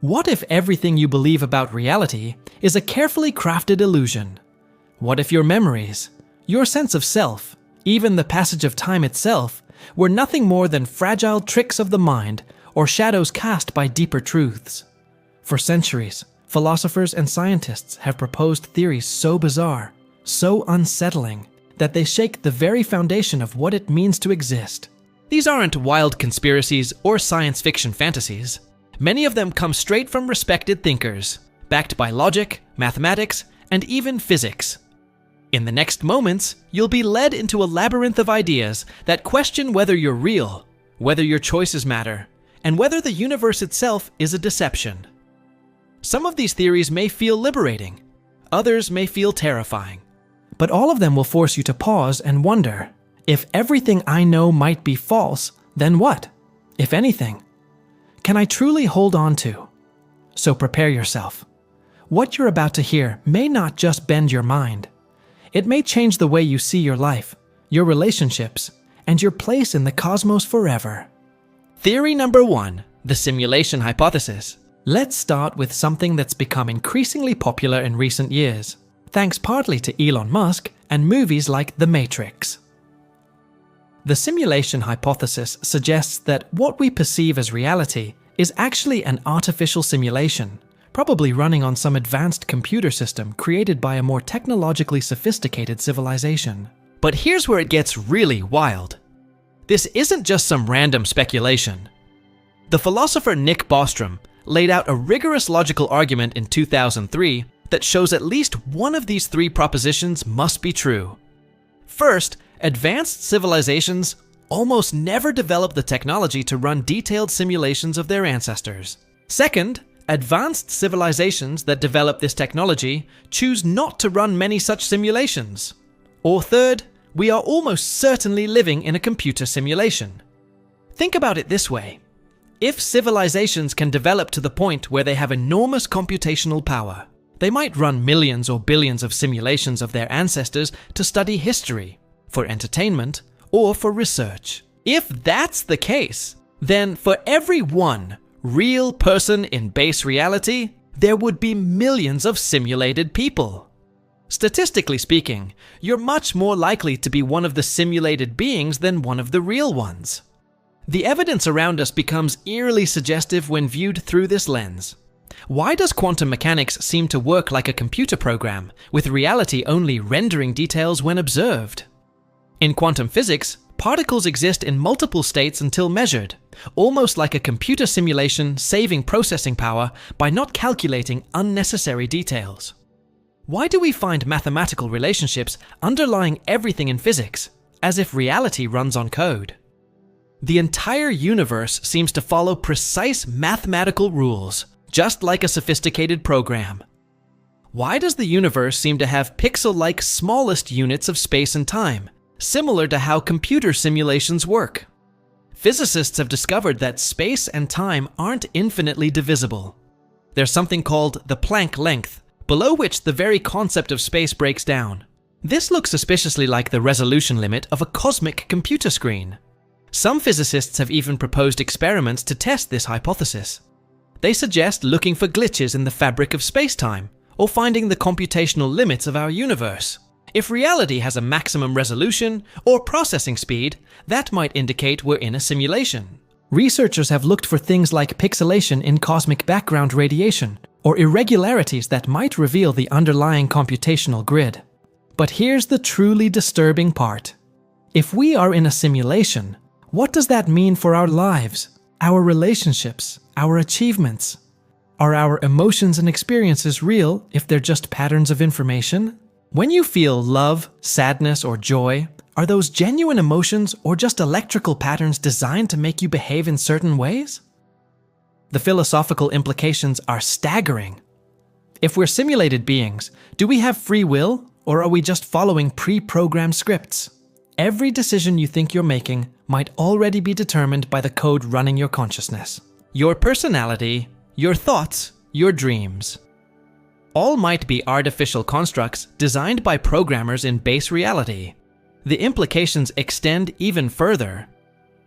What if everything you believe about reality is a carefully crafted illusion? What if your memories, your sense of self, even the passage of time itself, were nothing more than fragile tricks of the mind or shadows cast by deeper truths? For centuries, philosophers and scientists have proposed theories so bizarre, so unsettling, that they shake the very foundation of what it means to exist. These aren't wild conspiracies or science fiction fantasies. Many of them come straight from respected thinkers, backed by logic, mathematics, and even physics. In the next moments, you'll be led into a labyrinth of ideas that question whether you're real, whether your choices matter, and whether the universe itself is a deception. Some of these theories may feel liberating, others may feel terrifying, but all of them will force you to pause and wonder, if everything I know might be false, then what, if anything, can I truly hold on to? So prepare yourself. What you're about to hear may not just bend your mind. It may change the way you see your life, your relationships, and your place in the cosmos forever. Theory number 1, the simulation hypothesis. Let's start with something that's become increasingly popular in recent years, thanks partly to Elon Musk and movies like The Matrix. The simulation hypothesis suggests that what we perceive as reality is actually an artificial simulation, probably running on some advanced computer system created by a more technologically sophisticated civilization. But here's where it gets really wild. This isn't just some random speculation. The philosopher Nick Bostrom laid out a rigorous logical argument in 2003 that shows at least one of these 3 propositions must be true. First, advanced civilizations almost never develop the technology to run detailed simulations of their ancestors. Second, advanced civilizations that develop this technology choose not to run many such simulations. Or third, we are almost certainly living in a computer simulation. Think about it this way. If civilizations can develop to the point where they have enormous computational power, they might run millions or billions of simulations of their ancestors to study history, for entertainment, or for research. If that's the case, then for every one real person in base reality, there would be millions of simulated people. Statistically speaking, you're much more likely to be one of the simulated beings than one of the real ones. The evidence around us becomes eerily suggestive when viewed through this lens. Why does quantum mechanics seem to work like a computer program, with reality only rendering details when observed? In quantum physics, particles exist in multiple states until measured, almost like a computer simulation saving processing power by not calculating unnecessary details. Why do we find mathematical relationships underlying everything in physics, as if reality runs on code? The entire universe seems to follow precise mathematical rules, just like a sophisticated program. Why does the universe seem to have pixel-like smallest units of space and time, similar to how computer simulations work? Physicists have discovered that space and time aren't infinitely divisible. There's something called the Planck length, below which the very concept of space breaks down. This looks suspiciously like the resolution limit of a cosmic computer screen. Some physicists have even proposed experiments to test this hypothesis. They suggest looking for glitches in the fabric of space-time, or finding the computational limits of our universe. If reality has a maximum resolution or processing speed, that might indicate we're in a simulation. Researchers have looked for things like pixelation in cosmic background radiation, or irregularities that might reveal the underlying computational grid. But here's the truly disturbing part. If we are in a simulation, what does that mean for our lives, our relationships, our achievements? Are our emotions and experiences real if they're just patterns of information? When you feel love, sadness, or joy, are those genuine emotions or just electrical patterns designed to make you behave in certain ways? The philosophical implications are staggering. If we're simulated beings, do we have free will, or are we just following pre-programmed scripts? Every decision you think you're making might already be determined by the code running your consciousness. Your personality, your thoughts, your dreams. All might be artificial constructs designed by programmers in base reality. The implications extend even further.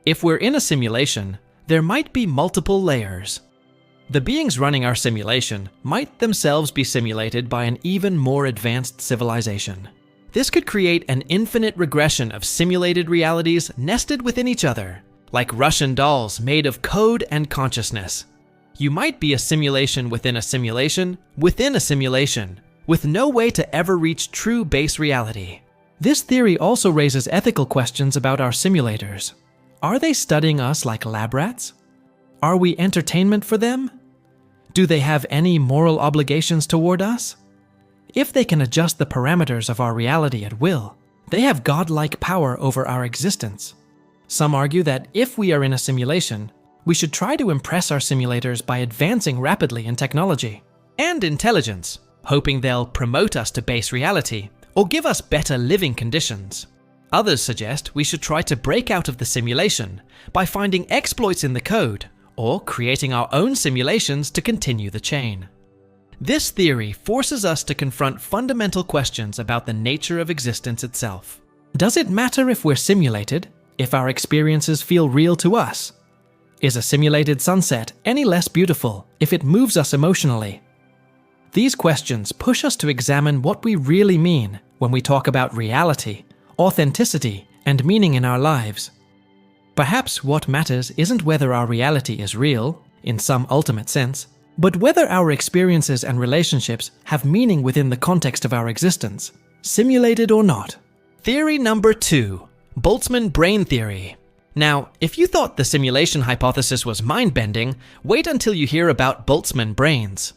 If we're in a simulation, there might be multiple layers. The beings running our simulation might themselves be simulated by an even more advanced civilization. This could create an infinite regression of simulated realities nested within each other, like Russian dolls made of code and consciousness. You might be a simulation within a simulation within a simulation, with no way to ever reach true base reality. This theory also raises ethical questions about our simulators. Are they studying us like lab rats? Are we entertainment for them? Do they have any moral obligations toward us? If they can adjust the parameters of our reality at will, they have godlike power over our existence. Some argue that if we are in a simulation, we should try to impress our simulators by advancing rapidly in technology and intelligence, hoping they'll promote us to base reality or give us better living conditions. Others suggest we should try to break out of the simulation by finding exploits in the code or creating our own simulations to continue the chain. This theory forces us to confront fundamental questions about the nature of existence itself. Does it matter if we're simulated, if our experiences feel real to us? Is a simulated sunset any less beautiful if it moves us emotionally? These questions push us to examine what we really mean when we talk about reality, authenticity, and meaning in our lives. Perhaps what matters isn't whether our reality is real, in some ultimate sense, but whether our experiences and relationships have meaning within the context of our existence, simulated or not. Theory number 2, Boltzmann brain theory. Now, if you thought the simulation hypothesis was mind-bending, wait until you hear about Boltzmann brains.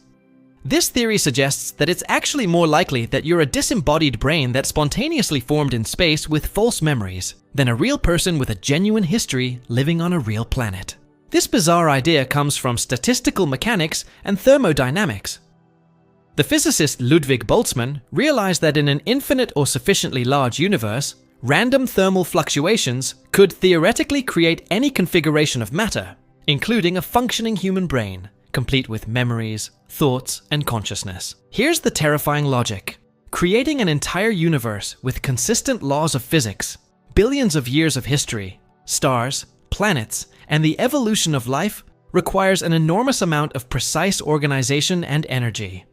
This theory suggests that it's actually more likely that you're a disembodied brain that spontaneously formed in space with false memories than a real person with a genuine history living on a real planet. This bizarre idea comes from statistical mechanics and thermodynamics. The physicist Ludwig Boltzmann realized that in an infinite or sufficiently large universe, random thermal fluctuations could theoretically create any configuration of matter, including a functioning human brain, complete with memories, thoughts, and consciousness. Here's the terrifying logic. Creating an entire universe with consistent laws of physics, billions of years of history, stars, planets, and the evolution of life requires an enormous amount of precise organization and energy.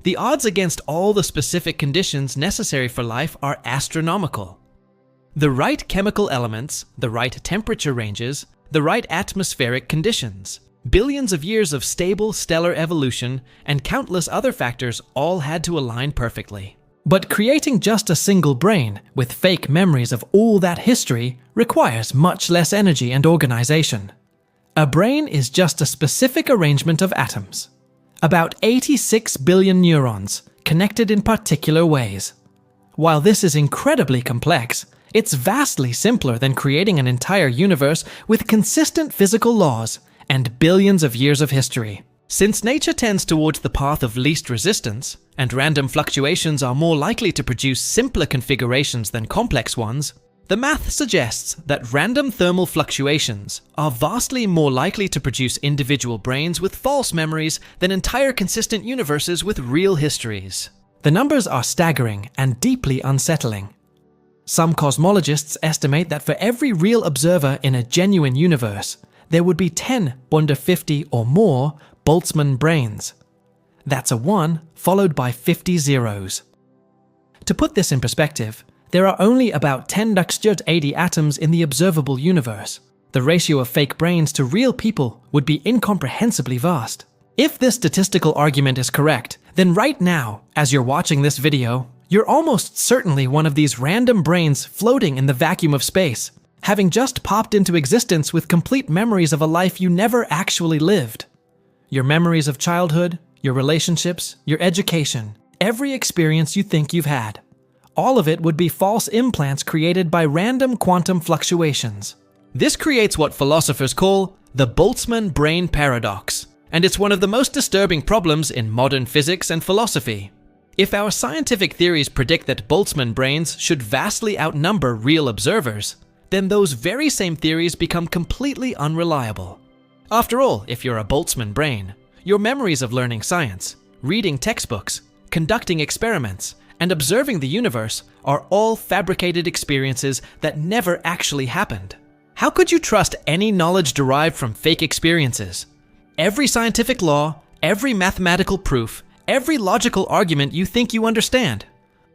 The odds against all the specific conditions necessary for life are astronomical. The right chemical elements, the right temperature ranges, the right atmospheric conditions, billions of years of stable stellar evolution, and countless other factors all had to align perfectly. But creating just a single brain with fake memories of all that history requires much less energy and organization. A brain is just a specific arrangement of atoms. About 86 billion neurons connected in particular ways. While this is incredibly complex, it's vastly simpler than creating an entire universe with consistent physical laws and billions of years of history. Since nature tends towards the path of least resistance, and random fluctuations are more likely to produce simpler configurations than complex ones, the math suggests that random thermal fluctuations are vastly more likely to produce individual brains with false memories than entire consistent universes with real histories. The numbers are staggering and deeply unsettling. Some cosmologists estimate that for every real observer in a genuine universe, there would be 10 under 50 or more Boltzmann brains. That's a 1 followed by 50 zeros. To put this in perspective, there are only about 10^80 atoms in the observable universe. The ratio of fake brains to real people would be incomprehensibly vast. If this statistical argument is correct, then right now, as you're watching this video, you're almost certainly one of these random brains floating in the vacuum of space, having just popped into existence with complete memories of a life you never actually lived. Your memories of childhood, your relationships, your education, every experience you think you've had. All of it would be false implants created by random quantum fluctuations. This creates what philosophers call the Boltzmann brain paradox, and it's one of the most disturbing problems in modern physics and philosophy. If our scientific theories predict that Boltzmann brains should vastly outnumber real observers, then those very same theories become completely unreliable. After all, if you're a Boltzmann brain, your memories of learning science, reading textbooks, conducting experiments, and observing the universe are all fabricated experiences that never actually happened. How could you trust any knowledge derived from fake experiences? Every scientific law, every mathematical proof, every logical argument you think you understand.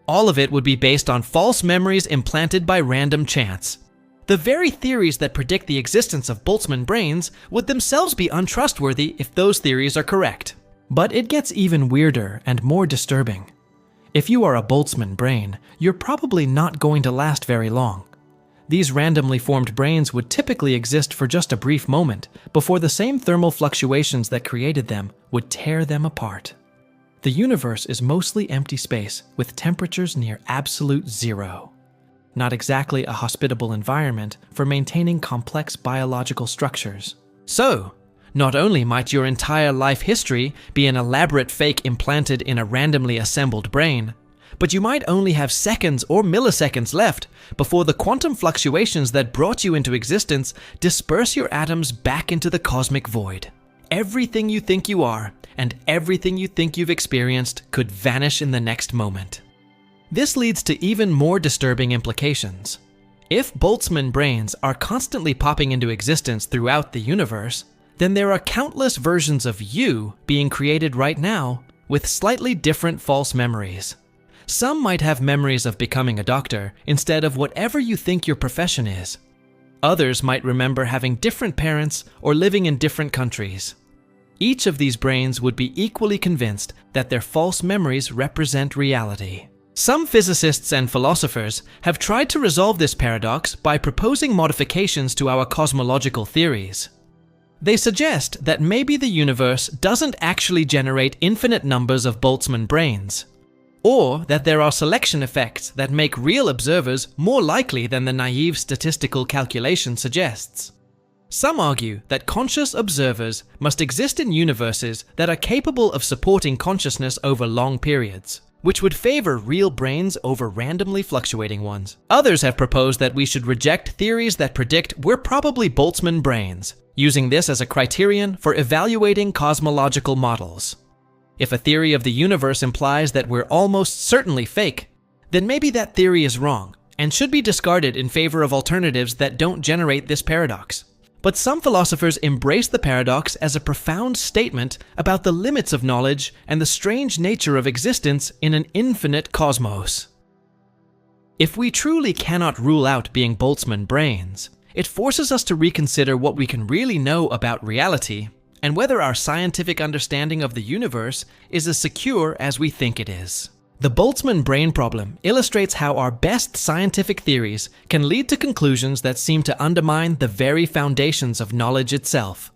All of it would be based on false memories implanted by random chance. The very theories that predict the existence of Boltzmann brains would themselves be untrustworthy if those theories are correct. But it gets even weirder and more disturbing. If you are a Boltzmann brain, you're probably not going to last very long. These randomly formed brains would typically exist for just a brief moment before the same thermal fluctuations that created them would tear them apart. The universe is mostly empty space with temperatures near absolute zero. Not exactly a hospitable environment for maintaining complex biological structures. So, not only might your entire life history be an elaborate fake implanted in a randomly assembled brain, but you might only have seconds or milliseconds left before the quantum fluctuations that brought you into existence disperse your atoms back into the cosmic void. Everything you think you are and everything you think you've experienced could vanish in the next moment. This leads to even more disturbing implications. If Boltzmann brains are constantly popping into existence throughout the universe, then there are countless versions of you being created right now with slightly different false memories. Some might have memories of becoming a doctor instead of whatever you think your profession is. Others might remember having different parents or living in different countries. Each of these brains would be equally convinced that their false memories represent reality. Some physicists and philosophers have tried to resolve this paradox by proposing modifications to our cosmological theories. They suggest that maybe the universe doesn't actually generate infinite numbers of Boltzmann brains, or that there are selection effects that make real observers more likely than the naive statistical calculation suggests. Some argue that conscious observers must exist in universes that are capable of supporting consciousness over long periods, which would favor real brains over randomly fluctuating ones. Others have proposed that we should reject theories that predict we're probably Boltzmann brains, using this as a criterion for evaluating cosmological models. If a theory of the universe implies that we're almost certainly fake, then maybe that theory is wrong and should be discarded in favor of alternatives that don't generate this paradox. But some philosophers embrace the paradox as a profound statement about the limits of knowledge and the strange nature of existence in an infinite cosmos. If we truly cannot rule out being Boltzmann brains, it forces us to reconsider what we can really know about reality and whether our scientific understanding of the universe is as secure as we think it is. The Boltzmann brain problem illustrates how our best scientific theories can lead to conclusions that seem to undermine the very foundations of knowledge itself.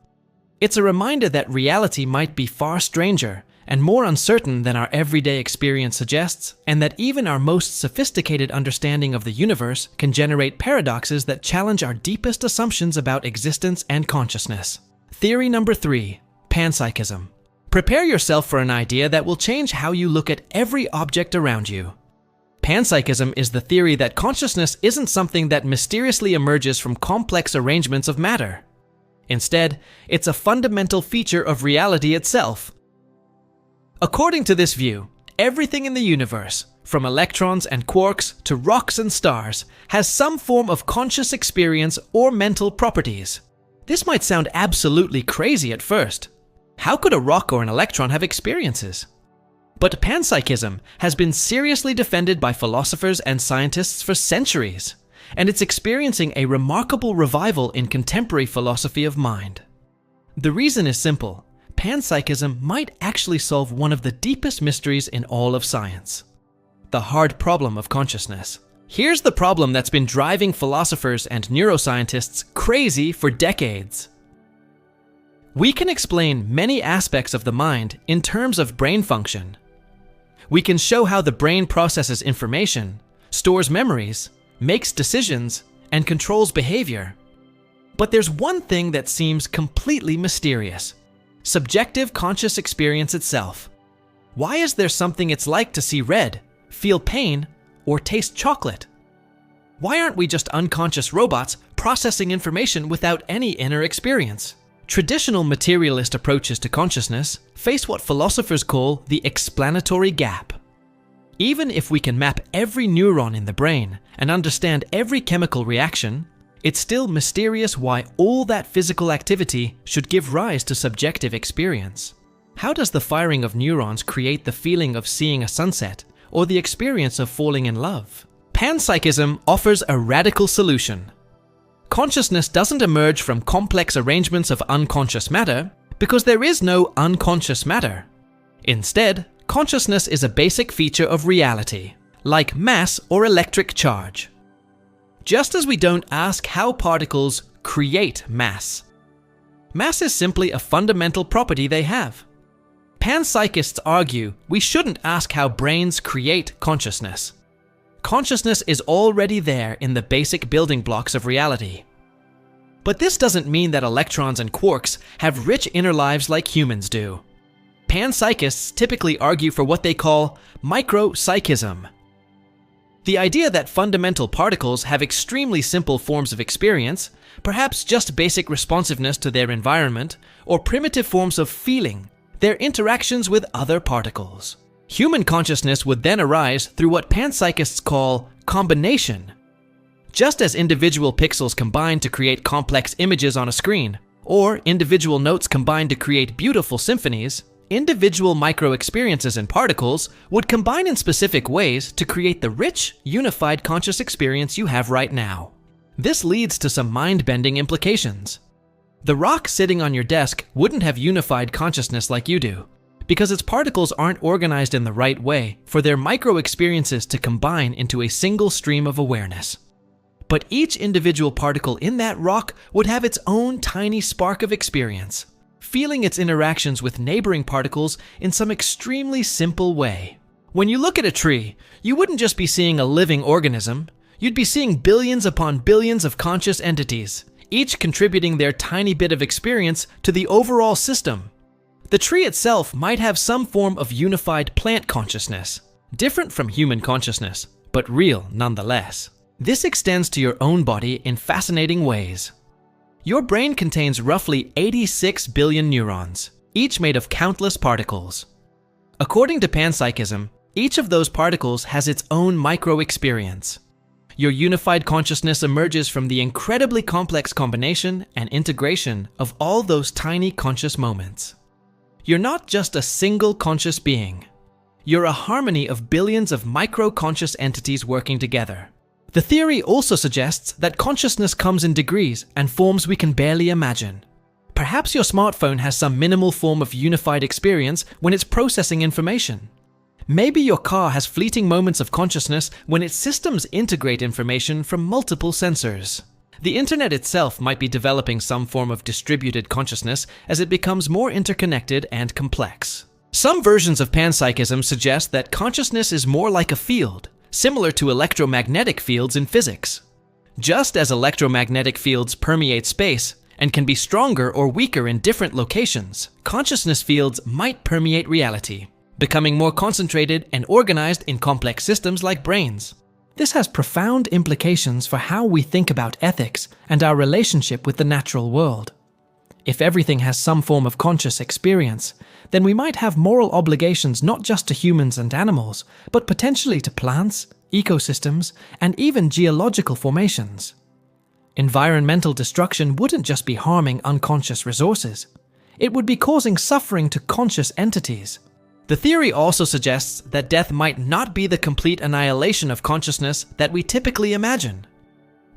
It's a reminder that reality might be far stranger and more uncertain than our everyday experience suggests, and that even our most sophisticated understanding of the universe can generate paradoxes that challenge our deepest assumptions about existence and consciousness. Theory number 3, panpsychism. Prepare yourself for an idea that will change how you look at every object around you. Panpsychism is the theory that consciousness isn't something that mysteriously emerges from complex arrangements of matter. Instead, it's a fundamental feature of reality itself. According to this view, everything in the universe, from electrons and quarks to rocks and stars, has some form of conscious experience or mental properties. This might sound absolutely crazy at first. How could a rock or an electron have experiences? But panpsychism has been seriously defended by philosophers and scientists for centuries, and it's experiencing a remarkable revival in contemporary philosophy of mind. The reason is simple. Panpsychism might actually solve one of the deepest mysteries in all of science: the hard problem of consciousness. Here's the problem that's been driving philosophers and neuroscientists crazy for decades. We can explain many aspects of the mind in terms of brain function. We can show how the brain processes information, stores memories, makes decisions, and controls behavior. But there's one thing that seems completely mysterious: subjective conscious experience itself. Why is there something it's like to see red, feel pain, or taste chocolate? Why aren't we just unconscious robots processing information without any inner experience? Traditional materialist approaches to consciousness face what philosophers call the explanatory gap. Even if we can map every neuron in the brain and understand every chemical reaction, it's still mysterious why all that physical activity should give rise to subjective experience. How does the firing of neurons create the feeling of seeing a sunset or the experience of falling in love? Panpsychism offers a radical solution. Consciousness doesn't emerge from complex arrangements of unconscious matter because there is no unconscious matter. Instead, consciousness is a basic feature of reality, like mass or electric charge. Just as we don't ask how particles create mass, mass is simply a fundamental property they have. Panpsychists argue we shouldn't ask how brains create consciousness. Consciousness is already there in the basic building blocks of reality. But this doesn't mean that electrons and quarks have rich inner lives like humans do. Panpsychists typically argue for what they call micropsychism. The idea that fundamental particles have extremely simple forms of experience, perhaps just basic responsiveness to their environment, or primitive forms of feeling, their interactions with other particles. Human consciousness would then arise through what panpsychists call combination. Just as individual pixels combine to create complex images on a screen, or individual notes combine to create beautiful symphonies, individual micro-experiences in particles would combine in specific ways to create the rich, unified conscious experience you have right now. This leads to some mind-bending implications. The rock sitting on your desk wouldn't have unified consciousness like you do, because its particles aren't organized in the right way for their micro-experiences to combine into a single stream of awareness. But each individual particle in that rock would have its own tiny spark of experience, feeling its interactions with neighboring particles in some extremely simple way. When you look at a tree, you wouldn't just be seeing a living organism, you'd be seeing billions upon billions of conscious entities, each contributing their tiny bit of experience to the overall system. The tree itself might have some form of unified plant consciousness, different from human consciousness, but real nonetheless. This extends to your own body in fascinating ways. Your brain contains roughly 86 billion neurons, each made of countless particles. According to panpsychism, each of those particles has its own micro-experience. Your unified consciousness emerges from the incredibly complex combination and integration of all those tiny conscious moments. You're not just a single conscious being. You're a harmony of billions of micro-conscious entities working together. The theory also suggests that consciousness comes in degrees and forms we can barely imagine. Perhaps your smartphone has some minimal form of unified experience when it's processing information. Maybe your car has fleeting moments of consciousness when its systems integrate information from multiple sensors. The internet itself might be developing some form of distributed consciousness as it becomes more interconnected and complex. Some versions of panpsychism suggest that consciousness is more like a field, similar to electromagnetic fields in physics. Just as electromagnetic fields permeate space and can be stronger or weaker in different locations, consciousness fields might permeate reality, becoming more concentrated and organized in complex systems like brains. This has profound implications for how we think about ethics and our relationship with the natural world. If everything has some form of conscious experience, then we might have moral obligations not just to humans and animals, but potentially to plants, ecosystems, and even geological formations. Environmental destruction wouldn't just be harming unconscious resources. It would be causing suffering to conscious entities. The theory also suggests that death might not be the complete annihilation of consciousness that we typically imagine.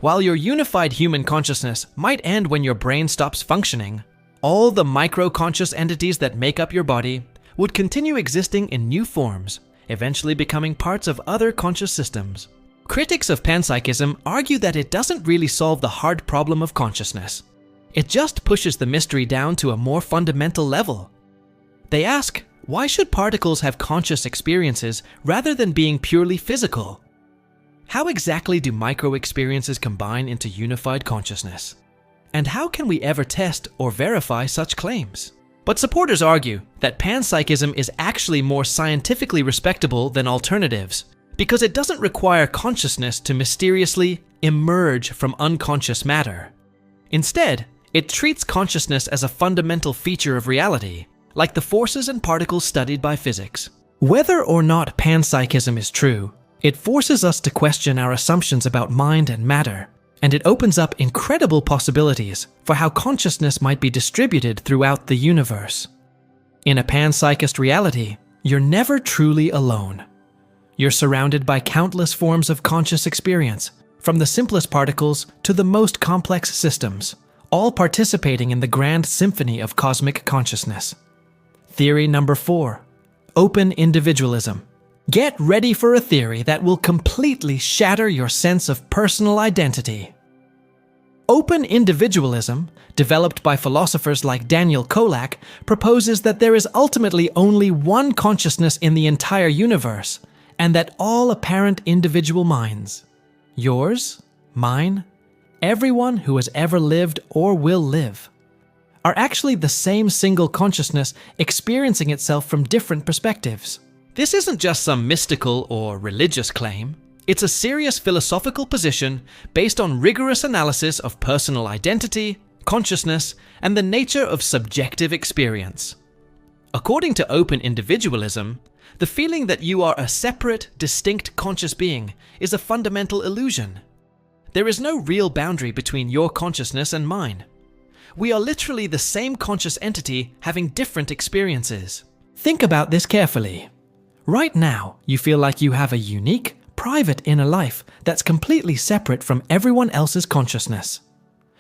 While your unified human consciousness might end when your brain stops functioning, all the micro-conscious entities that make up your body would continue existing in new forms, eventually becoming parts of other conscious systems. Critics of panpsychism argue that it doesn't really solve the hard problem of consciousness. It just pushes the mystery down to a more fundamental level. They ask, why should particles have conscious experiences rather than being purely physical? How exactly do micro-experiences combine into unified consciousness? And how can we ever test or verify such claims? But supporters argue that panpsychism is actually more scientifically respectable than alternatives, because it doesn't require consciousness to mysteriously emerge from unconscious matter. Instead, it treats consciousness as a fundamental feature of reality, like the forces and particles studied by physics. Whether or not panpsychism is true, it forces us to question our assumptions about mind and matter. and it opens up incredible possibilities for how consciousness might be distributed throughout the universe. In a panpsychist reality, you're never truly alone. You're surrounded by countless forms of conscious experience, from the simplest particles to the most complex systems, all participating in the grand symphony of cosmic consciousness. Theory number 4. Open individualism. Get ready for a theory that will completely shatter your sense of personal identity. Open individualism, developed by philosophers like Daniel Kolak, proposes that there is ultimately only one consciousness in the entire universe, and that all apparent individual minds, yours, mine, everyone who has ever lived or will live, are actually the same single consciousness experiencing itself from different perspectives. This isn't just some mystical or religious claim. It's a serious philosophical position based on rigorous analysis of personal identity, consciousness, and the nature of subjective experience. According to open individualism, the feeling that you are a separate, distinct conscious being is a fundamental illusion. There is no real boundary between your consciousness and mine. We are literally the same conscious entity having different experiences. Think about this carefully. Right now, you feel like you have a unique, private inner life that's completely separate from everyone else's consciousness.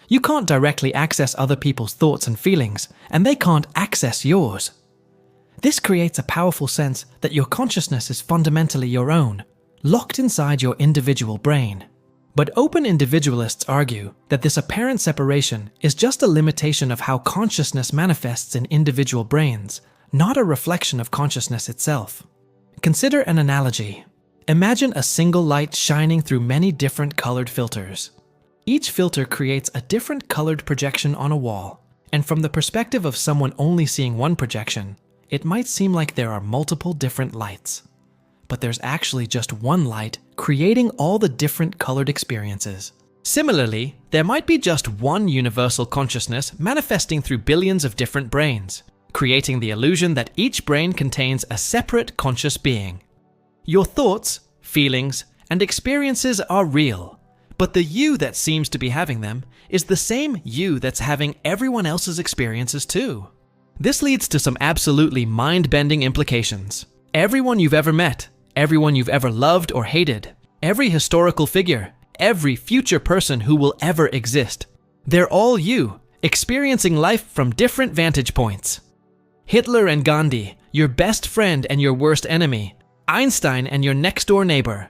You can't directly access other people's thoughts and feelings, and they can't access yours. This creates a powerful sense that your consciousness is fundamentally your own, locked inside your individual brain. But open individualists argue that this apparent separation is just a limitation of how consciousness manifests in individual brains, not a reflection of consciousness itself. Consider an analogy. Imagine a single light shining through many different colored filters. Each filter creates a different colored projection on a wall, and from the perspective of someone only seeing one projection, it might seem like there are multiple different lights. But there's actually just one light creating all the different colored experiences. Similarly, there might be just one universal consciousness manifesting through billions of different brains, creating the illusion that each brain contains a separate conscious being. Your thoughts, feelings, and experiences are real, but the you that seems to be having them is the same you that's having everyone else's experiences too. This leads to some absolutely mind-bending implications. Everyone you've ever met, everyone you've ever loved or hated, every historical figure, every future person who will ever exist, they're all you, experiencing life from different vantage points. Hitler and Gandhi, your best friend and your worst enemy, Einstein and your next-door neighbor.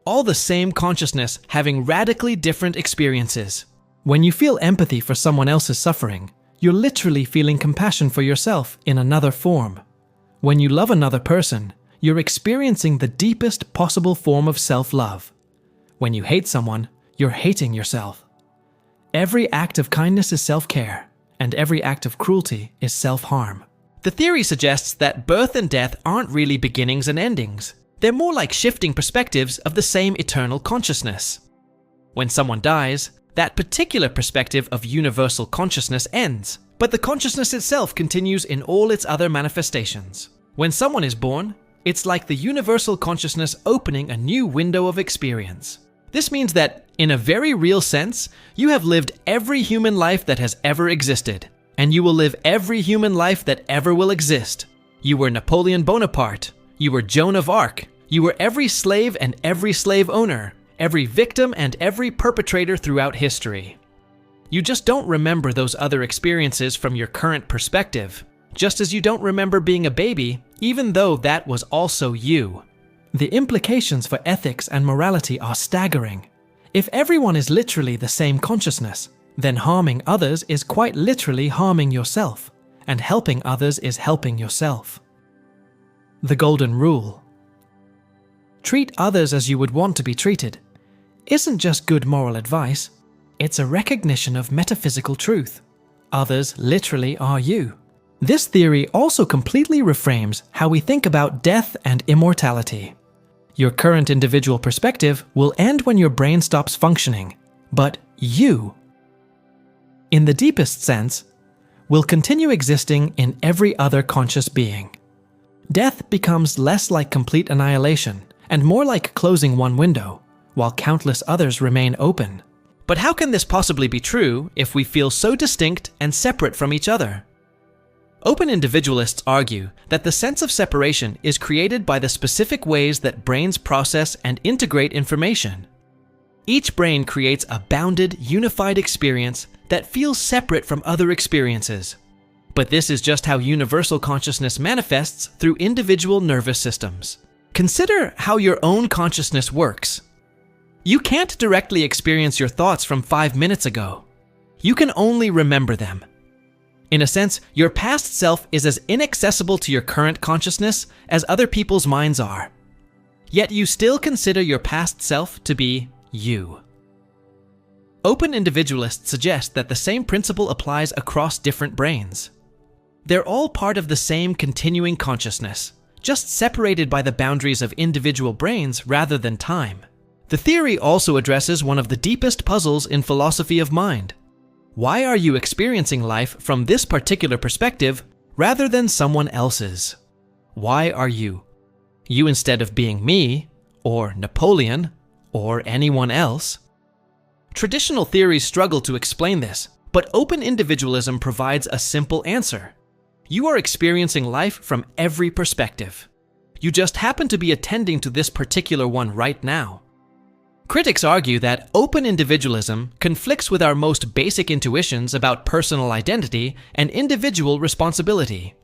All the same consciousness having radically different experiences. When you feel empathy for someone else's suffering, you're literally feeling compassion for yourself in another form. When you love another person, you're experiencing the deepest possible form of self-love. When you hate someone, you're hating yourself. Every act of kindness is self-care, and every act of cruelty is self-harm. The theory suggests that birth and death aren't really beginnings and endings. They're more like shifting perspectives of the same eternal consciousness. When someone dies, that particular perspective of universal consciousness ends, but the consciousness itself continues in all its other manifestations. When someone is born, it's like the universal consciousness opening a new window of experience. This means that, in a very real sense, you have lived every human life that has ever existed, and you will live every human life that ever will exist. You were Napoleon Bonaparte, you were Joan of Arc, you were every slave and every slave owner, every victim and every perpetrator throughout history. You just don't remember those other experiences from your current perspective, just as you don't remember being a baby, even though that was also you. The implications for ethics and morality are staggering. If everyone is literally the same consciousness, then harming others is quite literally harming yourself, and helping others is helping yourself. The Golden Rule. Treat others as you would want to be treated isn't just good moral advice, it's a recognition of metaphysical truth. Others literally are you. This theory also completely reframes how we think about death and immortality. Your current individual perspective will end when your brain stops functioning, but you, in the deepest sense, will continue existing in every other conscious being. Death becomes less like complete annihilation and more like closing one window, while countless others remain open. But how can this possibly be true if we feel so distinct and separate from each other? Open individualists argue that the sense of separation is created by the specific ways that brains process and integrate information. Each brain creates a bounded, unified experience that feels separate from other experiences. But this is just how universal consciousness manifests through individual nervous systems. Consider how your own consciousness works. You can't directly experience your thoughts from 5 minutes ago. You can only remember them. In a sense, your past self is as inaccessible to your current consciousness as other people's minds are. Yet you still consider your past self to be you. Open individualists suggest that the same principle applies across different brains. They're all part of the same continuing consciousness, just separated by the boundaries of individual brains rather than time. The theory also addresses one of the deepest puzzles in philosophy of mind. Why are you experiencing life from this particular perspective rather than someone else's? Why are you instead of being me, or Napoleon, or anyone else? Traditional theories struggle to explain this, but open individualism provides a simple answer. You are experiencing life from every perspective. You just happen to be attending to this particular one right now. Critics argue that open individualism conflicts with our most basic intuitions about personal identity and individual responsibility.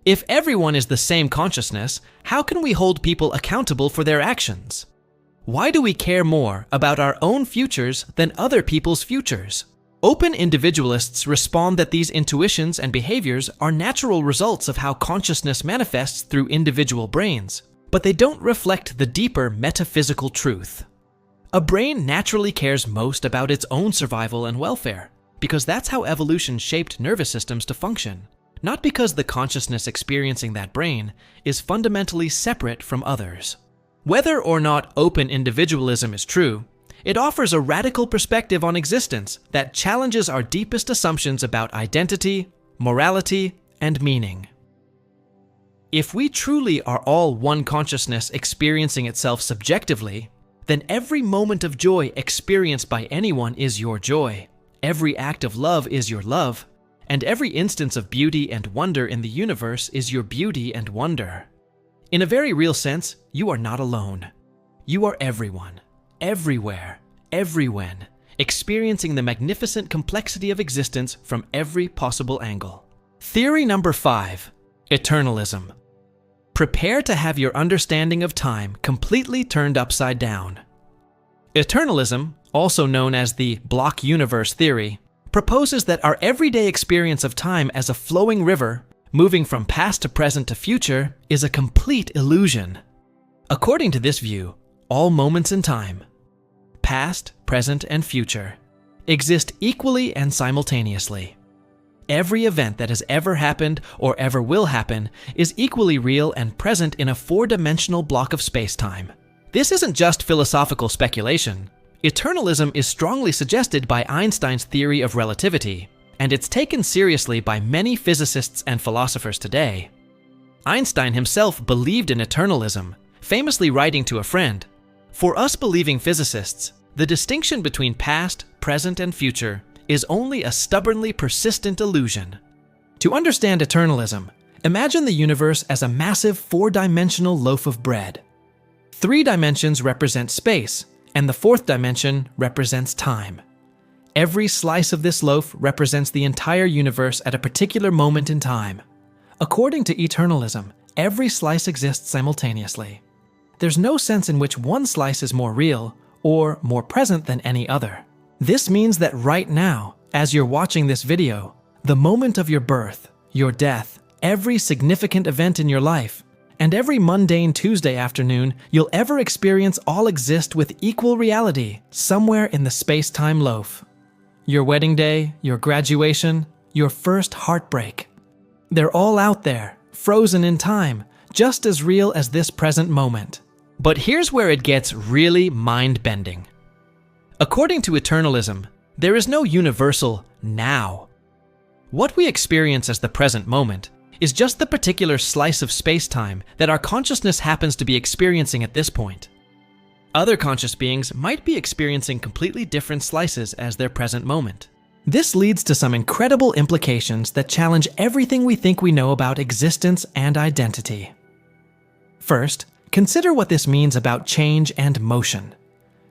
If everyone is the same consciousness, how can we hold people accountable for their actions? Why do we care more about our own futures than other people's futures? Open individualists respond that these intuitions and behaviors are natural results of how consciousness manifests through individual brains, but they don't reflect the deeper metaphysical truth. A brain naturally cares most about its own survival and welfare, because that's how evolution shaped nervous systems to function, not because the consciousness experiencing that brain is fundamentally separate from others. Whether or not open individualism is true, it offers a radical perspective on existence that challenges our deepest assumptions about identity, morality, and meaning. If we truly are all one consciousness experiencing itself subjectively, then every moment of joy experienced by anyone is your joy, every act of love is your love, and every instance of beauty and wonder in the universe is your beauty and wonder. In a very real sense, you are not alone. You are everyone, everywhere, everywhen, experiencing the magnificent complexity of existence from every possible angle. Theory number 5, eternalism. Prepare to have your understanding of time completely turned upside down. Eternalism, also known as the block universe theory, proposes that our everyday experience of time as a flowing river, moving from past to present to future, is a complete illusion. According to this view, all moments in time, past, present, and future, exist equally and simultaneously. Every event that has ever happened or ever will happen is equally real and present in a 4-dimensional block of space-time. This isn't just philosophical speculation. Eternalism is strongly suggested by Einstein's theory of relativity, and it's taken seriously by many physicists and philosophers today. Einstein himself believed in eternalism, famously writing to a friend, "For us believing physicists, the distinction between past, present, and future is only a stubbornly persistent illusion." To understand eternalism, imagine the universe as a massive 4-dimensional loaf of bread. 3 dimensions represent space, and the 4th dimension represents time. Every slice of this loaf represents the entire universe at a particular moment in time. According to eternalism, every slice exists simultaneously. There's no sense in which one slice is more real or more present than any other. This means that right now, as you're watching this video, the moment of your birth, your death, every significant event in your life, and every mundane Tuesday afternoon you'll ever experience all exist with equal reality somewhere in the space-time loaf. Your wedding day, your graduation, your first heartbreak. They're all out there, frozen in time, just as real as this present moment. But here's where it gets really mind-bending. According to eternalism, there is no universal now. What we experience as the present moment is just the particular slice of space-time that our consciousness happens to be experiencing at this point. Other conscious beings might be experiencing completely different slices as their present moment. This leads to some incredible implications that challenge everything we think we know about existence and identity. First, consider what this means about change and motion.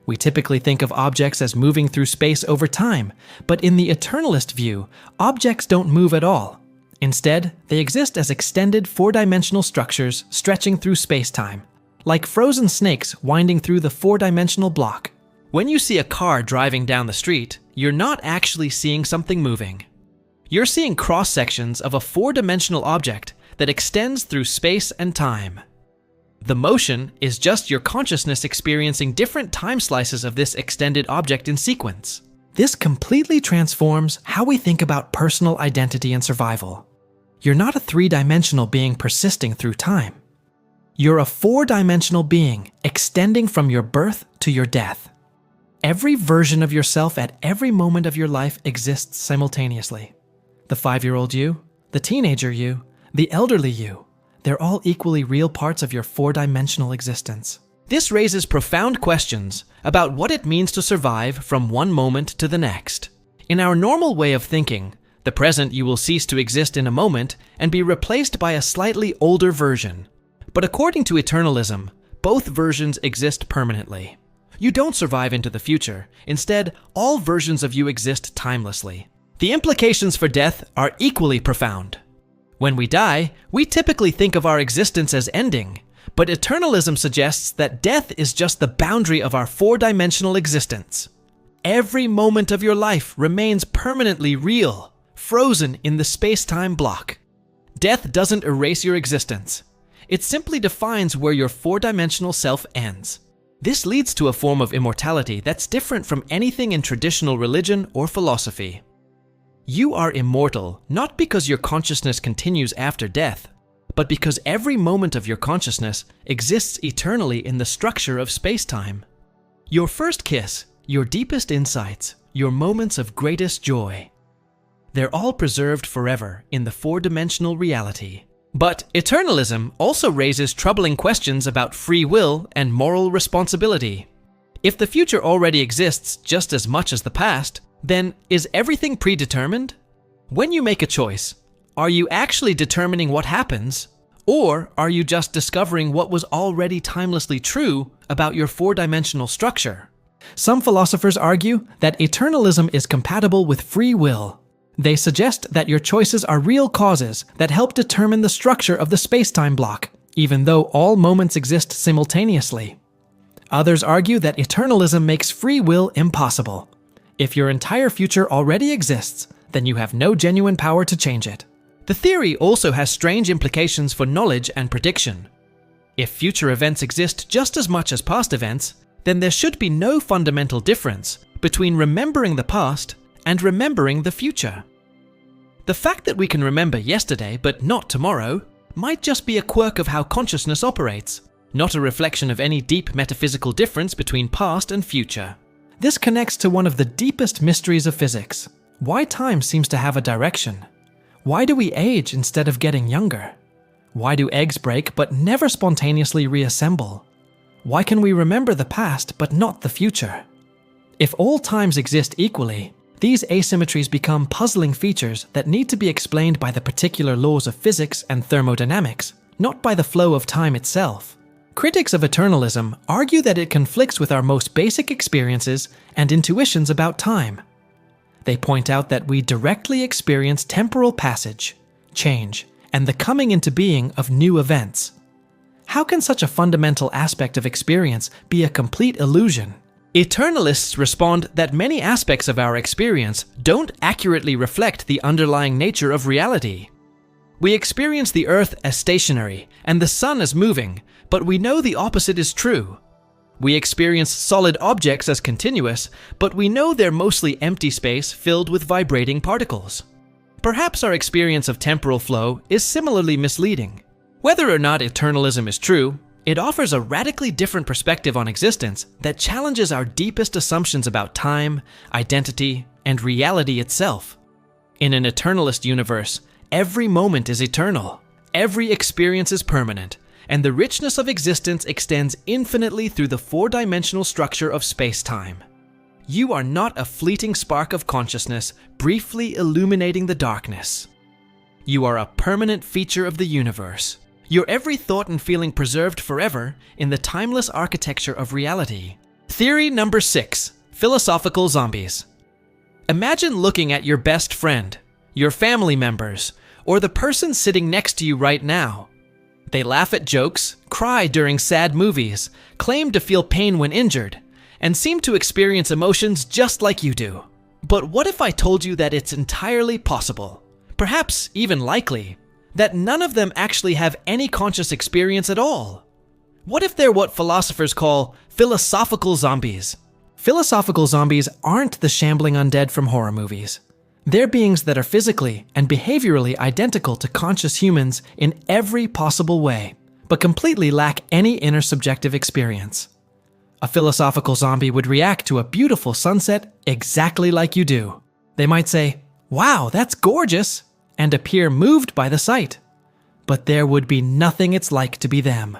We typically think of objects as moving through space over time, but in the eternalist view, objects don't move at all. Instead, they exist as extended four-dimensional structures stretching through space-time, like frozen snakes winding through the four-dimensional block. When you see a car driving down the street, you're not actually seeing something moving. You're seeing cross-sections of a four-dimensional object that extends through space and time. The motion is just your consciousness experiencing different time slices of this extended object in sequence. This completely transforms how we think about personal identity and survival. You're not a three-dimensional being persisting through time. You're a four-dimensional being extending from your birth to your death. Every version of yourself at every moment of your life exists simultaneously. The 5-year-old you, the teenager you, the elderly you, they're all equally real parts of your four-dimensional existence. This raises profound questions about what it means to survive from one moment to the next. In our normal way of thinking, the present you will cease to exist in a moment and be replaced by a slightly older version. But according to eternalism, both versions exist permanently. You don't survive into the future. Instead, all versions of you exist timelessly. The implications for death are equally profound. When we die, we typically think of our existence as ending, but eternalism suggests that death is just the boundary of our four-dimensional existence. Every moment of your life remains permanently real, frozen in the space-time block. Death doesn't erase your existence. It simply defines where your four-dimensional self ends. This leads to a form of immortality that's different from anything in traditional religion or philosophy. You are immortal not because your consciousness continues after death, but because every moment of your consciousness exists eternally in the structure of space-time. Your first kiss, your deepest insights, your moments of greatest joy. They're all preserved forever in the four-dimensional reality. But eternalism also raises troubling questions about free will and moral responsibility. If the future already exists just as much as the past, then is everything predetermined? When you make a choice, are you actually determining what happens, or are you just discovering what was already timelessly true about your four-dimensional structure? Some philosophers argue that eternalism is compatible with free will. They suggest that your choices are real causes that help determine the structure of the space-time block, even though all moments exist simultaneously. Others argue that eternalism makes free will impossible. If your entire future already exists, then you have no genuine power to change it. The theory also has strange implications for knowledge and prediction. If future events exist just as much as past events, then there should be no fundamental difference between remembering the past and remembering the future. The fact that we can remember yesterday but not tomorrow might just be a quirk of how consciousness operates, not a reflection of any deep metaphysical difference between past and future. This connects to one of the deepest mysteries of physics. Why time seems to have a direction? Why do we age instead of getting younger? Why do eggs break but never spontaneously reassemble? Why can we remember the past but not the future? If all times exist equally, these asymmetries become puzzling features that need to be explained by the particular laws of physics and thermodynamics, not by the flow of time itself. Critics of eternalism argue that it conflicts with our most basic experiences and intuitions about time. They point out that we directly experience temporal passage, change, and the coming into being of new events. How can such a fundamental aspect of experience be a complete illusion? Eternalists respond that many aspects of our experience don't accurately reflect the underlying nature of reality. We experience the Earth as stationary and the Sun as moving, but we know the opposite is true. We experience solid objects as continuous, but we know they're mostly empty space filled with vibrating particles. Perhaps our experience of temporal flow is similarly misleading. Whether or not eternalism is true, it offers a radically different perspective on existence that challenges our deepest assumptions about time, identity, and reality itself. In an eternalist universe, every moment is eternal, every experience is permanent, and the richness of existence extends infinitely through the four-dimensional structure of space-time. You are not a fleeting spark of consciousness briefly illuminating the darkness. You are a permanent feature of the universe, your every thought and feeling preserved forever in the timeless architecture of reality. Theory number 6. Philosophical zombies. Imagine looking at your best friend, your family members, or the person sitting next to you right now. They laugh at jokes, cry during sad movies, claim to feel pain when injured, and seem to experience emotions just like you do. But what if I told you that it's entirely possible, perhaps even likely, that none of them actually have any conscious experience at all? What if they're what philosophers call philosophical zombies? Philosophical zombies aren't the shambling undead from horror movies. They're beings that are physically and behaviorally identical to conscious humans in every possible way, but completely lack any inner subjective experience. A philosophical zombie would react to a beautiful sunset exactly like you do. They might say, "Wow, that's gorgeous," and appear moved by the sight. But there would be nothing it's like to be them.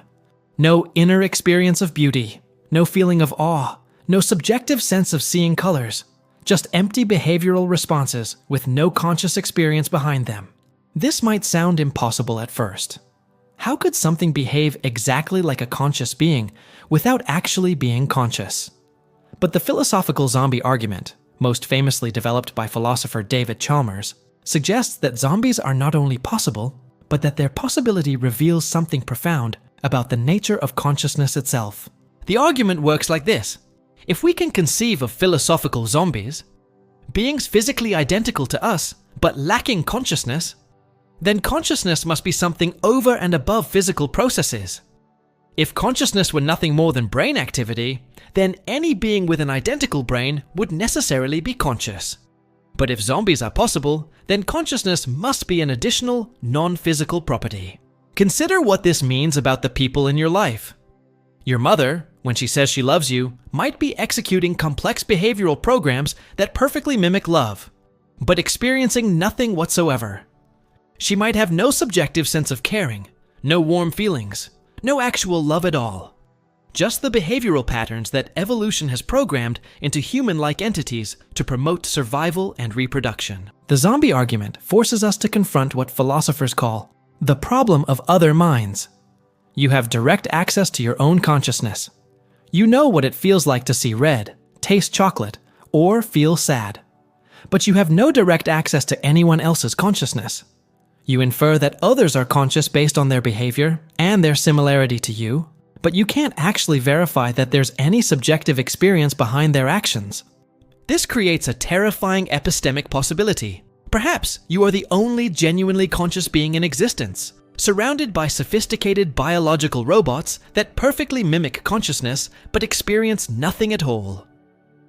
No inner experience of beauty, no feeling of awe, no subjective sense of seeing colors, just empty behavioral responses with no conscious experience behind them. This might sound impossible at first. How could something behave exactly like a conscious being without actually being conscious? But the philosophical zombie argument, most famously developed by philosopher David Chalmers, suggests that zombies are not only possible, but that their possibility reveals something profound about the nature of consciousness itself. The argument works like this. If we can conceive of philosophical zombies, beings physically identical to us but lacking consciousness, then consciousness must be something over and above physical processes. If consciousness were nothing more than brain activity, then any being with an identical brain would necessarily be conscious. But if zombies are possible, then consciousness must be an additional, non-physical property. Consider what this means about the people in your life. Your mother, when she says she loves you, might be executing complex behavioral programs that perfectly mimic love, but experiencing nothing whatsoever. She might have no subjective sense of caring, no warm feelings, no actual love at all. Just the behavioral patterns that evolution has programmed into human-like entities to promote survival and reproduction. The zombie argument forces us to confront what philosophers call the problem of other minds. You have direct access to your own consciousness. You know what it feels like to see red, taste chocolate, or feel sad. But you have no direct access to anyone else's consciousness. You infer that others are conscious based on their behavior and their similarity to you, but you can't actually verify that there's any subjective experience behind their actions. This creates a terrifying epistemic possibility. Perhaps you are the only genuinely conscious being in existence, surrounded by sophisticated biological robots that perfectly mimic consciousness but experience nothing at all.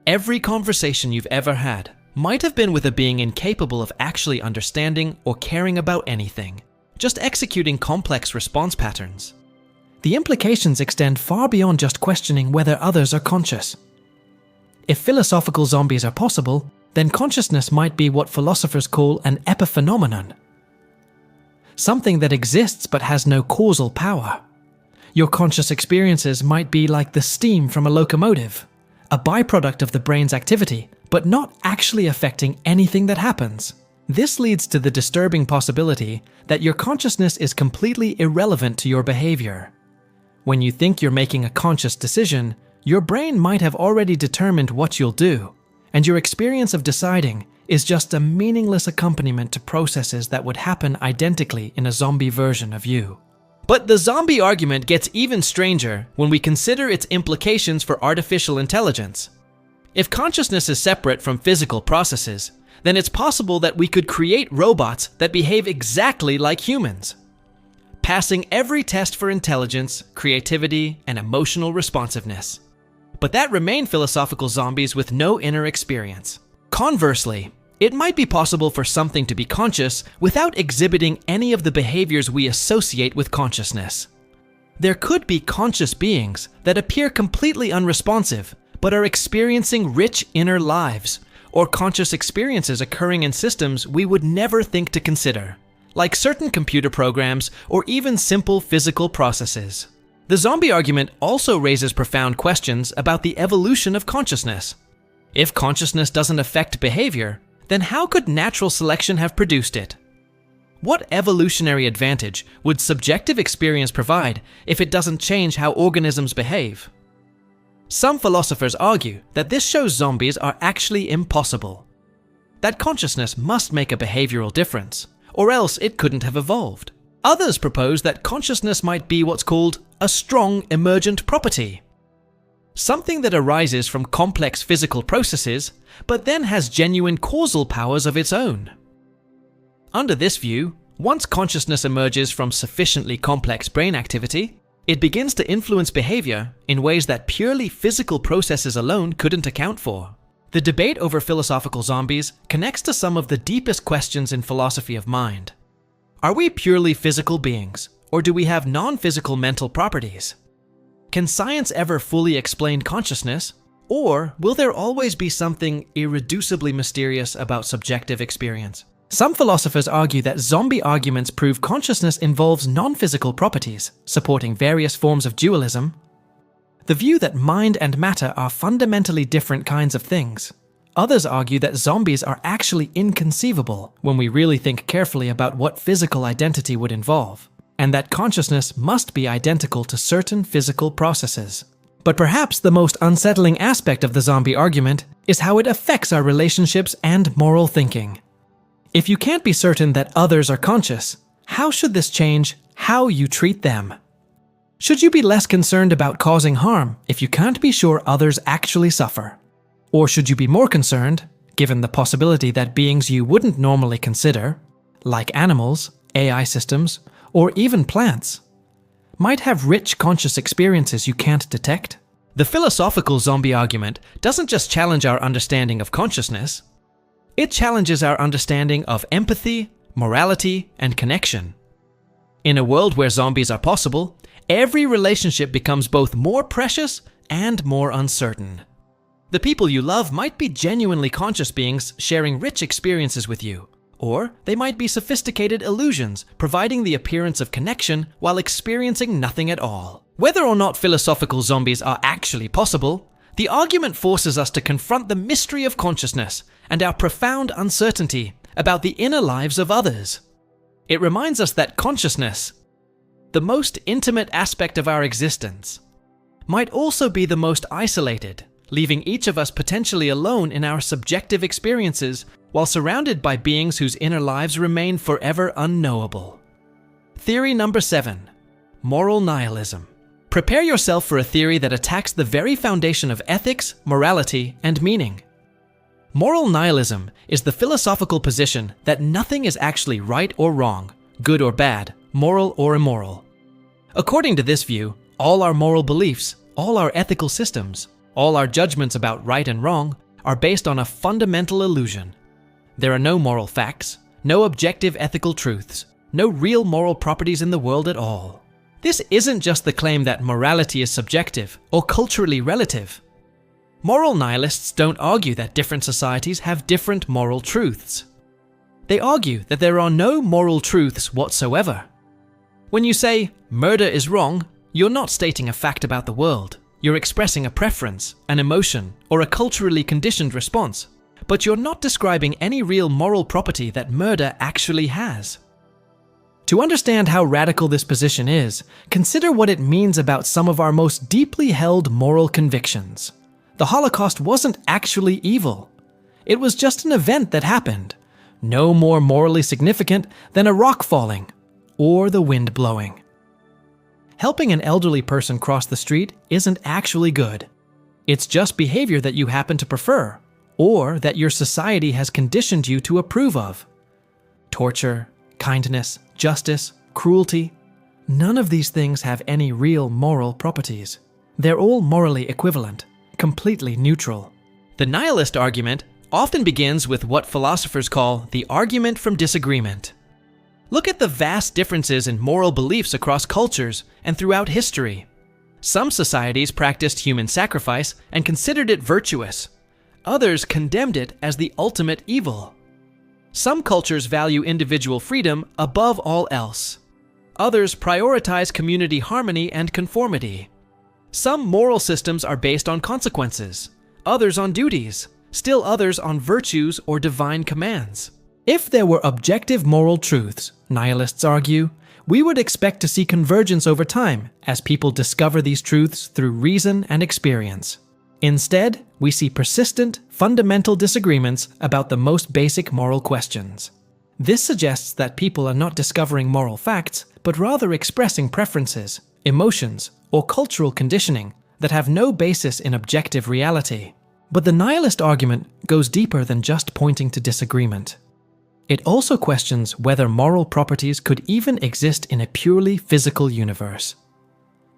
Every conversation you've ever had might have been with a being incapable of actually understanding or caring about anything, just executing complex response patterns. The implications extend far beyond just questioning whether others are conscious. If philosophical zombies are possible, then consciousness might be what philosophers call an epiphenomenon. Something that exists but has no causal power. Your conscious experiences might be like the steam from a locomotive, a byproduct of the brain's activity, but not actually affecting anything that happens. This leads to the disturbing possibility that your consciousness is completely irrelevant to your behavior. When you think you're making a conscious decision, your brain might have already determined what you'll do, and your experience of deciding is just a meaningless accompaniment to processes that would happen identically in a zombie version of you. But the zombie argument gets even stranger when we consider its implications for artificial intelligence. If consciousness is separate from physical processes, then it's possible that we could create robots that behave exactly like humans, passing every test for intelligence, creativity, and emotional responsiveness. But that remain philosophical zombies with no inner experience. Conversely, it might be possible for something to be conscious without exhibiting any of the behaviors we associate with consciousness. There could be conscious beings that appear completely unresponsive, but are experiencing rich inner lives, or conscious experiences occurring in systems we would never think to consider, like certain computer programs or even simple physical processes. The zombie argument also raises profound questions about the evolution of consciousness. If consciousness doesn't affect behavior, then how could natural selection have produced it? What evolutionary advantage would subjective experience provide if it doesn't change how organisms behave? Some philosophers argue that this shows zombies are actually impossible, that consciousness must make a behavioral difference, or else it couldn't have evolved. Others propose that consciousness might be what's called a strong emergent property, something that arises from complex physical processes, but then has genuine causal powers of its own. Under this view, once consciousness emerges from sufficiently complex brain activity, it begins to influence behavior in ways that purely physical processes alone couldn't account for. The debate over philosophical zombies connects to some of the deepest questions in philosophy of mind. Are we purely physical beings, or do we have non-physical mental properties? Can science ever fully explain consciousness, or will there always be something irreducibly mysterious about subjective experience? Some philosophers argue that zombie arguments prove consciousness involves non-physical properties, supporting various forms of dualism. The view that mind and matter are fundamentally different kinds of things. Others argue that zombies are actually inconceivable when we really think carefully about what physical identity would involve, and that consciousness must be identical to certain physical processes. But perhaps the most unsettling aspect of the zombie argument is how it affects our relationships and moral thinking. If you can't be certain that others are conscious, how should this change how you treat them? Should you be less concerned about causing harm if you can't be sure others actually suffer? Or should you be more concerned, given the possibility that beings you wouldn't normally consider, like animals, AI systems, or even plants, might have rich conscious experiences you can't detect? The philosophical zombie argument doesn't just challenge our understanding of consciousness, it challenges our understanding of empathy, morality, and connection. In a world where zombies are possible, every relationship becomes both more precious and more uncertain. The people you love might be genuinely conscious beings sharing rich experiences with you, or they might be sophisticated illusions providing the appearance of connection while experiencing nothing at all. Whether or not philosophical zombies are actually possible, the argument forces us to confront the mystery of consciousness and our profound uncertainty about the inner lives of others. It reminds us that consciousness, the most intimate aspect of our existence, might also be the most isolated, leaving each of us potentially alone in our subjective experiences while surrounded by beings whose inner lives remain forever unknowable. Theory number 7. Moral nihilism. Prepare yourself for a theory that attacks the very foundation of ethics, morality, and meaning. Moral nihilism is the philosophical position that nothing is actually right or wrong, good or bad, moral or immoral. According to this view, all our moral beliefs, all our ethical systems, all our judgments about right and wrong are based on a fundamental illusion. There are no moral facts, no objective ethical truths, no real moral properties in the world at all. This isn't just the claim that morality is subjective or culturally relative. Moral nihilists don't argue that different societies have different moral truths. They argue that there are no moral truths whatsoever. When you say, murder is wrong, you're not stating a fact about the world. You're expressing a preference, an emotion, or a culturally conditioned response. But you're not describing any real moral property that murder actually has. To understand how radical this position is, consider what it means about some of our most deeply held moral convictions. The Holocaust wasn't actually evil. It was just an event that happened, no more morally significant than a rock falling or the wind blowing. Helping an elderly person cross the street isn't actually good. It's just behavior that you happen to prefer, or that your society has conditioned you to approve of. Torture, kindness, justice, cruelty, none of these things have any real moral properties. They're all morally equivalent, completely neutral. The nihilist argument often begins with what philosophers call the argument from disagreement. Look at the vast differences in moral beliefs across cultures and throughout history. Some societies practiced human sacrifice and considered it virtuous. Others condemned it as the ultimate evil. Some cultures value individual freedom above all else. Others prioritize community harmony and conformity. Some moral systems are based on consequences, others on duties, still others on virtues or divine commands. If there were objective moral truths, nihilists argue, we would expect to see convergence over time as people discover these truths through reason and experience. Instead, we see persistent, fundamental disagreements about the most basic moral questions. This suggests that people are not discovering moral facts, but rather expressing preferences, emotions, or cultural conditioning that have no basis in objective reality. But the nihilist argument goes deeper than just pointing to disagreement. It also questions whether moral properties could even exist in a purely physical universe.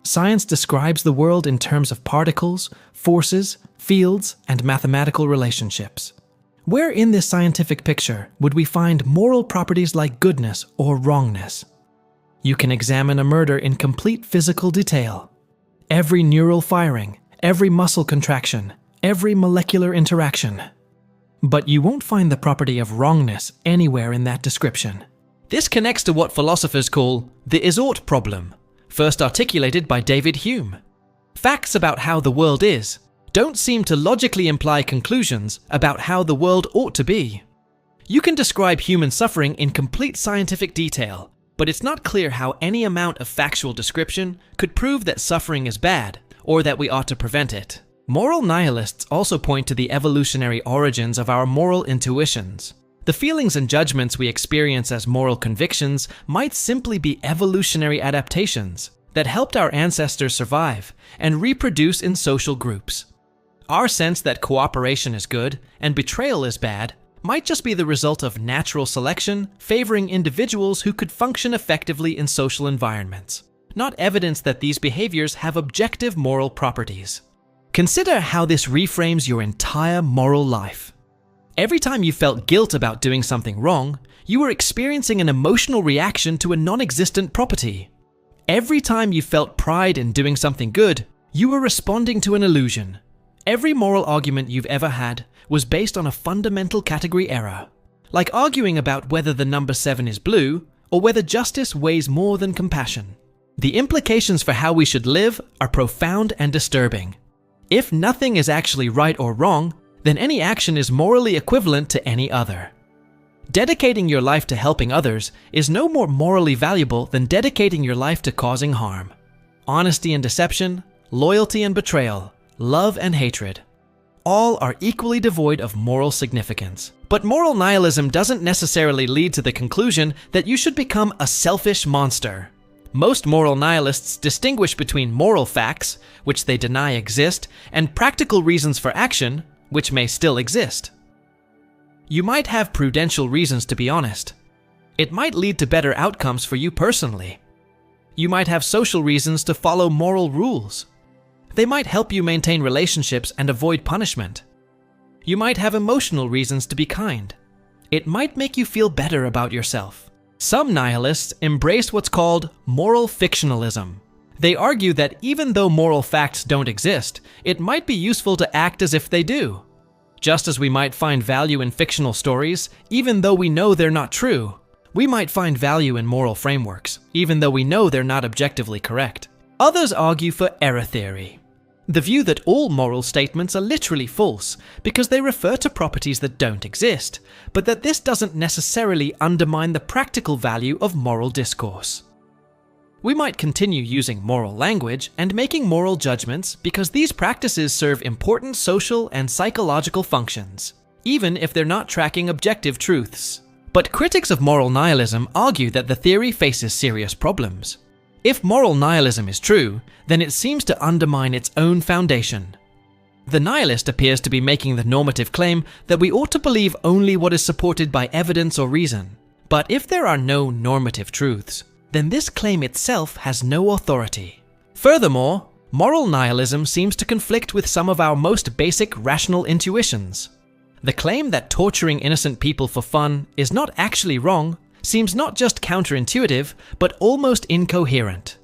Science describes the world in terms of particles, forces, fields, and mathematical relationships. Where in this scientific picture would we find moral properties like goodness or wrongness? You can examine a murder in complete physical detail. Every neural firing, every muscle contraction, every molecular interaction. But you won't find the property of wrongness anywhere in that description. This connects to what philosophers call the is-ought problem, first articulated by David Hume. Facts about how the world is don't seem to logically imply conclusions about how the world ought to be. You can describe human suffering in complete scientific detail, but it's not clear how any amount of factual description could prove that suffering is bad or that we ought to prevent it. Moral nihilists also point to the evolutionary origins of our moral intuitions. The feelings and judgments we experience as moral convictions might simply be evolutionary adaptations that helped our ancestors survive and reproduce in social groups. Our sense that cooperation is good and betrayal is bad might just be the result of natural selection favoring individuals who could function effectively in social environments, not evidence that these behaviors have objective moral properties. Consider how this reframes your entire moral life. Every time you felt guilt about doing something wrong, you were experiencing an emotional reaction to a non-existent property. Every time you felt pride in doing something good, you were responding to an illusion. Every moral argument you've ever had was based on a fundamental category error, like arguing about whether the number 7 is blue or whether justice weighs more than compassion. The implications for how we should live are profound and disturbing. If nothing is actually right or wrong, then any action is morally equivalent to any other. Dedicating your life to helping others is no more morally valuable than dedicating your life to causing harm. Honesty and deception, loyalty and betrayal, love and hatred, all are equally devoid of moral significance. But moral nihilism doesn't necessarily lead to the conclusion that you should become a selfish monster. Most moral nihilists distinguish between moral facts, which they deny exist, and practical reasons for action, which may still exist. You might have prudential reasons to be honest. It might lead to better outcomes for you personally. You might have social reasons to follow moral rules. They might help you maintain relationships and avoid punishment. You might have emotional reasons to be kind. It might make you feel better about yourself. Some nihilists embrace what's called moral fictionalism. They argue that even though moral facts don't exist, it might be useful to act as if they do. Just as we might find value in fictional stories, even though we know they're not true, we might find value in moral frameworks, even though we know they're not objectively correct. Others argue for error theory, the view that all moral statements are literally false because they refer to properties that don't exist, but that this doesn't necessarily undermine the practical value of moral discourse. We might continue using moral language and making moral judgments because these practices serve important social and psychological functions, even if they're not tracking objective truths. But critics of moral nihilism argue that the theory faces serious problems. If moral nihilism is true, then it seems to undermine its own foundation. The nihilist appears to be making the normative claim that we ought to believe only what is supported by evidence or reason. But if there are no normative truths, then this claim itself has no authority. Furthermore, moral nihilism seems to conflict with some of our most basic rational intuitions. The claim that torturing innocent people for fun is not actually wrong seems not just counterintuitive, but almost incoherent.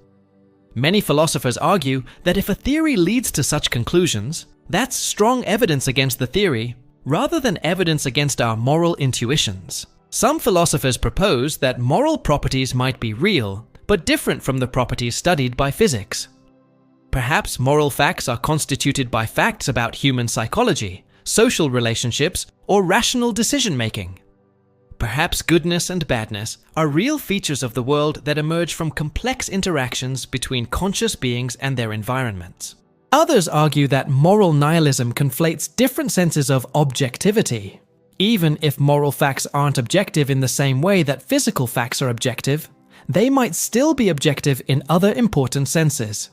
Many philosophers argue that if a theory leads to such conclusions, that's strong evidence against the theory, rather than evidence against our moral intuitions. Some philosophers propose that moral properties might be real, but different from the properties studied by physics. Perhaps moral facts are constituted by facts about human psychology, social relationships, or rational decision-making. Perhaps goodness and badness are real features of the world that emerge from complex interactions between conscious beings and their environments. Others argue that moral nihilism conflates different senses of objectivity. Even if moral facts aren't objective in the same way that physical facts are objective, they might still be objective in other important senses.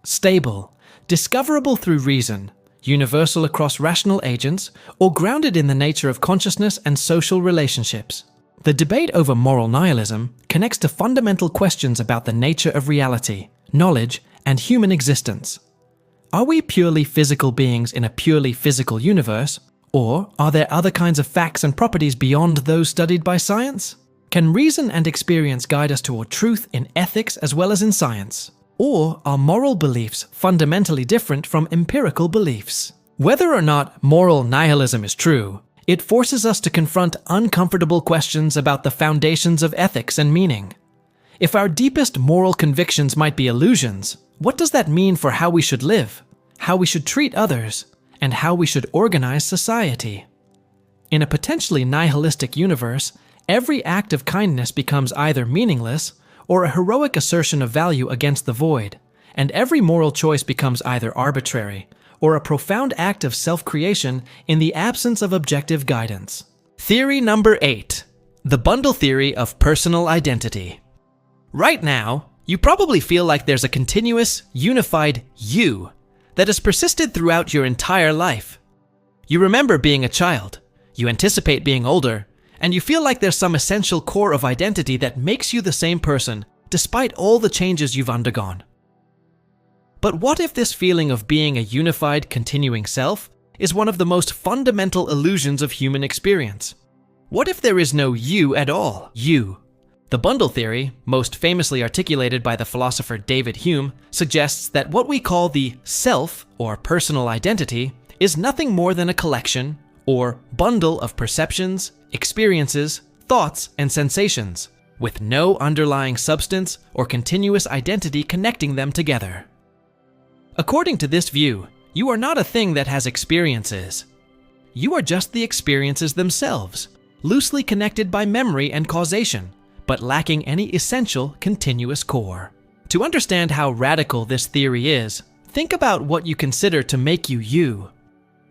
Stable, discoverable through reason, universal across rational agents, or grounded in the nature of consciousness and social relationships. The debate over moral nihilism connects to fundamental questions about the nature of reality, knowledge, and human existence. Are we purely physical beings in a purely physical universe, or are there other kinds of facts and properties beyond those studied by science? Can reason and experience guide us toward truth in ethics as well as in science? Or are moral beliefs fundamentally different from empirical beliefs? Whether or not moral nihilism is true, it forces us to confront uncomfortable questions about the foundations of ethics and meaning. If our deepest moral convictions might be illusions, what does that mean for how we should live, how we should treat others, and how we should organize society? In a potentially nihilistic universe, every act of kindness becomes either meaningless or a heroic assertion of value against the void, and every moral choice becomes either arbitrary or a profound act of self-creation in the absence of objective guidance. Theory number 8. The bundle theory of personal identity. Right now, you probably feel like there's a continuous, unified you that has persisted throughout your entire life. You remember being a child, you anticipate being older, and you feel like there's some essential core of identity that makes you the same person despite all the changes you've undergone. But what if this feeling of being a unified, continuing self is one of the most fundamental illusions of human experience? What if there is no you at all? You. The bundle theory, most famously articulated by the philosopher David Hume, suggests that what we call the self, or personal identity, is nothing more than a collection, or bundle of perceptions, experiences, thoughts, and sensations, with no underlying substance or continuous identity connecting them together. According to this view, you are not a thing that has experiences. You are just the experiences themselves, loosely connected by memory and causation, but lacking any essential, continuous core. To understand how radical this theory is, think about what you consider to make you you.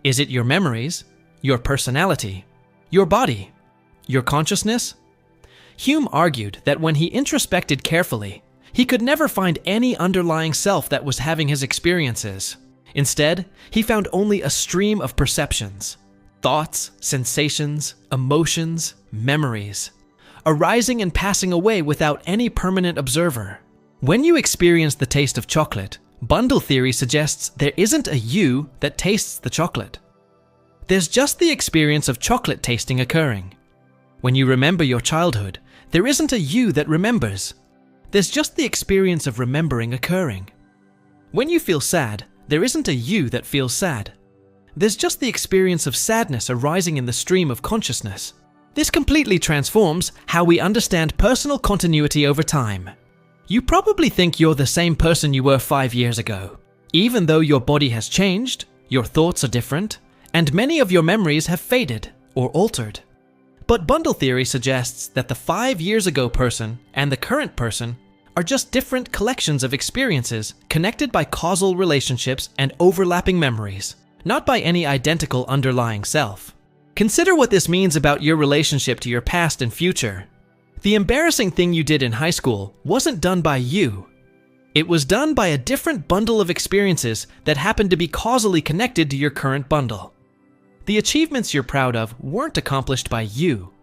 Is it your memories, your personality, your body, your consciousness? Hume argued that when he introspected carefully, he could never find any underlying self that was having his experiences. Instead, he found only a stream of perceptions, thoughts, sensations, emotions, memories, arising and passing away without any permanent observer. When you experience the taste of chocolate, bundle theory suggests there isn't a you that tastes the chocolate. There's just the experience of chocolate tasting occurring. When you remember your childhood, there isn't a you that remembers. There's just the experience of remembering occurring. When you feel sad, there isn't a you that feels sad. There's just the experience of sadness arising in the stream of consciousness. This completely transforms how we understand personal continuity over time. You probably think you're the same person you were 5 years ago. Even though your body has changed, your thoughts are different, and many of your memories have faded or altered. But bundle theory suggests that the 5 years ago person and the current person are just different collections of experiences connected by causal relationships and overlapping memories, not by any identical underlying self. Consider what this means about your relationship to your past and future. The embarrassing thing you did in high school wasn't done by you. It was done by a different bundle of experiences that happened to be causally connected to your current bundle. The achievements you're proud of weren't accomplished by you.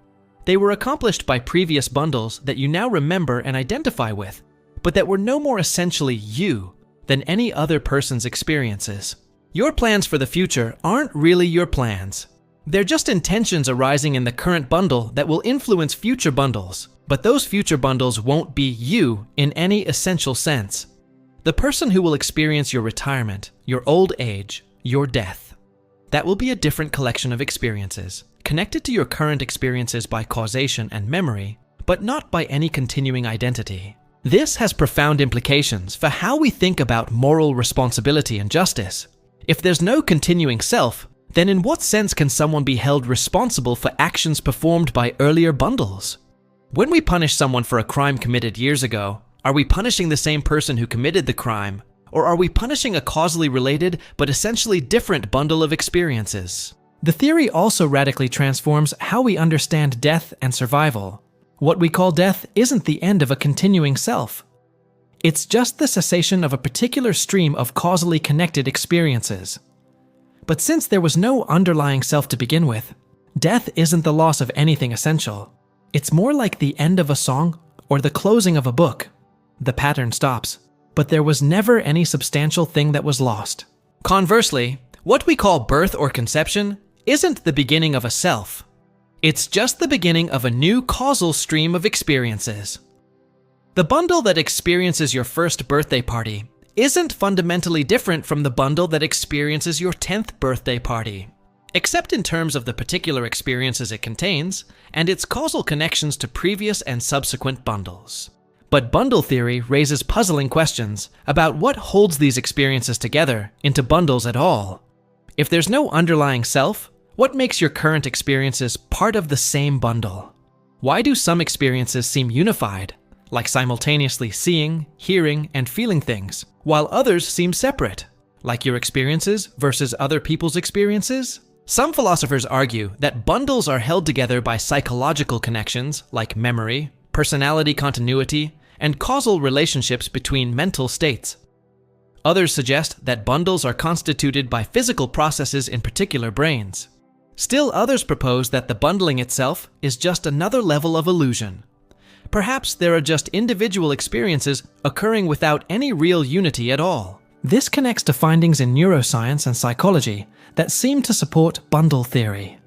They were accomplished by previous bundles that you now remember and identify with, but that were no more essentially you than any other person's experiences. Your plans for the future aren't really your plans. They're just intentions arising in the current bundle that will influence future bundles, but those future bundles won't be you in any essential sense. The person who will experience your retirement, your old age, your death, that will be a different collection of experiences, connected to your current experiences by causation and memory, but not by any continuing identity. This has profound implications for how we think about moral responsibility and justice. If there's no continuing self, then in what sense can someone be held responsible for actions performed by earlier bundles? When we punish someone for a crime committed years ago, are we punishing the same person who committed the crime, or are we punishing a causally related but essentially different bundle of experiences? The theory also radically transforms how we understand death and survival. What we call death isn't the end of a continuing self. It's just the cessation of a particular stream of causally connected experiences. But since there was no underlying self to begin with, death isn't the loss of anything essential. It's more like the end of a song or the closing of a book. The pattern stops, but there was never any substantial thing that was lost. Conversely, what we call birth or conception isn't the beginning of a self. It's just the beginning of a new causal stream of experiences. The bundle that experiences your first birthday party isn't fundamentally different from the bundle that experiences your 10th birthday party, except in terms of the particular experiences it contains and its causal connections to previous and subsequent bundles. But bundle theory raises puzzling questions about what holds these experiences together into bundles at all. If there's no underlying self, what makes your current experiences part of the same bundle? Why do some experiences seem unified, like simultaneously seeing, hearing, and feeling things, while others seem separate, like your experiences versus other people's experiences? Some philosophers argue that bundles are held together by psychological connections like memory, personality continuity, and causal relationships between mental states. Others suggest that bundles are constituted by physical processes in particular brains. Still others propose that the bundling itself is just another level of illusion. Perhaps there are just individual experiences occurring without any real unity at all. This connects to findings in neuroscience and psychology that seem to support bundle theory.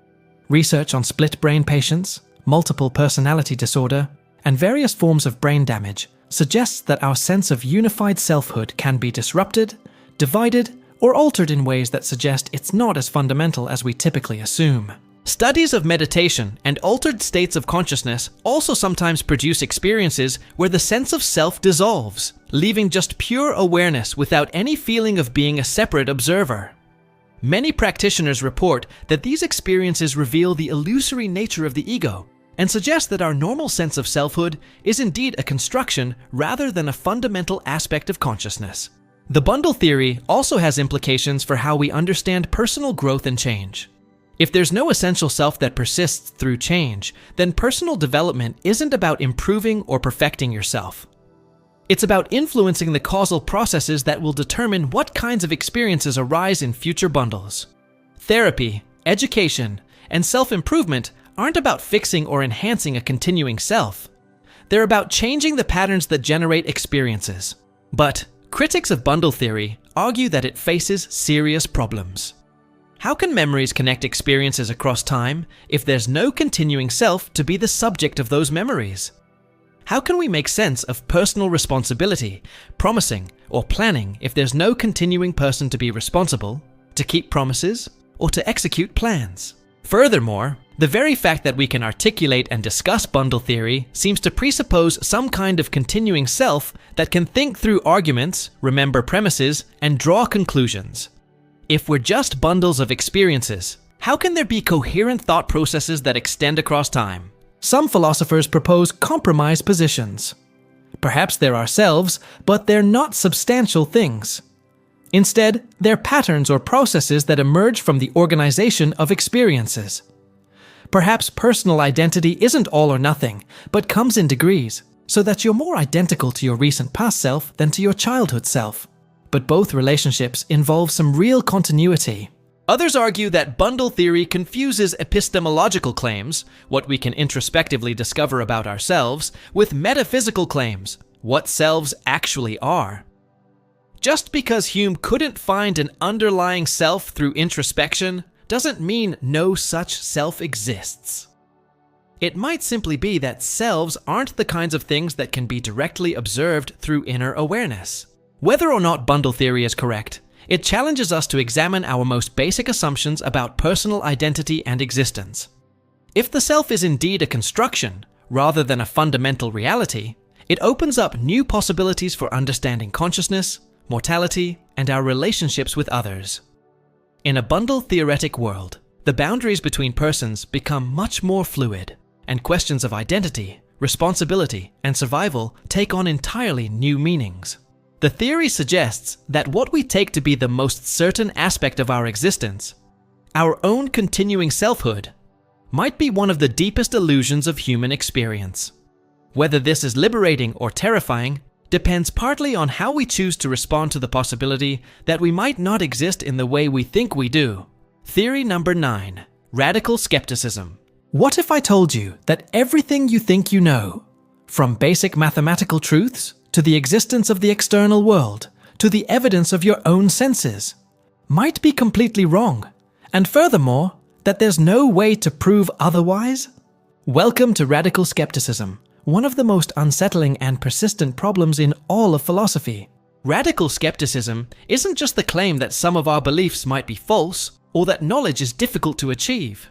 Research on split brain patients, multiple personality disorder, and various forms of brain damage suggests that our sense of unified selfhood can be disrupted, divided, or altered in ways that suggest it's not as fundamental as we typically assume. Studies of meditation and altered states of consciousness also sometimes produce experiences where the sense of self dissolves, leaving just pure awareness without any feeling of being a separate observer. Many practitioners report that these experiences reveal the illusory nature of the ego and suggest that our normal sense of selfhood is indeed a construction rather than a fundamental aspect of consciousness. The bundle theory also has implications for how we understand personal growth and change. If there's no essential self that persists through change, then personal development isn't about improving or perfecting yourself. It's about influencing the causal processes that will determine what kinds of experiences arise in future bundles. Therapy, education, and self-improvement aren't about fixing or enhancing a continuing self. They're about changing the patterns that generate experiences. But critics of bundle theory argue that it faces serious problems. How can memories connect experiences across time if there's no continuing self to be the subject of those memories? How can we make sense of personal responsibility, promising, or planning if there's no continuing person to be responsible, to keep promises, or to execute plans? Furthermore, the very fact that we can articulate and discuss bundle theory seems to presuppose some kind of continuing self that can think through arguments, remember premises, and draw conclusions. If we're just bundles of experiences, how can there be coherent thought processes that extend across time? Some philosophers propose compromise positions. Perhaps they're ourselves, but they're not substantial things. Instead, they're patterns or processes that emerge from the organization of experiences. Perhaps personal identity isn't all or nothing, but comes in degrees, so that you're more identical to your recent past self than to your childhood self. But both relationships involve some real continuity. Others argue that bundle theory confuses epistemological claims, what we can introspectively discover about ourselves, with metaphysical claims, what selves actually are. Just because Hume couldn't find an underlying self through introspection doesn't mean no such self exists. It might simply be that selves aren't the kinds of things that can be directly observed through inner awareness. Whether or not bundle theory is correct, it challenges us to examine our most basic assumptions about personal identity and existence. If the self is indeed a construction, rather than a fundamental reality, it opens up new possibilities for understanding consciousness, mortality, and our relationships with others. In a bundle-theoretic world, the boundaries between persons become much more fluid, and questions of identity, responsibility, and survival take on entirely new meanings. The theory suggests that what we take to be the most certain aspect of our existence, our own continuing selfhood, might be one of the deepest illusions of human experience. Whether this is liberating or terrifying depends partly on how we choose to respond to the possibility that we might not exist in the way we think we do. Theory number 9. Radical skepticism. What if I told you that everything you think you know, from basic mathematical truths to the existence of the external world to the evidence of your own senses, might be completely wrong, and furthermore, that there's no way to prove otherwise? Welcome to radical skepticism, one of the most unsettling and persistent problems in all of philosophy. Radical skepticism isn't just the claim that some of our beliefs might be false or that knowledge is difficult to achieve.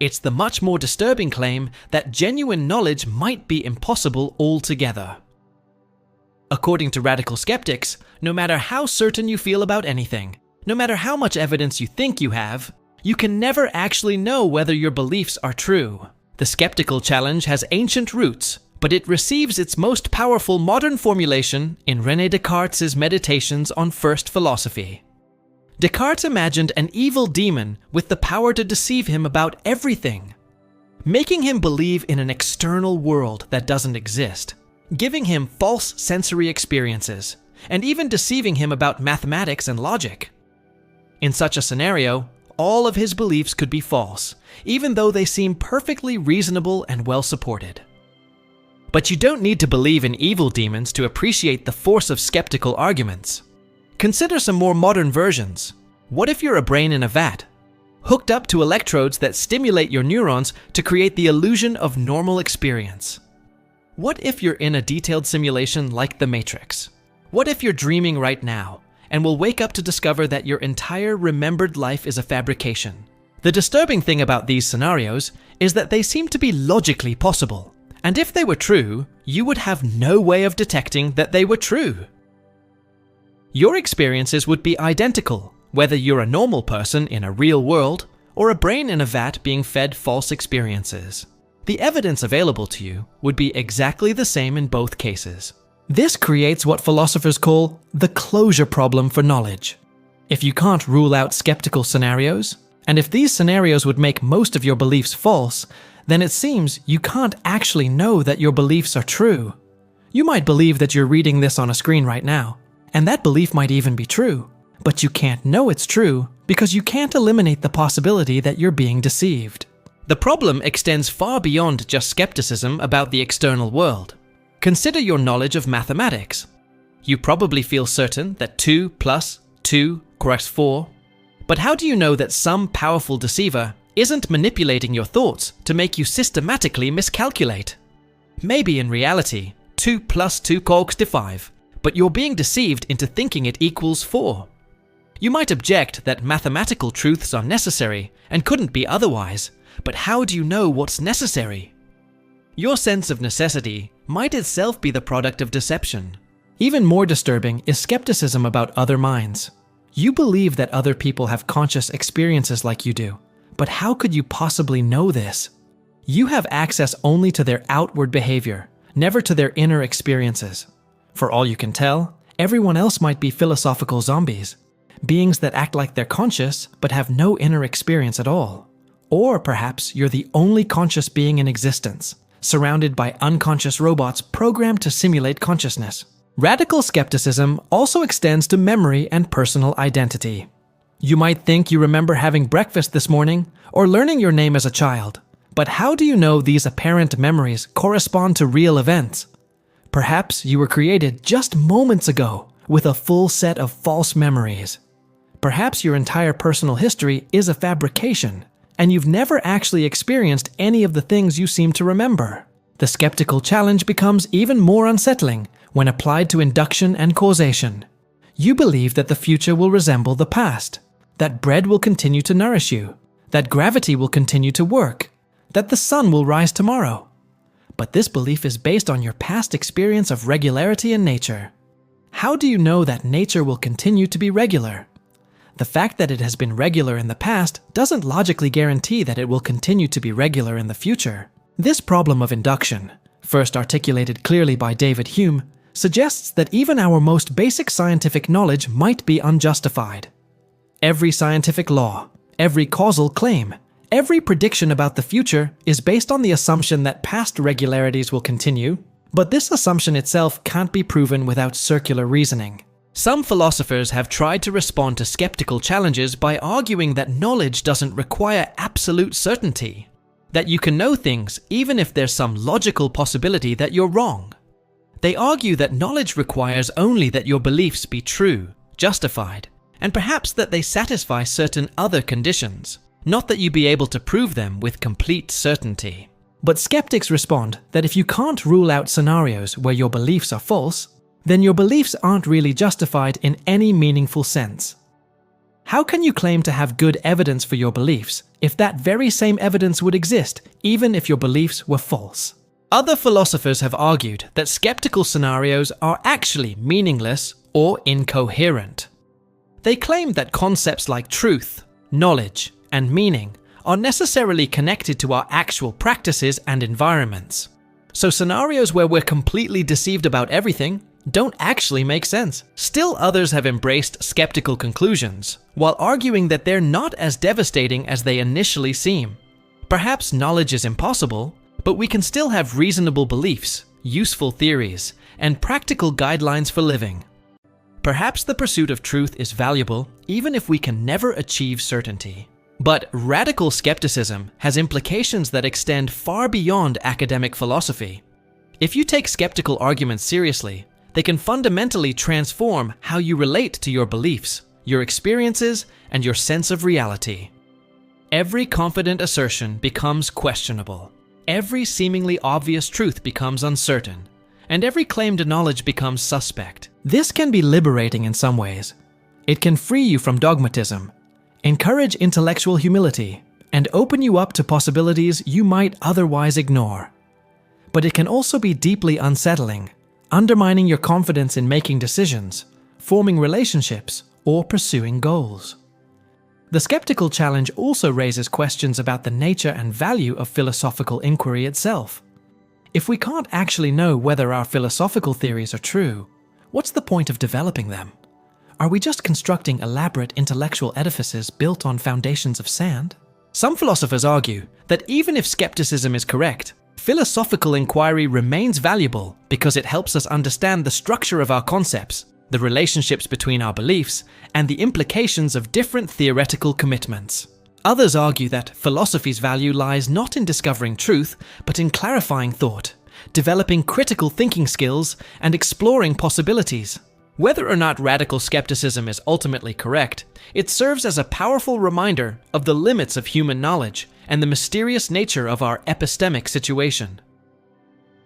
It's the much more disturbing claim that genuine knowledge might be impossible altogether. According to radical skeptics, no matter how certain you feel about anything, no matter how much evidence you think you have, you can never actually know whether your beliefs are true. The skeptical challenge has ancient roots, but it receives its most powerful modern formulation in René Descartes' Meditations on First Philosophy. Descartes imagined an evil demon with the power to deceive him about everything, making him believe in an external world that doesn't exist, giving him false sensory experiences, and even deceiving him about mathematics and logic. In such a scenario, all of his beliefs could be false, even though they seem perfectly reasonable and well supported. But you don't need to believe in evil demons to appreciate the force of skeptical arguments. Consider some more modern versions. What if you're a brain in a vat, hooked up to electrodes that stimulate your neurons to create the illusion of normal experience? What if you're in a detailed simulation like The Matrix? What if you're dreaming right now, and will wake up to discover that your entire remembered life is a fabrication? The disturbing thing about these scenarios is that they seem to be logically possible, and if they were true, you would have no way of detecting that they were true. Your experiences would be identical, whether you're a normal person in a real world or a brain in a vat being fed false experiences. The evidence available to you would be exactly the same in both cases. This creates what philosophers call the closure problem for knowledge. If you can't rule out skeptical scenarios, and if these scenarios would make most of your beliefs false, then it seems you can't actually know that your beliefs are true. You might believe that you're reading this on a screen right now, and that belief might even be true, but you can't know it's true because you can't eliminate the possibility that you're being deceived. The problem extends far beyond just skepticism about the external world. Consider your knowledge of mathematics. You probably feel certain that 2 plus 2 = 4, but how do you know that some powerful deceiver isn't manipulating your thoughts to make you systematically miscalculate? Maybe in reality, 2 plus 2 = 5, but you're being deceived into thinking it equals 4. You might object that mathematical truths are necessary and couldn't be otherwise, but how do you know what's necessary? Your sense of necessity might itself be the product of deception. Even more disturbing is skepticism about other minds. You believe that other people have conscious experiences like you do, but how could you possibly know this? You have access only to their outward behavior, never to their inner experiences. For all you can tell, everyone else might be philosophical zombies, beings that act like they're conscious but have no inner experience at all. Or perhaps you're the only conscious being in existence, surrounded by unconscious robots programmed to simulate consciousness. Radical skepticism also extends to memory and personal identity. You might think you remember having breakfast this morning or learning your name as a child, but how do you know these apparent memories correspond to real events? Perhaps you were created just moments ago with a full set of false memories. Perhaps your entire personal history is a fabrication, and you've never actually experienced any of the things you seem to remember. The skeptical challenge becomes even more unsettling when applied to induction and causation. You believe that the future will resemble the past, that bread will continue to nourish you, that gravity will continue to work, that the sun will rise tomorrow. But this belief is based on your past experience of regularity in nature. How do you know that nature will continue to be regular? The fact that it has been regular in the past doesn't logically guarantee that it will continue to be regular in the future. This problem of induction, first articulated clearly by David Hume, suggests that even our most basic scientific knowledge might be unjustified. Every scientific law, every causal claim, every prediction about the future is based on the assumption that past regularities will continue, but this assumption itself can't be proven without circular reasoning. Some philosophers have tried to respond to skeptical challenges by arguing that knowledge doesn't require absolute certainty, that you can know things even if there's some logical possibility that you're wrong. They argue that knowledge requires only that your beliefs be true, justified, and perhaps that they satisfy certain other conditions, not that you be able to prove them with complete certainty. But skeptics respond that if you can't rule out scenarios where your beliefs are false, then your beliefs aren't really justified in any meaningful sense. How can you claim to have good evidence for your beliefs if that very same evidence would exist even if your beliefs were false? Other philosophers have argued that skeptical scenarios are actually meaningless or incoherent. They claim that concepts like truth, knowledge, and meaning are necessarily connected to our actual practices and environments. So scenarios where we're completely deceived about everything don't actually make sense. Still, others have embraced skeptical conclusions, while arguing that they're not as devastating as they initially seem. Perhaps knowledge is impossible, but we can still have reasonable beliefs, useful theories, and practical guidelines for living. Perhaps the pursuit of truth is valuable, even if we can never achieve certainty. But radical skepticism has implications that extend far beyond academic philosophy. If you take skeptical arguments seriously, they can fundamentally transform how you relate to your beliefs, your experiences, and your sense of reality. Every confident assertion becomes questionable. Every seemingly obvious truth becomes uncertain, and every claim to knowledge becomes suspect. This can be liberating in some ways. It can free you from dogmatism, encourage intellectual humility, and open you up to possibilities you might otherwise ignore. But it can also be deeply unsettling, undermining your confidence in making decisions, forming relationships, or pursuing goals. The skeptical challenge also raises questions about the nature and value of philosophical inquiry itself. If we can't actually know whether our philosophical theories are true, what's the point of developing them? Are we just constructing elaborate intellectual edifices built on foundations of sand? Some philosophers argue that even if skepticism is correct, philosophical inquiry remains valuable because it helps us understand the structure of our concepts, the relationships between our beliefs, and the implications of different theoretical commitments. Others argue that philosophy's value lies not in discovering truth, but in clarifying thought, developing critical thinking skills, and exploring possibilities. Whether or not radical skepticism is ultimately correct, it serves as a powerful reminder of the limits of human knowledge and the mysterious nature of our epistemic situation.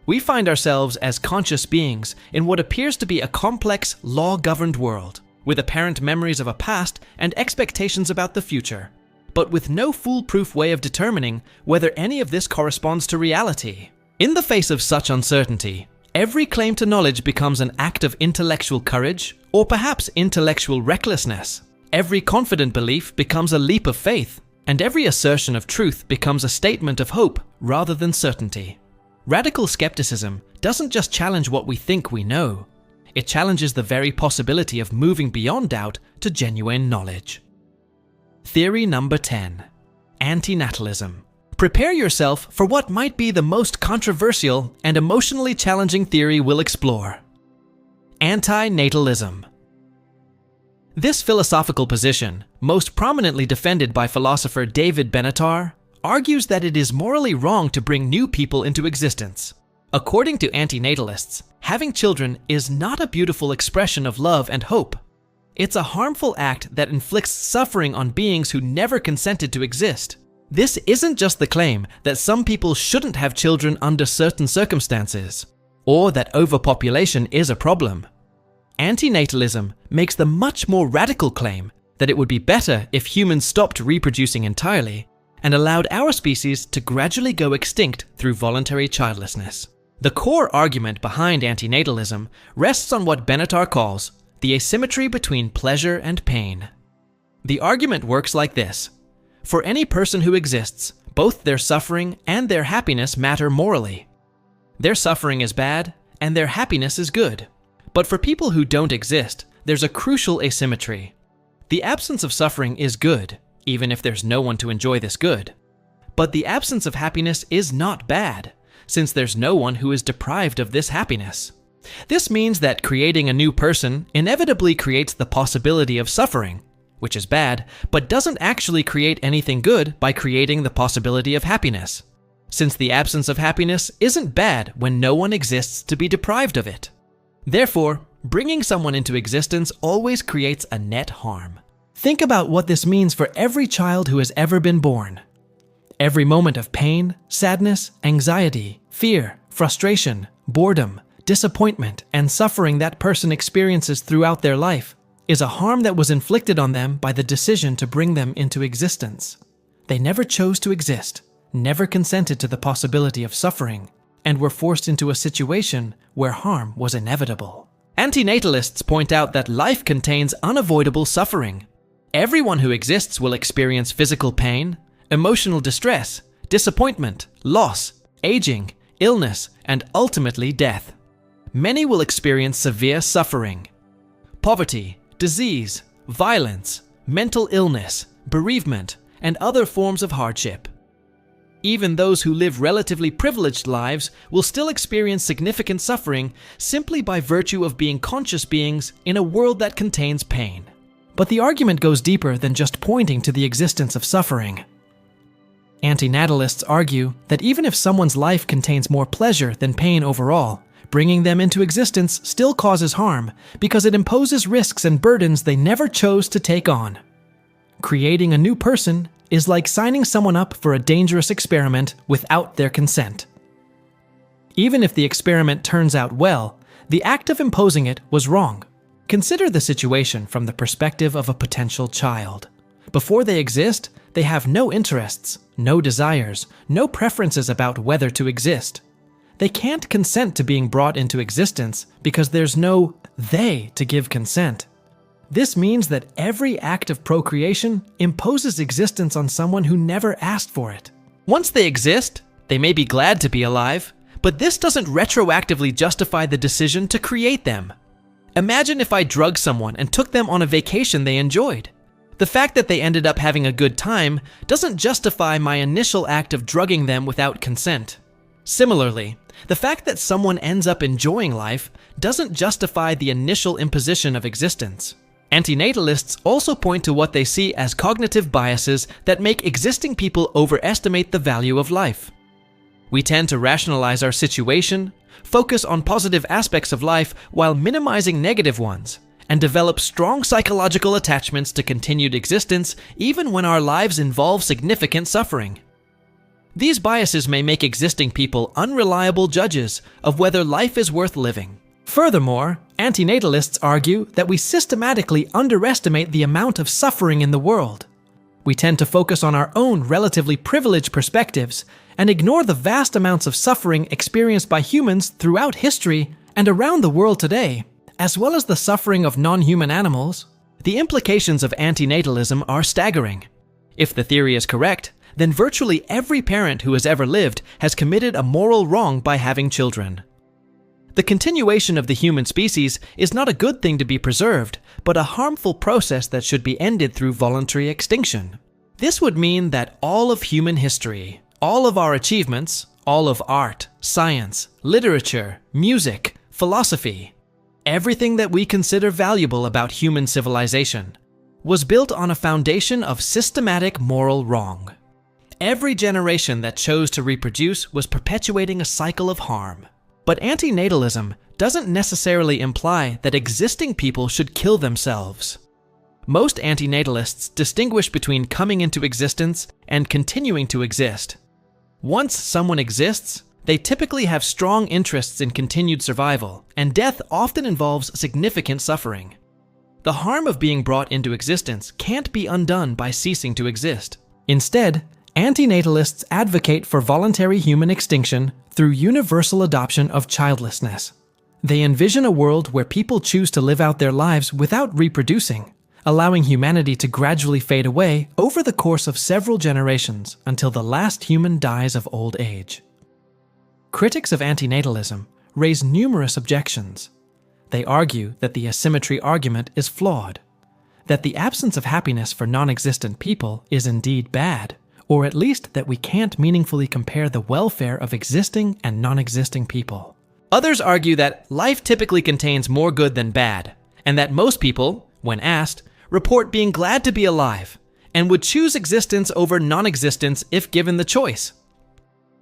We find ourselves as conscious beings in what appears to be a complex, law-governed world, with apparent memories of a past and expectations about the future, but with no foolproof way of determining whether any of this corresponds to reality. In the face of such uncertainty, every claim to knowledge becomes an act of intellectual courage, or perhaps intellectual recklessness. Every confident belief becomes a leap of faith, and every assertion of truth becomes a statement of hope rather than certainty. Radical skepticism doesn't just challenge what we think we know. It challenges the very possibility of moving beyond doubt to genuine knowledge. Theory number 10. Antinatalism. Prepare yourself for what might be the most controversial and emotionally challenging theory we'll explore. Antinatalism. This philosophical position, most prominently defended by philosopher David Benatar, argues that it is morally wrong to bring new people into existence. According to antinatalists, having children is not a beautiful expression of love and hope. It's a harmful act that inflicts suffering on beings who never consented to exist. This isn't just the claim that some people shouldn't have children under certain circumstances, or that overpopulation is a problem. Antinatalism makes the much more radical claim that it would be better if humans stopped reproducing entirely, and allowed our species to gradually go extinct through voluntary childlessness. The core argument behind antinatalism rests on what Benatar calls the asymmetry between pleasure and pain. The argument works like this. For any person who exists, both their suffering and their happiness matter morally. Their suffering is bad, and their happiness is good. But for people who don't exist, there's a crucial asymmetry. The absence of suffering is good, even if there's no one to enjoy this good. But the absence of happiness is not bad, since there's no one who is deprived of this happiness. This means that creating a new person inevitably creates the possibility of suffering, which is bad, but doesn't actually create anything good by creating the possibility of happiness, since the absence of happiness isn't bad when no one exists to be deprived of it. Therefore, bringing someone into existence always creates a net harm. Think about what this means for every child who has ever been born. Every moment of pain, sadness, anxiety, fear, frustration, boredom, disappointment, and suffering that person experiences throughout their life is a harm that was inflicted on them by the decision to bring them into existence. They never chose to exist, never consented to the possibility of suffering, and were forced into a situation where harm was inevitable. Antinatalists point out that life contains unavoidable suffering. Everyone who exists will experience physical pain, emotional distress, disappointment, loss, aging, illness, and ultimately death. Many will experience severe suffering. Poverty, disease, violence, mental illness, bereavement, and other forms of hardship. Even those who live relatively privileged lives will still experience significant suffering simply by virtue of being conscious beings in a world that contains pain. But the argument goes deeper than just pointing to the existence of suffering. Antinatalists argue that even if someone's life contains more pleasure than pain overall, bringing them into existence still causes harm because it imposes risks and burdens they never chose to take on. Creating a new person is like signing someone up for a dangerous experiment without their consent. Even if the experiment turns out well, the act of imposing it was wrong. Consider the situation from the perspective of a potential child. Before they exist, they have no interests, no desires, no preferences about whether to exist. They can't consent to being brought into existence because there's no they to give consent. This means that every act of procreation imposes existence on someone who never asked for it. Once they exist, they may be glad to be alive, but this doesn't retroactively justify the decision to create them. Imagine if I drugged someone and took them on a vacation they enjoyed. The fact that they ended up having a good time doesn't justify my initial act of drugging them without consent. Similarly, the fact that someone ends up enjoying life doesn't justify the initial imposition of existence. Antinatalists also point to what they see as cognitive biases that make existing people overestimate the value of life. We tend to rationalize our situation, focus on positive aspects of life while minimizing negative ones, and develop strong psychological attachments to continued existence even when our lives involve significant suffering. These biases may make existing people unreliable judges of whether life is worth living. Furthermore, antinatalists argue that we systematically underestimate the amount of suffering in the world. We tend to focus on our own relatively privileged perspectives and ignore the vast amounts of suffering experienced by humans throughout history and around the world today, as well as the suffering of non-human animals. The implications of antinatalism are staggering. If the theory is correct, then virtually every parent who has ever lived has committed a moral wrong by having children. The continuation of the human species is not a good thing to be preserved, but a harmful process that should be ended through voluntary extinction. This would mean that all of human history, all of our achievements, all of art, science, literature, music, philosophy, everything that we consider valuable about human civilization, was built on a foundation of systematic moral wrong. Every generation that chose to reproduce was perpetuating a cycle of harm. But antinatalism doesn't necessarily imply that existing people should kill themselves. Most antinatalists distinguish between coming into existence and continuing to exist. Once someone exists, they typically have strong interests in continued survival, and death often involves significant suffering. The harm of being brought into existence can't be undone by ceasing to exist. Instead, Antinatalists advocate for voluntary human extinction through universal adoption of childlessness. They envision a world where people choose to live out their lives without reproducing, allowing humanity to gradually fade away over the course of several generations until the last human dies of old age. Critics of antinatalism raise numerous objections. They argue that the asymmetry argument is flawed, that the absence of happiness for non-existent people is indeed bad, or at least that we can't meaningfully compare the welfare of existing and non-existing people. Others argue that life typically contains more good than bad, and that most people, when asked, report being glad to be alive, and would choose existence over non-existence if given the choice.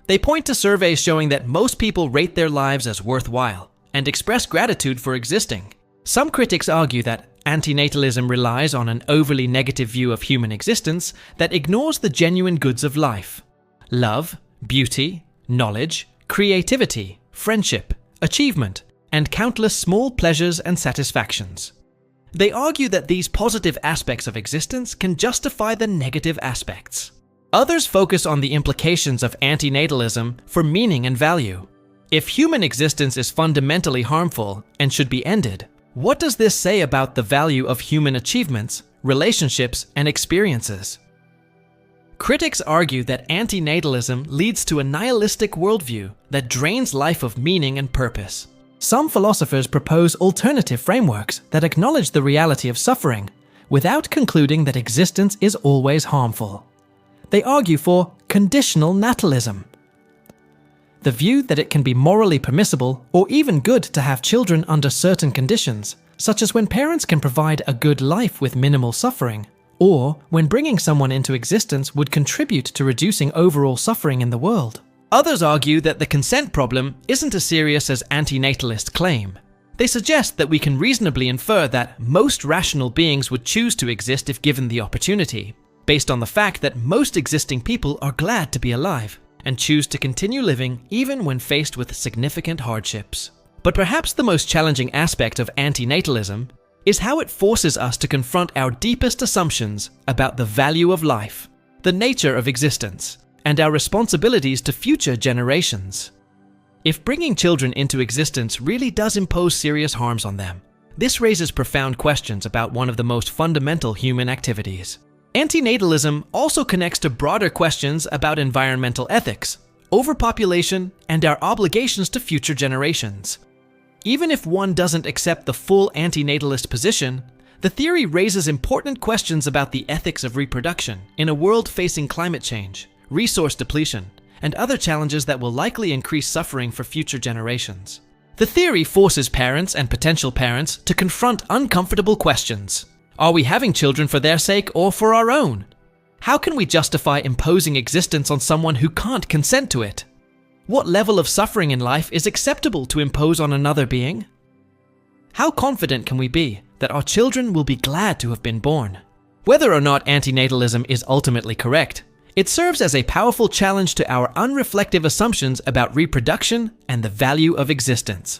They point to surveys showing that most people rate their lives as worthwhile, and express gratitude for existing. Some critics argue that antinatalism relies on an overly negative view of human existence that ignores the genuine goods of life: love, beauty, knowledge, creativity, friendship, achievement, and countless small pleasures and satisfactions. They argue that these positive aspects of existence can justify the negative aspects. Others focus on the implications of antinatalism for meaning and value. If human existence is fundamentally harmful and should be ended, what does this say about the value of human achievements, relationships, and experiences? Critics argue that antinatalism leads to a nihilistic worldview that drains life of meaning and purpose. Some philosophers propose alternative frameworks that acknowledge the reality of suffering, without concluding that existence is always harmful. They argue for conditional natalism, the view that it can be morally permissible or even good to have children under certain conditions, such as when parents can provide a good life with minimal suffering, or when bringing someone into existence would contribute to reducing overall suffering in the world. Others argue that the consent problem isn't as serious as antinatalists claim. They suggest that we can reasonably infer that most rational beings would choose to exist if given the opportunity, based on the fact that most existing people are glad to be alive and choose to continue living even when faced with significant hardships. But perhaps the most challenging aspect of antinatalism is how it forces us to confront our deepest assumptions about the value of life, the nature of existence, and our responsibilities to future generations. If bringing children into existence really does impose serious harms on them, this raises profound questions about one of the most fundamental human activities. Antinatalism also connects to broader questions about environmental ethics, overpopulation, and our obligations to future generations. Even if one doesn't accept the full antinatalist position, the theory raises important questions about the ethics of reproduction in a world facing climate change, resource depletion, and other challenges that will likely increase suffering for future generations. The theory forces parents and potential parents to confront uncomfortable questions. Are we having children for their sake or for our own? How can we justify imposing existence on someone who can't consent to it? What level of suffering in life is acceptable to impose on another being? How confident can we be that our children will be glad to have been born? Whether or not antinatalism is ultimately correct, it serves as a powerful challenge to our unreflective assumptions about reproduction and the value of existence.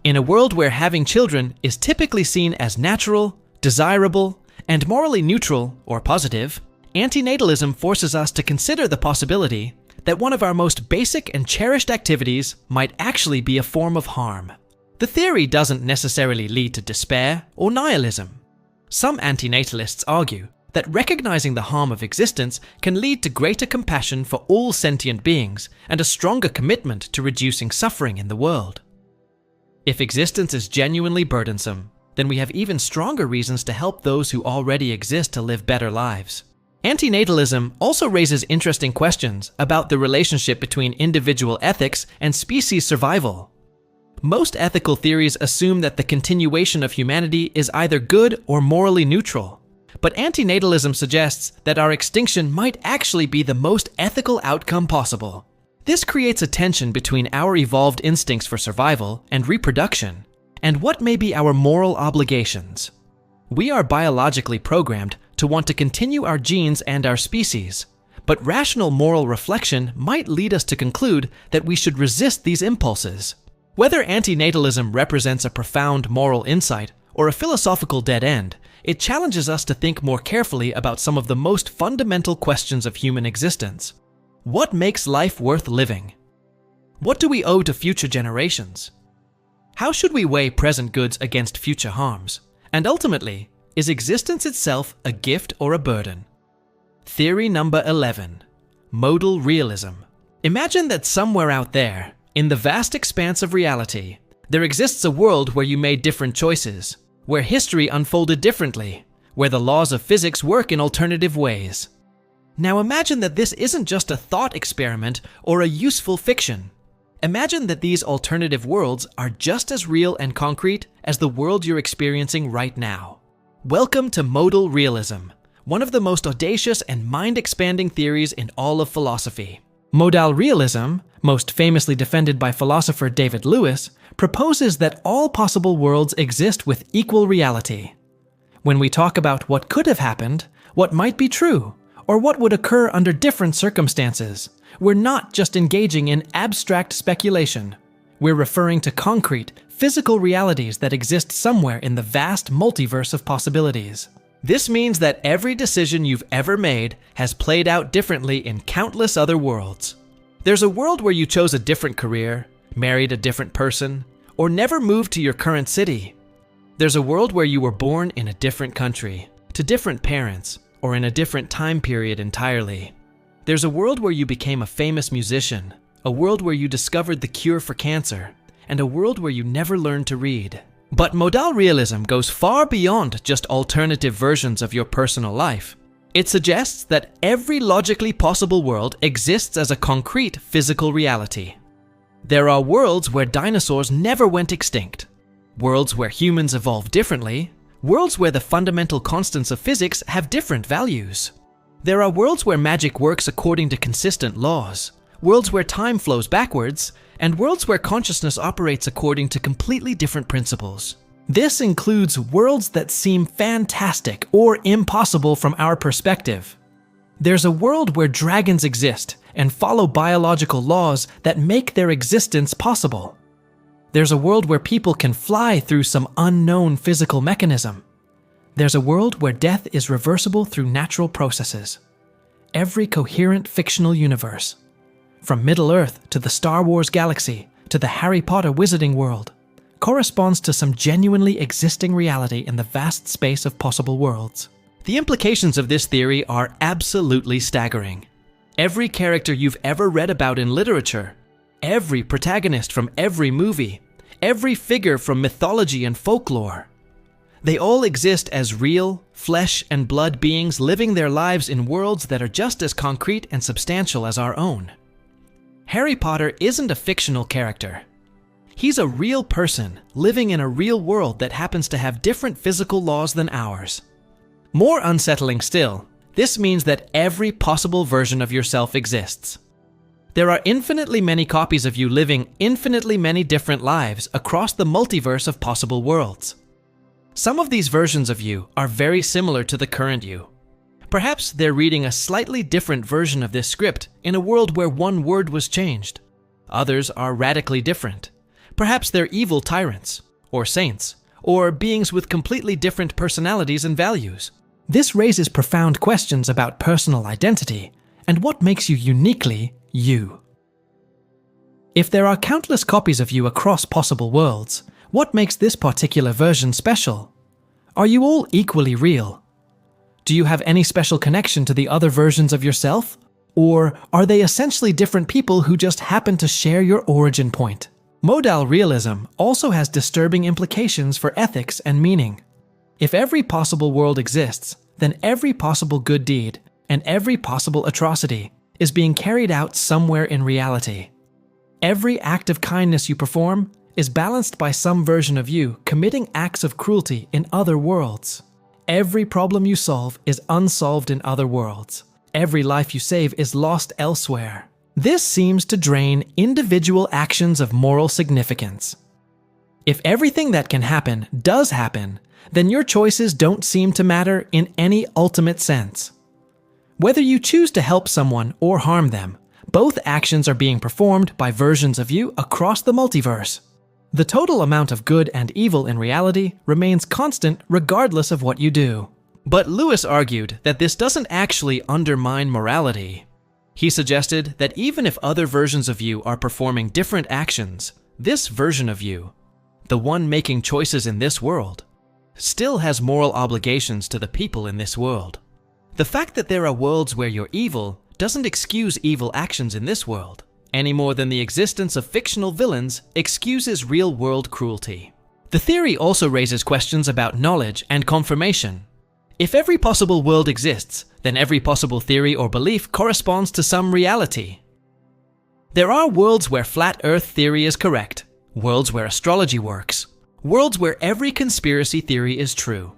In a world where having children is typically seen as natural, desirable, and morally neutral or positive, antinatalism forces us to consider the possibility that one of our most basic and cherished activities might actually be a form of harm. The theory doesn't necessarily lead to despair or nihilism. Some antinatalists argue that recognizing the harm of existence can lead to greater compassion for all sentient beings and a stronger commitment to reducing suffering in the world. If existence is genuinely burdensome, then we have even stronger reasons to help those who already exist to live better lives. Antinatalism also raises interesting questions about the relationship between individual ethics and species survival. Most ethical theories assume that the continuation of humanity is either good or morally neutral, but antinatalism suggests that our extinction might actually be the most ethical outcome possible. This creates a tension between our evolved instincts for survival and reproduction, and what may be our moral obligations. We are biologically programmed to want to continue our genes and our species, but rational moral reflection might lead us to conclude that we should resist these impulses. Whether antinatalism represents a profound moral insight or a philosophical dead end, it challenges us to think more carefully about some of the most fundamental questions of human existence. What makes life worth living? What do we owe to future generations? How should we weigh present goods against future harms? And ultimately, is existence itself a gift or a burden? Theory number 11. Modal realism. Imagine that somewhere out there, in the vast expanse of reality, there exists a world where you made different choices, where history unfolded differently, where the laws of physics work in alternative ways. Now imagine that this isn't just a thought experiment or a useful fiction. Imagine that these alternative worlds are just as real and concrete as the world you're experiencing right now. Welcome to modal realism, one of the most audacious and mind-expanding theories in all of philosophy. Modal realism, most famously defended by philosopher David Lewis, proposes that all possible worlds exist with equal reality. When we talk about what could have happened, what might be true, or what would occur under different circumstances, we're not just engaging in abstract speculation. We're referring to concrete, physical realities that exist somewhere in the vast multiverse of possibilities. This means that every decision you've ever made has played out differently in countless other worlds. There's a world where you chose a different career, married a different person, or never moved to your current city. There's a world where you were born in a different country, to different parents, or in a different time period entirely. There's a world where you became a famous musician, a world where you discovered the cure for cancer, and a world where you never learned to read. But modal realism goes far beyond just alternative versions of your personal life. It suggests that every logically possible world exists as a concrete physical reality. There are worlds where dinosaurs never went extinct, worlds where humans evolved differently, worlds where the fundamental constants of physics have different values. There are worlds where magic works according to consistent laws, worlds where time flows backwards, and worlds where consciousness operates according to completely different principles. This includes worlds that seem fantastic or impossible from our perspective. There's a world where dragons exist and follow biological laws that make their existence possible. There's a world where people can fly through some unknown physical mechanism. There's a world where death is reversible through natural processes. Every coherent fictional universe, from Middle-earth to the Star Wars galaxy to the Harry Potter wizarding world, corresponds to some genuinely existing reality in the vast space of possible worlds. The implications of this theory are absolutely staggering. Every character you've ever read about in literature, every protagonist from every movie, every figure from mythology and folklore, they all exist as real, flesh and blood beings living their lives in worlds that are just as concrete and substantial as our own. Harry Potter isn't a fictional character. He's a real person living in a real world that happens to have different physical laws than ours. More unsettling still, this means that every possible version of yourself exists. There are infinitely many copies of you living infinitely many different lives across the multiverse of possible worlds. Some of these versions of you are very similar to the current you. Perhaps they're reading a slightly different version of this script in a world where one word was changed. Others are radically different. Perhaps they're evil tyrants, or saints, or beings with completely different personalities and values. This raises profound questions about personal identity and what makes you uniquely you. If there are countless copies of you across possible worlds, what makes this particular version special? Are you all equally real? Do you have any special connection to the other versions of yourself? Or are they essentially different people who just happen to share your origin point? Modal realism also has disturbing implications for ethics and meaning. If every possible world exists, then every possible good deed and every possible atrocity is being carried out somewhere in reality. Every act of kindness you perform is balanced by some version of you committing acts of cruelty in other worlds. Every problem you solve is unsolved in other worlds. Every life you save is lost elsewhere. This seems to drain individual actions of moral significance. If everything that can happen does happen, then your choices don't seem to matter in any ultimate sense. Whether you choose to help someone or harm them, both actions are being performed by versions of you across the multiverse. The total amount of good and evil in reality remains constant regardless of what you do. But Lewis argued that this doesn't actually undermine morality. He suggested that even if other versions of you are performing different actions, this version of you, the one making choices in this world, still has moral obligations to the people in this world. The fact that there are worlds where you're evil doesn't excuse evil actions in this world, any more than the existence of fictional villains excuses real-world cruelty. The theory also raises questions about knowledge and confirmation. If every possible world exists, then every possible theory or belief corresponds to some reality. There are worlds where flat Earth theory is correct, worlds where astrology works, worlds where every conspiracy theory is true.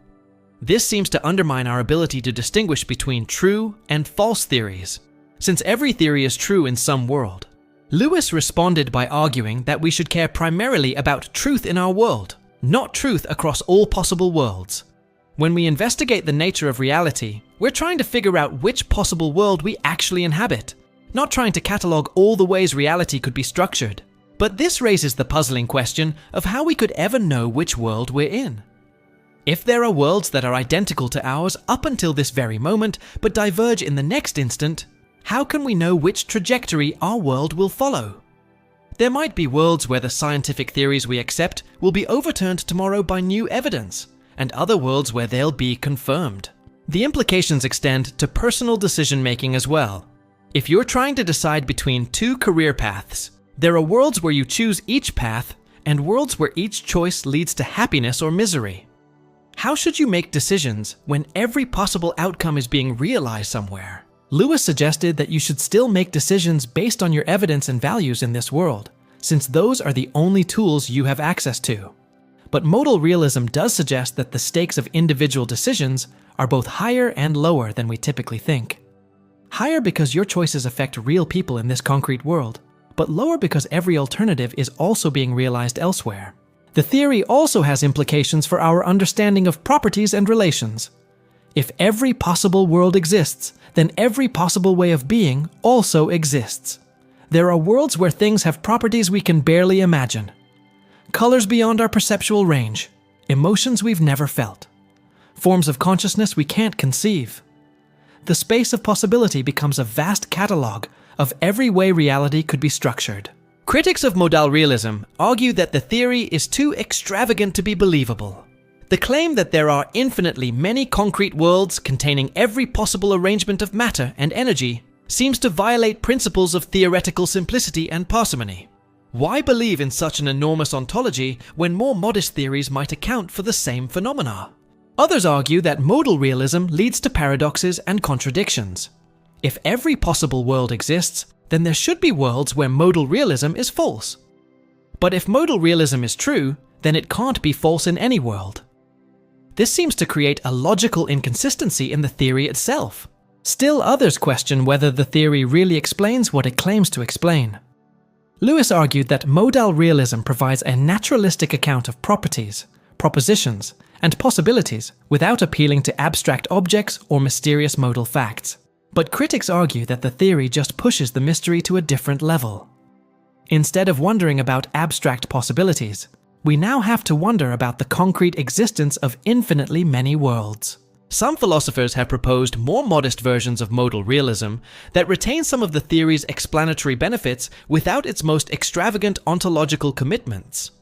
This seems to undermine our ability to distinguish between true and false theories, since every theory is true in some world. Lewis responded by arguing that we should care primarily about truth in our world, not truth across all possible worlds. When we investigate the nature of reality, we're trying to figure out which possible world we actually inhabit, not trying to catalog all the ways reality could be structured. But this raises the puzzling question of how we could ever know which world we're in. If there are worlds that are identical to ours up until this very moment, but diverge in the next instant, how can we know which trajectory our world will follow? There might be worlds where the scientific theories we accept will be overturned tomorrow by new evidence, and other worlds where they'll be confirmed. The implications extend to personal decision-making as well. If you're trying to decide between two career paths, there are worlds where you choose each path and worlds where each choice leads to happiness or misery. How should you make decisions when every possible outcome is being realized somewhere? Lewis suggested that you should still make decisions based on your evidence and values in this world, since those are the only tools you have access to. But modal realism does suggest that the stakes of individual decisions are both higher and lower than we typically think. Higher because your choices affect real people in this concrete world, but lower because every alternative is also being realized elsewhere. The theory also has implications for our understanding of properties and relations. If every possible world exists, then every possible way of being also exists. There are worlds where things have properties we can barely imagine. Colors beyond our perceptual range, emotions we've never felt, forms of consciousness we can't conceive. The space of possibility becomes a vast catalog of every way reality could be structured. Critics of modal realism argue that the theory is too extravagant to be believable. The claim that there are infinitely many concrete worlds containing every possible arrangement of matter and energy seems to violate principles of theoretical simplicity and parsimony. Why believe in such an enormous ontology when more modest theories might account for the same phenomena? Others argue that modal realism leads to paradoxes and contradictions. If every possible world exists, then there should be worlds where modal realism is false. But if modal realism is true, then it can't be false in any world. This seems to create a logical inconsistency in the theory itself. Still others question whether the theory really explains what it claims to explain. Lewis argued that modal realism provides a naturalistic account of properties, propositions, and possibilities without appealing to abstract objects or mysterious modal facts. But critics argue that the theory just pushes the mystery to a different level. Instead of wondering about abstract possibilities, we now have to wonder about the concrete existence of infinitely many worlds. Some philosophers have proposed more modest versions of modal realism that retain some of the theory's explanatory benefits without its most extravagant ontological commitments.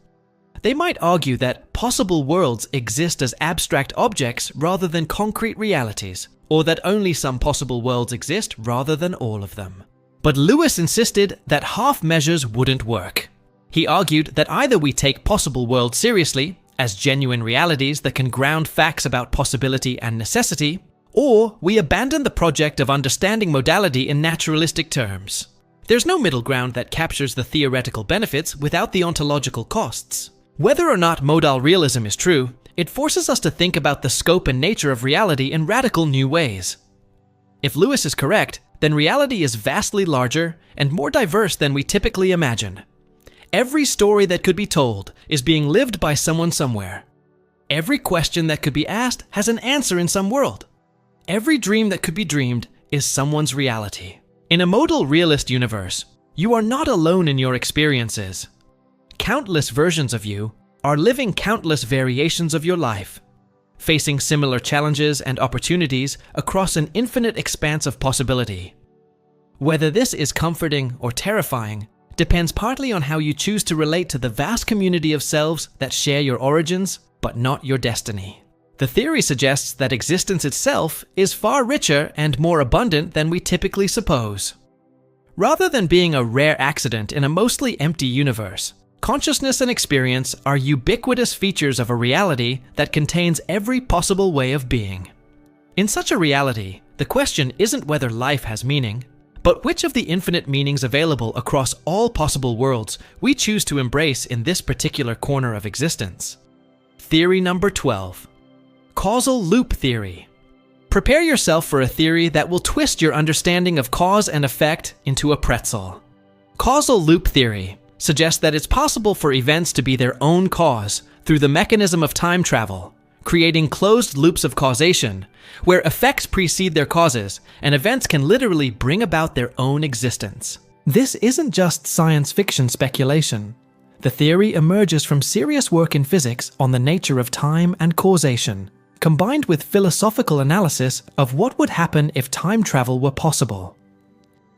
They might argue that possible worlds exist as abstract objects rather than concrete realities, or that only some possible worlds exist rather than all of them. But Lewis insisted that half measures wouldn't work. He argued that either we take possible worlds seriously, as genuine realities that can ground facts about possibility and necessity, or we abandon the project of understanding modality in naturalistic terms. There's no middle ground that captures the theoretical benefits without the ontological costs. Whether or not modal realism is true, it forces us to think about the scope and nature of reality in radical new ways. If Lewis is correct, then reality is vastly larger and more diverse than we typically imagine. Every story that could be told is being lived by someone somewhere. Every question that could be asked has an answer in some world. Every dream that could be dreamed is someone's reality. In a modal realist universe, you are not alone in your experiences. countless versions of you are living countless variations of your life, facing similar challenges and opportunities across an infinite expanse of possibility. Whether this is comforting or terrifying depends partly on how you choose to relate to the vast community of selves that share your origins, but not your destiny. The theory suggests that existence itself is far richer and more abundant than we typically suppose. Rather than being a rare accident in a mostly empty universe, consciousness and experience are ubiquitous features of a reality that contains every possible way of being. In such a reality, the question isn't whether life has meaning, but which of the infinite meanings available across all possible worlds we choose to embrace in this particular corner of existence. Theory number 12. Causal loop theory. Prepare yourself for a theory that will twist your understanding of cause and effect into a pretzel. Causal loop theory suggests that it's possible for events to be their own cause through the mechanism of time travel, creating closed loops of causation, where effects precede their causes and events can literally bring about their own existence. This isn't just science fiction speculation. The theory emerges from serious work in physics on the nature of time and causation, combined with philosophical analysis of what would happen if time travel were possible.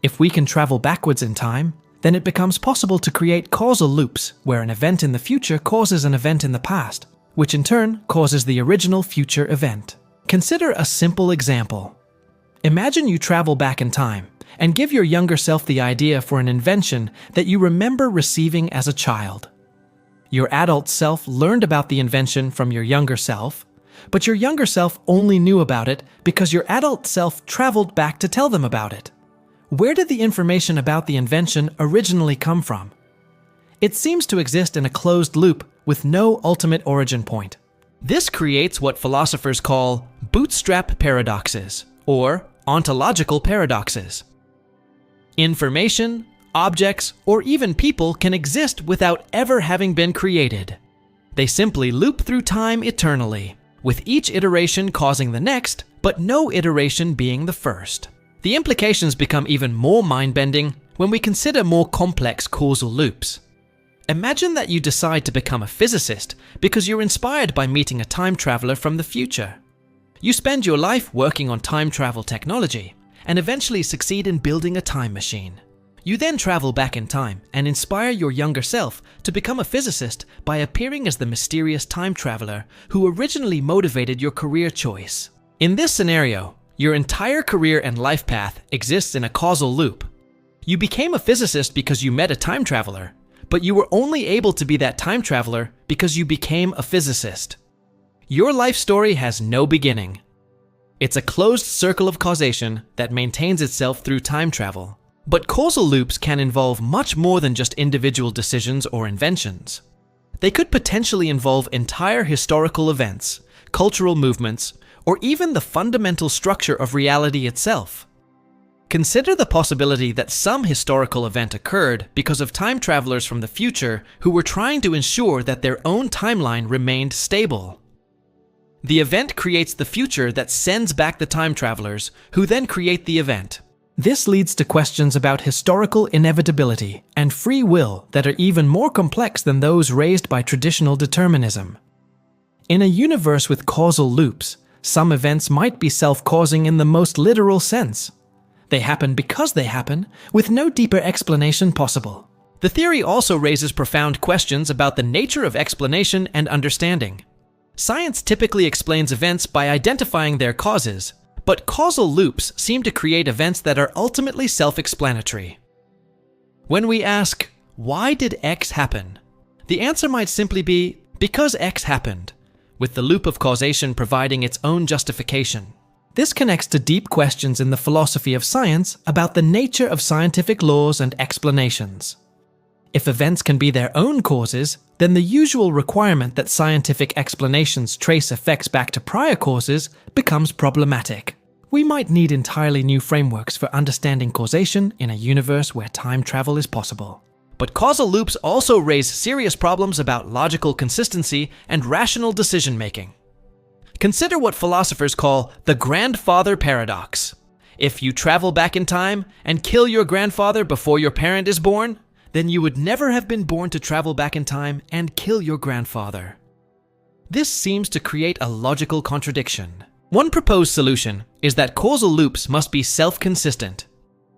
If we can travel backwards in time, then it becomes possible to create causal loops where an event in the future causes an event in the past, which in turn causes the original future event. Consider a simple example. Imagine you travel back in time and give your younger self the idea for an invention that you remember receiving as a child. Your adult self learned about the invention from your younger self, but your younger self only knew about it because your adult self traveled back to tell them about it. Where did the information about the invention originally come from? It seems to exist in a closed loop with no ultimate origin point. This creates what philosophers call bootstrap paradoxes, or ontological paradoxes. Information, objects, or even people can exist without ever having been created. They simply loop through time eternally, with each iteration causing the next, but no iteration being the first. The implications become even more mind-bending when we consider more complex causal loops. Imagine that you decide to become a physicist because you're inspired by meeting a time traveler from the future. You spend your life working on time travel technology and eventually succeed in building a time machine. You then travel back in time and inspire your younger self to become a physicist by appearing as the mysterious time traveler who originally motivated your career choice. In this scenario, your entire career and life path exists in a causal loop. You became a physicist because you met a time traveler, but you were only able to be that time traveler because you became a physicist. Your life story has no beginning. It's a closed circle of causation that maintains itself through time travel. But causal loops can involve much more than just individual decisions or inventions. They could potentially involve entire historical events, cultural movements, or even the fundamental structure of reality itself. Consider the possibility that some historical event occurred because of time travelers from the future who were trying to ensure that their own timeline remained stable. The event creates the future that sends back the time travelers, who then create the event. This leads to questions about historical inevitability and free will that are even more complex than those raised by traditional determinism. In a universe with causal loops, some events might be self-causing in the most literal sense. They happen because they happen, with no deeper explanation possible. The theory also raises profound questions about the nature of explanation and understanding. Science typically explains events by identifying their causes, but causal loops seem to create events that are ultimately self-explanatory. When we ask, why did X happen? The answer might simply be, because X happened, with the loop of causation providing its own justification. This connects to deep questions in the philosophy of science about the nature of scientific laws and explanations. If events can be their own causes, then the usual requirement that scientific explanations trace effects back to prior causes becomes problematic. We might need entirely new frameworks for understanding causation in a universe where time travel is possible. But causal loops also raise serious problems about logical consistency and rational decision-making. Consider what philosophers call the grandfather paradox. If you travel back in time and kill your grandfather before your parent is born, then you would never have been born to travel back in time and kill your grandfather. This seems to create a logical contradiction. One proposed solution is that causal loops must be self-consistent.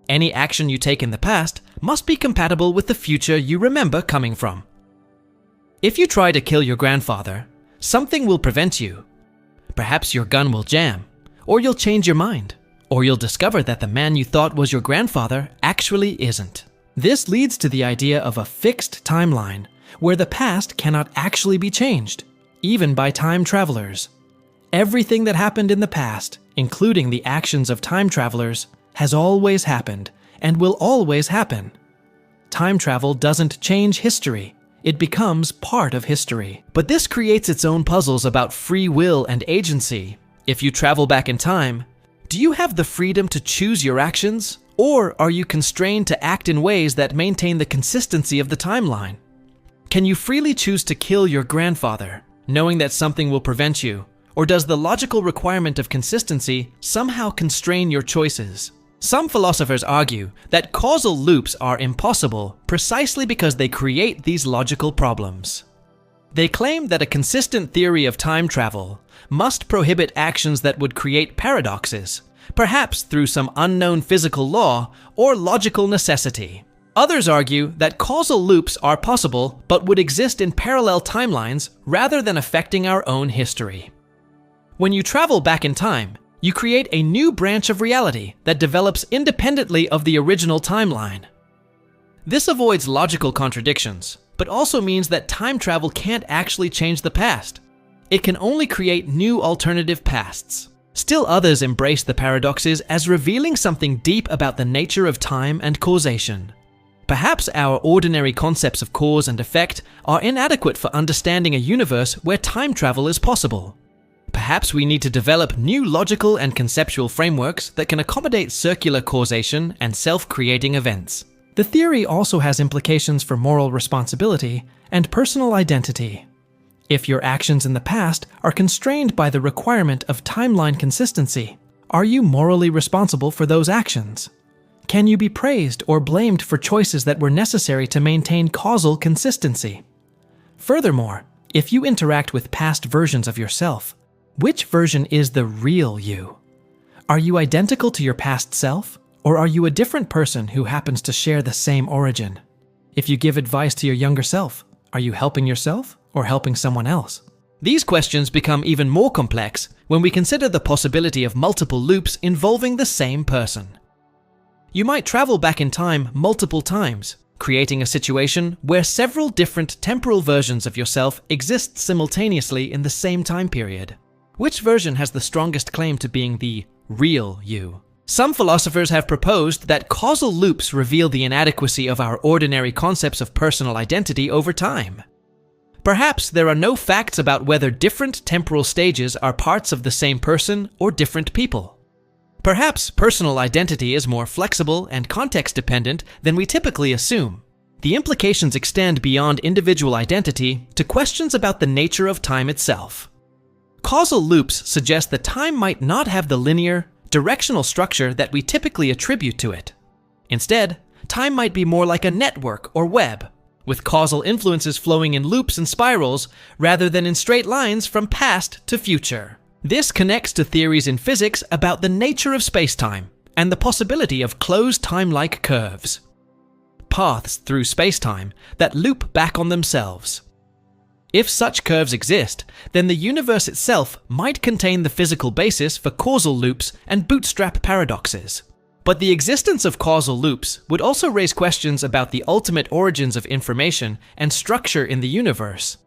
Any action you take in the past must be compatible with the future you remember coming from. If you try to kill your grandfather, something will prevent you. Perhaps your gun will jam, or you'll change your mind, or you'll discover that the man you thought was your grandfather actually isn't. This leads to the idea of a fixed timeline, where the past cannot actually be changed, even by time travelers. Everything that happened in the past, including the actions of time travelers, has always happened and will always happen. Time travel doesn't change history. It becomes part of history. But this creates its own puzzles about free will and agency. If you travel back in time, do you have the freedom to choose your actions, or are you constrained to act in ways that maintain the consistency of the timeline? Can you freely choose to kill your grandfather, knowing that something will prevent you, or does the logical requirement of consistency somehow constrain your choices? Some philosophers argue that causal loops are impossible precisely because they create these logical problems. They claim that a consistent theory of time travel must prohibit actions that would create paradoxes, perhaps through some unknown physical law or logical necessity. Others argue that causal loops are possible but would exist in parallel timelines rather than affecting our own history. When you travel back in time, you create a new branch of reality that develops independently of the original timeline. This avoids logical contradictions, but also means that time travel can't actually change the past. It can only create new alternative pasts. Still others embrace the paradoxes as revealing something deep about the nature of time and causation. Perhaps our ordinary concepts of cause and effect are inadequate for understanding a universe where time travel is possible. Perhaps we need to develop new logical and conceptual frameworks that can accommodate circular causation and self-creating events. The theory also has implications for moral responsibility and personal identity. If your actions in the past are constrained by the requirement of timeline consistency, are you morally responsible for those actions? Can you be praised or blamed for choices that were necessary to maintain causal consistency? Furthermore, if you interact with past versions of yourself, which version is the real you? Are you identical to your past self, or are you a different person who happens to share the same origin? If you give advice to your younger self, are you helping yourself or helping someone else? These questions become even more complex when we consider the possibility of multiple loops involving the same person. You might travel back in time multiple times, creating a situation where several different temporal versions of yourself exist simultaneously in the same time period. Which version has the strongest claim to being the real you? Some philosophers have proposed that causal loops reveal the inadequacy of our ordinary concepts of personal identity over time. Perhaps there are no facts about whether different temporal stages are parts of the same person or different people. Perhaps personal identity is more flexible and context-dependent than we typically assume. The implications extend beyond individual identity to questions about the nature of time itself. Causal loops suggest that time might not have the linear, directional structure that we typically attribute to it. Instead, time might be more like a network or web, with causal influences flowing in loops and spirals rather than in straight lines from past to future. This connects to theories in physics about the nature of spacetime and the possibility of closed time-like curves, paths through spacetime that loop back on themselves. If such curves exist, then the universe itself might contain the physical basis for causal loops and bootstrap paradoxes. But the existence of causal loops would also raise questions about the ultimate origins of information and structure in the universe.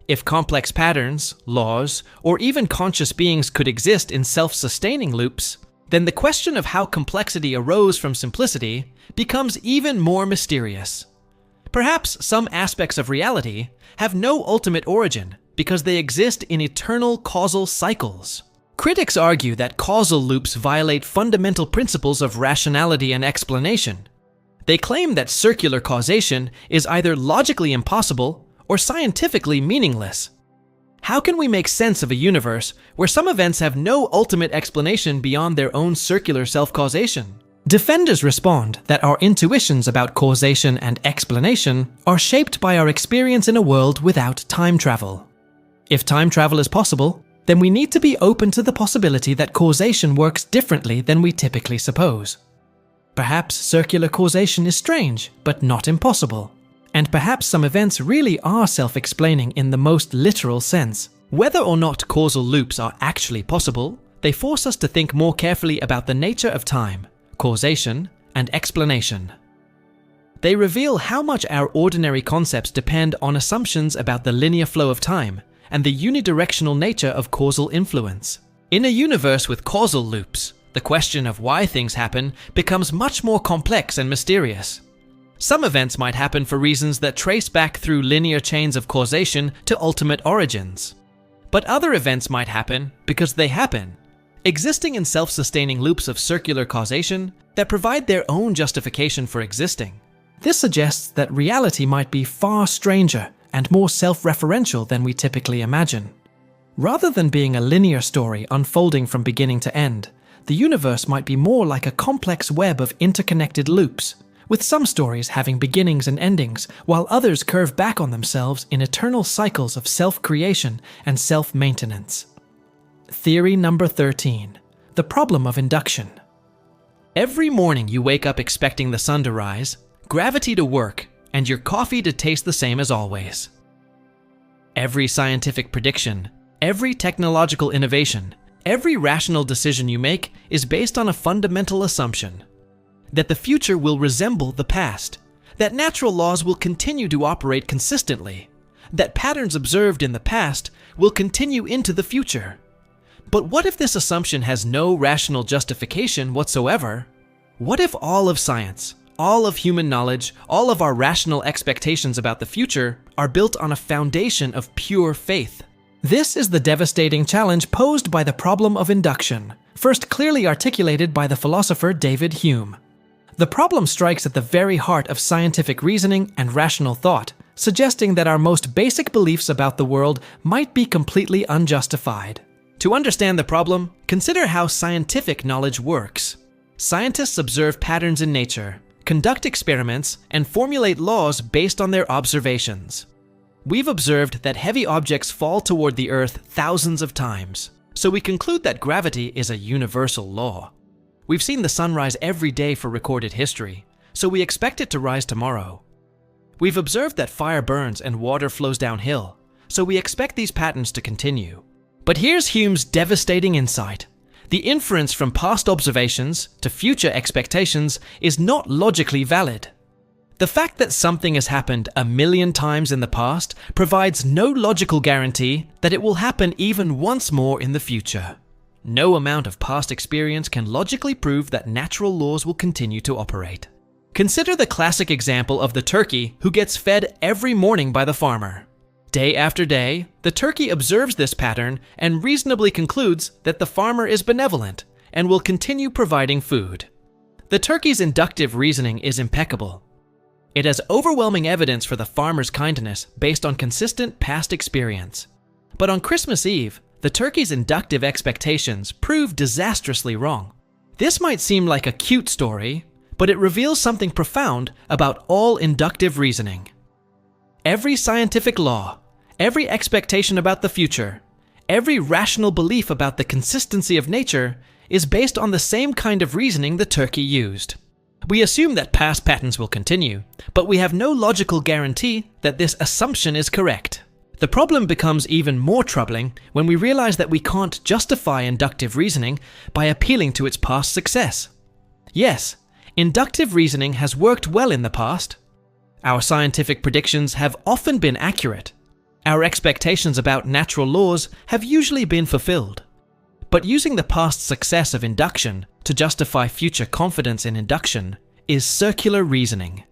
If complex patterns, laws, or even conscious beings could exist in self-sustaining loops, then the question of how complexity arose from simplicity becomes even more mysterious. Perhaps some aspects of reality have no ultimate origin because they exist in eternal causal cycles. Critics argue that causal loops violate fundamental principles of rationality and explanation. They claim that circular causation is either logically impossible or scientifically meaningless. How can we make sense of a universe where some events have no ultimate explanation beyond their own circular self-causation? Defenders respond that our intuitions about causation and explanation are shaped by our experience in a world without time travel. If time travel is possible, then we need to be open to the possibility that causation works differently than we typically suppose. Perhaps circular causation is strange, but not impossible. And perhaps some events really are self-explaining in the most literal sense. Whether or not causal loops are actually possible, they force us to think more carefully about the nature of time, causation, and explanation. They reveal how much our ordinary concepts depend on assumptions about the linear flow of time and the unidirectional nature of causal influence. In a universe with causal loops, the question of why things happen becomes much more complex and mysterious. Some events might happen for reasons that trace back through linear chains of causation to ultimate origins. But other events might happen because they happen, existing in self-sustaining loops of circular causation that provide their own justification for existing. This suggests that reality might be far stranger and more self-referential than we typically imagine. Rather than being a linear story unfolding from beginning to end, the universe might be more like a complex web of interconnected loops, with some stories having beginnings and endings, while others curve back on themselves in eternal cycles of self-creation and self-maintenance. Theory number 13. The problem of induction. Every morning you wake up expecting the sun to rise, gravity to work, and your coffee to taste the same as always. Every scientific prediction, every technological innovation, every rational decision you make is based on a fundamental assumption: that the future will resemble the past, that natural laws will continue to operate consistently, that patterns observed in the past will continue into the future. But what if this assumption has no rational justification whatsoever? What if all of science, all of human knowledge, all of our rational expectations about the future are built on a foundation of pure faith? This is the devastating challenge posed by the problem of induction, first clearly articulated by the philosopher David Hume. The problem strikes at the very heart of scientific reasoning and rational thought, suggesting that our most basic beliefs about the world might be completely unjustified. To understand the problem, consider how scientific knowledge works. Scientists observe patterns in nature, conduct experiments, and formulate laws based on their observations. We've observed that heavy objects fall toward the Earth thousands of times, so we conclude that gravity is a universal law. We've seen the sun rise every day for recorded history, so we expect it to rise tomorrow. We've observed that fire burns and water flows downhill, so we expect these patterns to continue. But here's Hume's devastating insight. The inference from past observations to future expectations is not logically valid. The fact that something has happened 1,000,000 times in the past provides no logical guarantee that it will happen even once more in the future. No amount of past experience can logically prove that natural laws will continue to operate. Consider the classic example of the turkey who gets fed every morning by the farmer. Day after day, the turkey observes this pattern and reasonably concludes that the farmer is benevolent and will continue providing food. The turkey's inductive reasoning is impeccable. It has overwhelming evidence for the farmer's kindness based on consistent past experience. But on Christmas Eve, the turkey's inductive expectations prove disastrously wrong. This might seem like a cute story, but it reveals something profound about all inductive reasoning. Every scientific law, every expectation about the future, every rational belief about the consistency of nature is based on the same kind of reasoning the turkey used. We assume that past patterns will continue, but we have no logical guarantee that this assumption is correct. The problem becomes even more troubling when we realize that we can't justify inductive reasoning by appealing to its past success. Yes, inductive reasoning has worked well in the past. Our scientific predictions have often been accurate. Our expectations about natural laws have usually been fulfilled. But using the past success of induction to justify future confidence in induction is circular reasoning.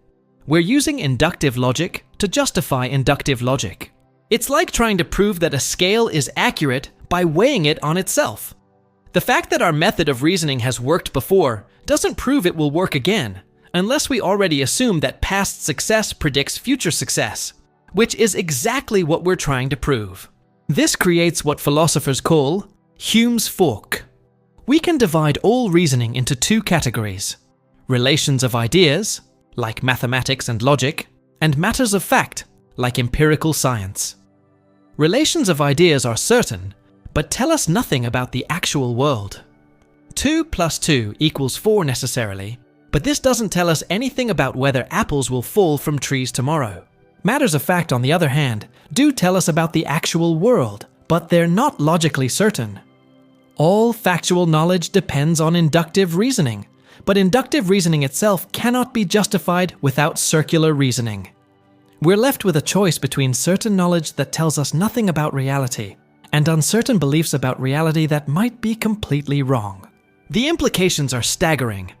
We're using inductive logic to justify inductive logic. It's like trying to prove that a scale is accurate by weighing it on itself. The fact that our method of reasoning has worked before doesn't prove it will work again, unless we already assume that past success predicts future success, which is exactly what we're trying to prove. This creates what philosophers call Hume's fork. We can divide all reasoning into two categories: relations of ideas, like mathematics and logic, and matters of fact, like empirical science. Relations of ideas are certain, but tell us nothing about the actual world. 2 plus 2 equals 4 necessarily, but this doesn't tell us anything about whether apples will fall from trees tomorrow. Matters of fact, on the other hand, do tell us about the actual world, but they're not logically certain. All factual knowledge depends on inductive reasoning, but inductive reasoning itself cannot be justified without circular reasoning. We're left with a choice between certain knowledge that tells us nothing about reality and uncertain beliefs about reality that might be completely wrong. The implications are staggering.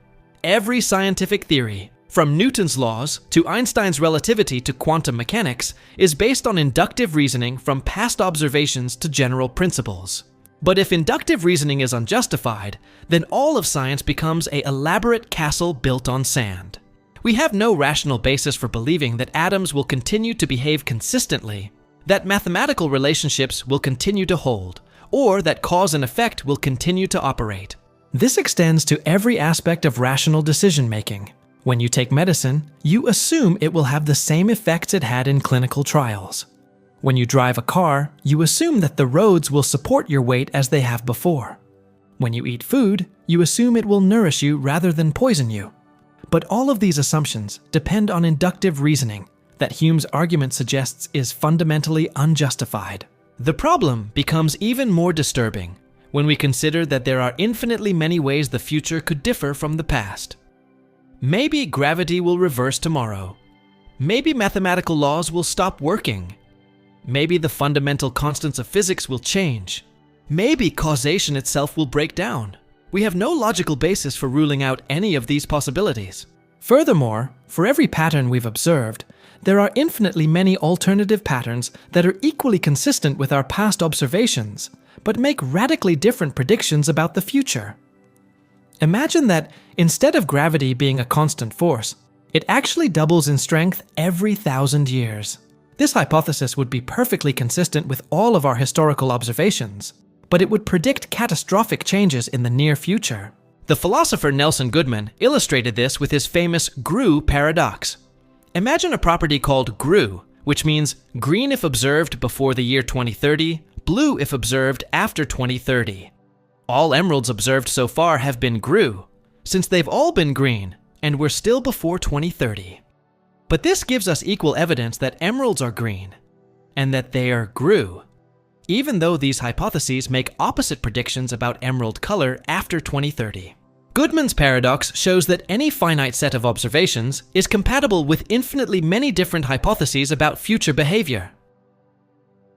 Every scientific theory, from Newton's laws to Einstein's relativity to quantum mechanics, is based on inductive reasoning from past observations to general principles. But if inductive reasoning is unjustified, then all of science becomes an elaborate castle built on sand. We have no rational basis for believing that atoms will continue to behave consistently, that mathematical relationships will continue to hold, or that cause and effect will continue to operate. This extends to every aspect of rational decision-making. When you take medicine, you assume it will have the same effects it had in clinical trials. When you drive a car, you assume that the roads will support your weight as they have before. When you eat food, you assume it will nourish you rather than poison you. But all of these assumptions depend on inductive reasoning that Hume's argument suggests is fundamentally unjustified. The problem becomes even more disturbing when we consider that there are infinitely many ways the future could differ from the past. Maybe gravity will reverse tomorrow. Maybe mathematical laws will stop working. Maybe the fundamental constants of physics will change. Maybe causation itself will break down. We have no logical basis for ruling out any of these possibilities. Furthermore, for every pattern we've observed, there are infinitely many alternative patterns that are equally consistent with our past observations, but make radically different predictions about the future. Imagine that instead of gravity being a constant force, it actually doubles in strength every 1,000 years. This hypothesis would be perfectly consistent with all of our historical observations, but it would predict catastrophic changes in the near future. The philosopher Nelson Goodman illustrated this with his famous GRU paradox. Imagine a property called GRU, which means green if observed before the year 2030, blue if observed after 2030. All emeralds observed so far have been GRU, since they've all been green, and we're still before 2030. But this gives us equal evidence that emeralds are green, and that they are GRU, even though these hypotheses make opposite predictions about emerald color after 2030. Goodman's paradox shows that any finite set of observations is compatible with infinitely many different hypotheses about future behavior.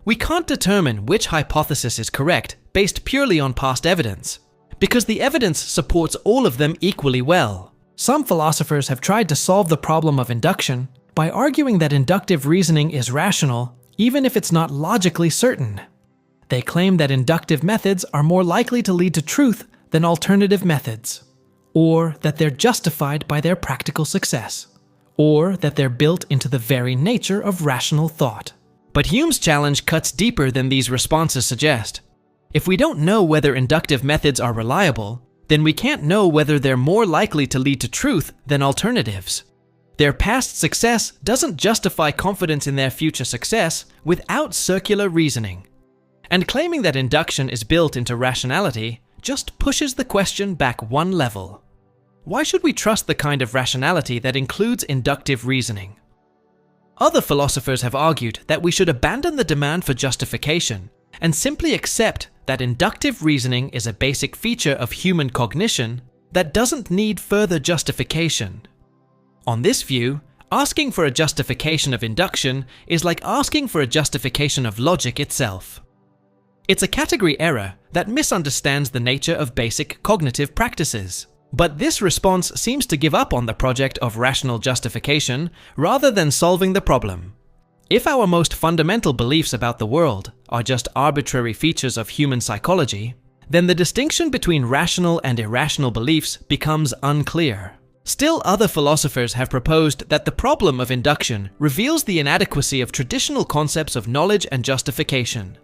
We can't determine which hypothesis is correct based purely on past evidence, because the evidence supports all of them equally well. Some philosophers have tried to solve the problem of induction by arguing that inductive reasoning is rational even if it's not logically certain. They claim that inductive methods are more likely to lead to truth than alternative methods, or that they're justified by their practical success, or that they're built into the very nature of rational thought. But Hume's challenge cuts deeper than these responses suggest. If we don't know whether inductive methods are reliable, then we can't know whether they're more likely to lead to truth than alternatives. Their past success doesn't justify confidence in their future success without circular reasoning. And claiming that induction is built into rationality just pushes the question back one level. Why should we trust the kind of rationality that includes inductive reasoning? Other philosophers have argued that we should abandon the demand for justification and simply accept that inductive reasoning is a basic feature of human cognition that doesn't need further justification. On this view, asking for a justification of induction is like asking for a justification of logic itself. It's a category error that misunderstands the nature of basic cognitive practices. But this response seems to give up on the project of rational justification rather than solving the problem. If our most fundamental beliefs about the world are just arbitrary features of human psychology, then the distinction between rational and irrational beliefs becomes unclear. Still, other philosophers have proposed that the problem of induction reveals the inadequacy of traditional concepts of knowledge and justification.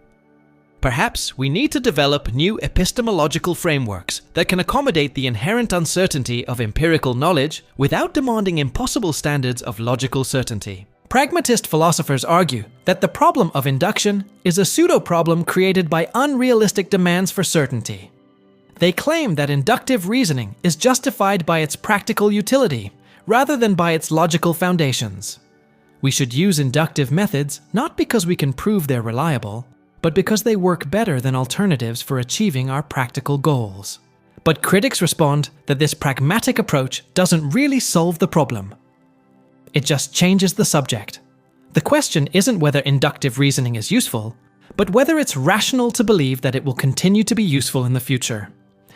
Perhaps we need to develop new epistemological frameworks that can accommodate the inherent uncertainty of empirical knowledge without demanding impossible standards of logical certainty. Pragmatist philosophers argue that the problem of induction is a pseudo-problem created by unrealistic demands for certainty. They claim that inductive reasoning is justified by its practical utility rather than by its logical foundations. We should use inductive methods not because we can prove they're reliable, but because they work better than alternatives for achieving our practical goals. But critics respond that this pragmatic approach doesn't really solve the problem. It just changes the subject. The question isn't whether inductive reasoning is useful, but whether it's rational to believe that it will continue to be useful in the future.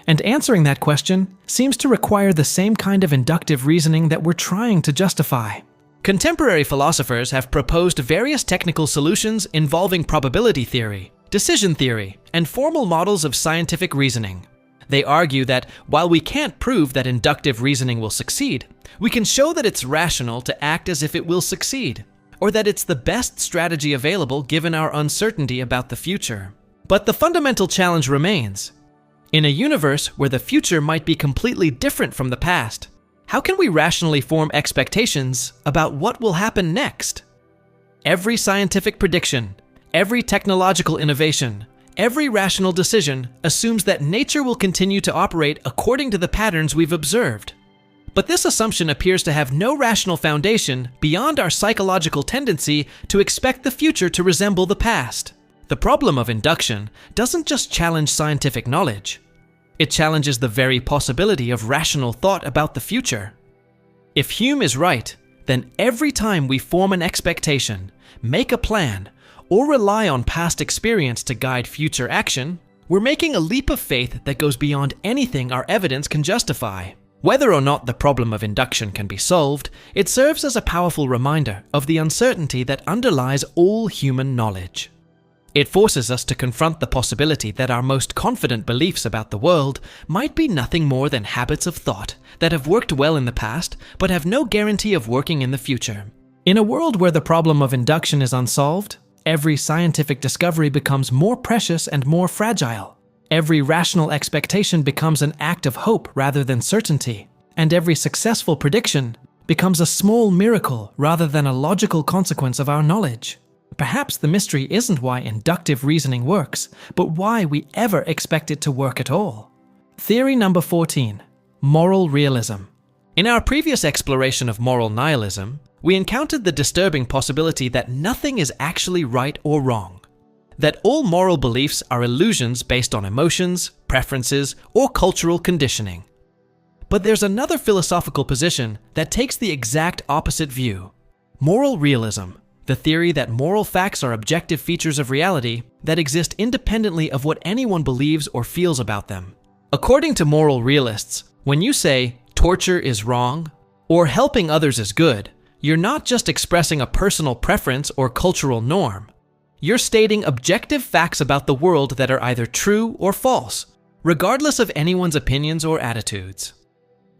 And answering that question seems to require the same kind of inductive reasoning that we're trying to justify. Contemporary philosophers have proposed various technical solutions involving probability theory, decision theory, and formal models of scientific reasoning. They argue that while we can't prove that inductive reasoning will succeed, we can show that it's rational to act as if it will succeed, or that it's the best strategy available given our uncertainty about the future. But the fundamental challenge remains. In a universe where the future might be completely different from the past, how can we rationally form expectations about what will happen next? Every scientific prediction, every technological innovation, every rational decision assumes that nature will continue to operate according to the patterns we've observed. But this assumption appears to have no rational foundation beyond our psychological tendency to expect the future to resemble the past. The problem of induction doesn't just challenge scientific knowledge. It challenges the very possibility of rational thought about the future. If Hume is right, then every time we form an expectation, make a plan, or rely on past experience to guide future action, we're making a leap of faith that goes beyond anything our evidence can justify. Whether or not the problem of induction can be solved, it serves as a powerful reminder of the uncertainty that underlies all human knowledge. It forces us to confront the possibility that our most confident beliefs about the world might be nothing more than habits of thought that have worked well in the past but have no guarantee of working in the future. In a world where the problem of induction is unsolved, every scientific discovery becomes more precious and more fragile. Every rational expectation becomes an act of hope rather than certainty, and every successful prediction becomes a small miracle rather than a logical consequence of our knowledge. Perhaps the mystery isn't why inductive reasoning works, but why we ever expect it to work at all. Theory number 14, moral realism. In our previous exploration of moral nihilism, we encountered the disturbing possibility that nothing is actually right or wrong, that all moral beliefs are illusions based on emotions, preferences, or cultural conditioning. But there's another philosophical position that takes the exact opposite view: moral realism. The theory that moral facts are objective features of reality that exist independently of what anyone believes or feels about them. According to moral realists, when you say torture is wrong or helping others is good, you're not just expressing a personal preference or cultural norm. You're stating objective facts about the world that are either true or false, regardless of anyone's opinions or attitudes.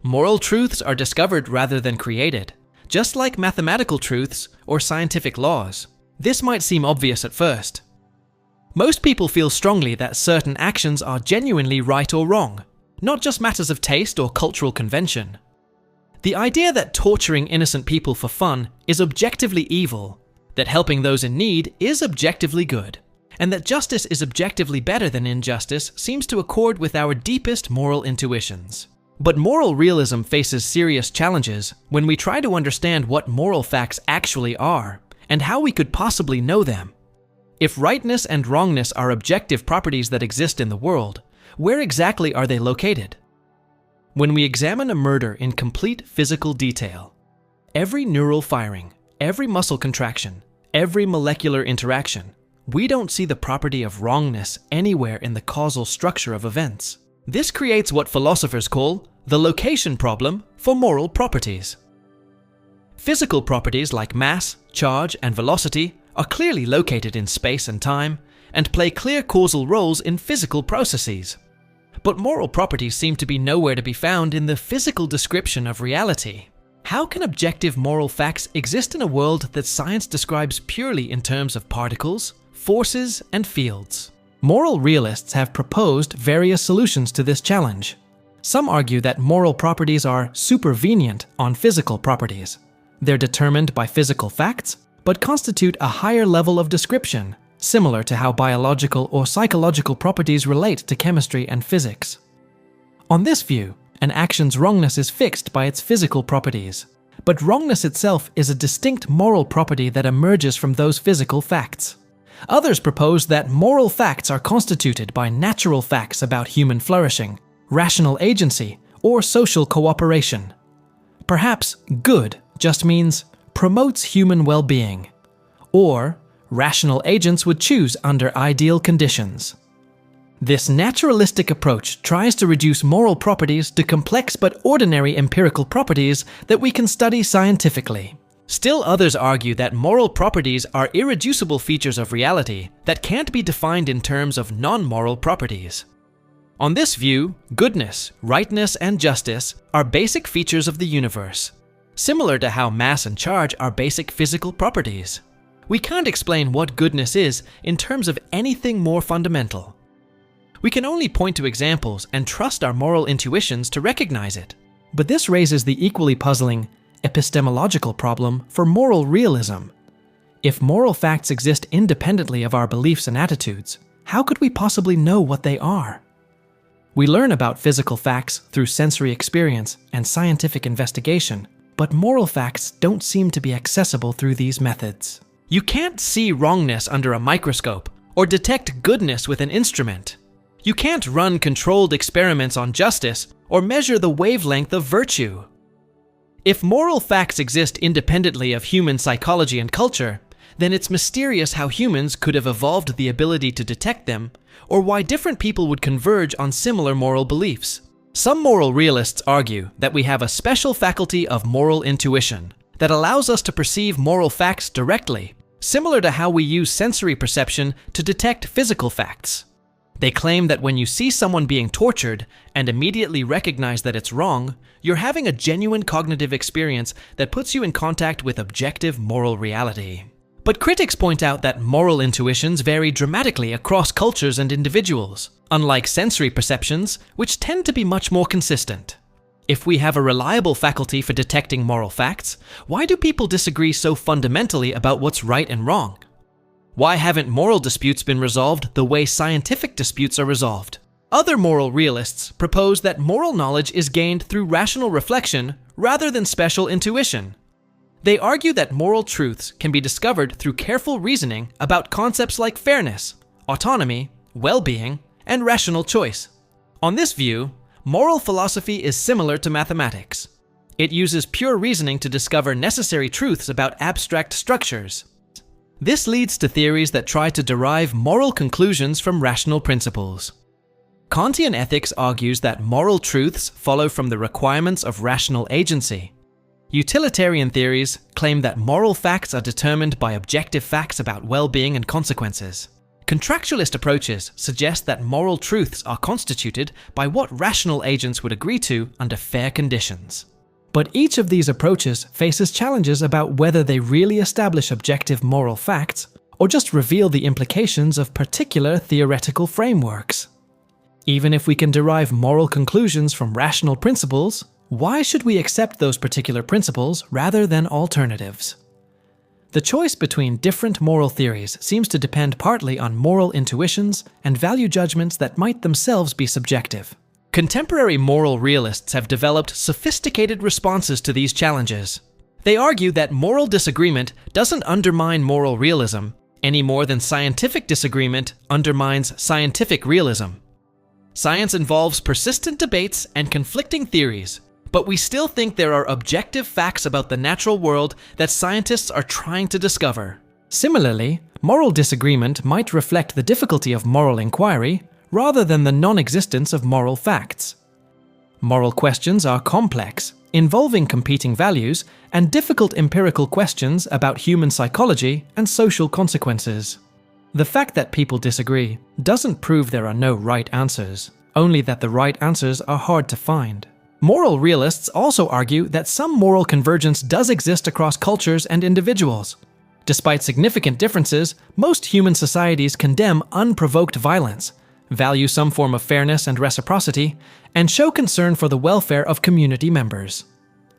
Moral truths are discovered rather than created, just like mathematical truths or scientific laws. This might seem obvious at first. Most people feel strongly that certain actions are genuinely right or wrong, not just matters of taste or cultural convention. The idea that torturing innocent people for fun is objectively evil, that helping those in need is objectively good, and that justice is objectively better than injustice seems to accord with our deepest moral intuitions. But moral realism faces serious challenges when we try to understand what moral facts actually are and how we could possibly know them. If rightness and wrongness are objective properties that exist in the world, where exactly are they located? When we examine a murder in complete physical detail, every neural firing, every muscle contraction, every molecular interaction, we don't see the property of wrongness anywhere in the causal structure of events. This creates what philosophers call the location problem for moral properties. Physical properties like mass, charge, and velocity are clearly located in space and time and play clear causal roles in physical processes. But moral properties seem to be nowhere to be found in the physical description of reality. How can objective moral facts exist in a world that science describes purely in terms of particles, forces, and fields? Moral realists have proposed various solutions to this challenge. Some argue that moral properties are supervenient on physical properties. They're determined by physical facts, but constitute a higher level of description, similar to how biological or psychological properties relate to chemistry and physics. On this view, an action's wrongness is fixed by its physical properties, but wrongness itself is a distinct moral property that emerges from those physical facts. Others propose that moral facts are constituted by natural facts about human flourishing, rational agency, or social cooperation. Perhaps good just means promotes human well-being, or rational agents would choose under ideal conditions. This naturalistic approach tries to reduce moral properties to complex but ordinary empirical properties that we can study scientifically. Still others argue that moral properties are irreducible features of reality that can't be defined in terms of non-moral properties. On this view, goodness, rightness, and justice are basic features of the universe, similar to how mass and charge are basic physical properties. We can't explain what goodness is in terms of anything more fundamental. We can only point to examples and trust our moral intuitions to recognize it. But this raises the equally puzzling epistemological problem for moral realism. If moral facts exist independently of our beliefs and attitudes, how could we possibly know what they are? We learn about physical facts through sensory experience and scientific investigation, but moral facts don't seem to be accessible through these methods. You can't see wrongness under a microscope or detect goodness with an instrument. You can't run controlled experiments on justice or measure the wavelength of virtue. If moral facts exist independently of human psychology and culture, then it's mysterious how humans could have evolved the ability to detect them, or why different people would converge on similar moral beliefs. Some moral realists argue that we have a special faculty of moral intuition that allows us to perceive moral facts directly, similar to how we use sensory perception to detect physical facts. They claim that when you see someone being tortured and immediately recognize that it's wrong, you're having a genuine cognitive experience that puts you in contact with objective moral reality. But critics point out that moral intuitions vary dramatically across cultures and individuals, unlike sensory perceptions, which tend to be much more consistent. If we have a reliable faculty for detecting moral facts, why do people disagree so fundamentally about what's right and wrong? Why haven't moral disputes been resolved the way scientific disputes are resolved? Other moral realists propose that moral knowledge is gained through rational reflection rather than special intuition. They argue that moral truths can be discovered through careful reasoning about concepts like fairness, autonomy, well-being, and rational choice. On this view, moral philosophy is similar to mathematics. It uses pure reasoning to discover necessary truths about abstract structures. This leads to theories that try to derive moral conclusions from rational principles. Kantian ethics argues that moral truths follow from the requirements of rational agency. Utilitarian theories claim that moral facts are determined by objective facts about well-being and consequences. Contractualist approaches suggest that moral truths are constituted by what rational agents would agree to under fair conditions. But each of these approaches faces challenges about whether they really establish objective moral facts or just reveal the implications of particular theoretical frameworks. Even if we can derive moral conclusions from rational principles, why should we accept those particular principles rather than alternatives? The choice between different moral theories seems to depend partly on moral intuitions and value judgments that might themselves be subjective. Contemporary moral realists have developed sophisticated responses to these challenges. They argue that moral disagreement doesn't undermine moral realism any more than scientific disagreement undermines scientific realism. Science involves persistent debates and conflicting theories, but we still think there are objective facts about the natural world that scientists are trying to discover. Similarly, moral disagreement might reflect the difficulty of moral inquiry rather than the non-existence of moral facts. Moral questions are complex, involving competing values and difficult empirical questions about human psychology and social consequences. The fact that people disagree doesn't prove there are no right answers, only that the right answers are hard to find. Moral realists also argue that some moral convergence does exist across cultures and individuals. Despite significant differences, most human societies condemn unprovoked violence, value some form of fairness and reciprocity, and show concern for the welfare of community members.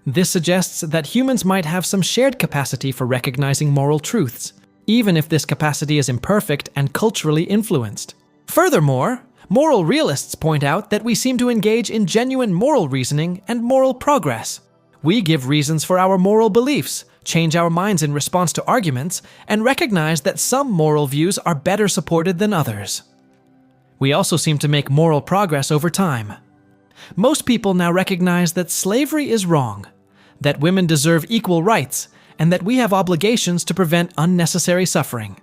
This suggests that humans might have some shared capacity for recognizing moral truths, even if this capacity is imperfect and culturally influenced. Furthermore, moral realists point out that we seem to engage in genuine moral reasoning and moral progress. We give reasons for our moral beliefs, change our minds in response to arguments, and recognize that some moral views are better supported than others. We also seem to make moral progress over time. Most people now recognize that slavery is wrong, that women deserve equal rights, and that we have obligations to prevent unnecessary suffering.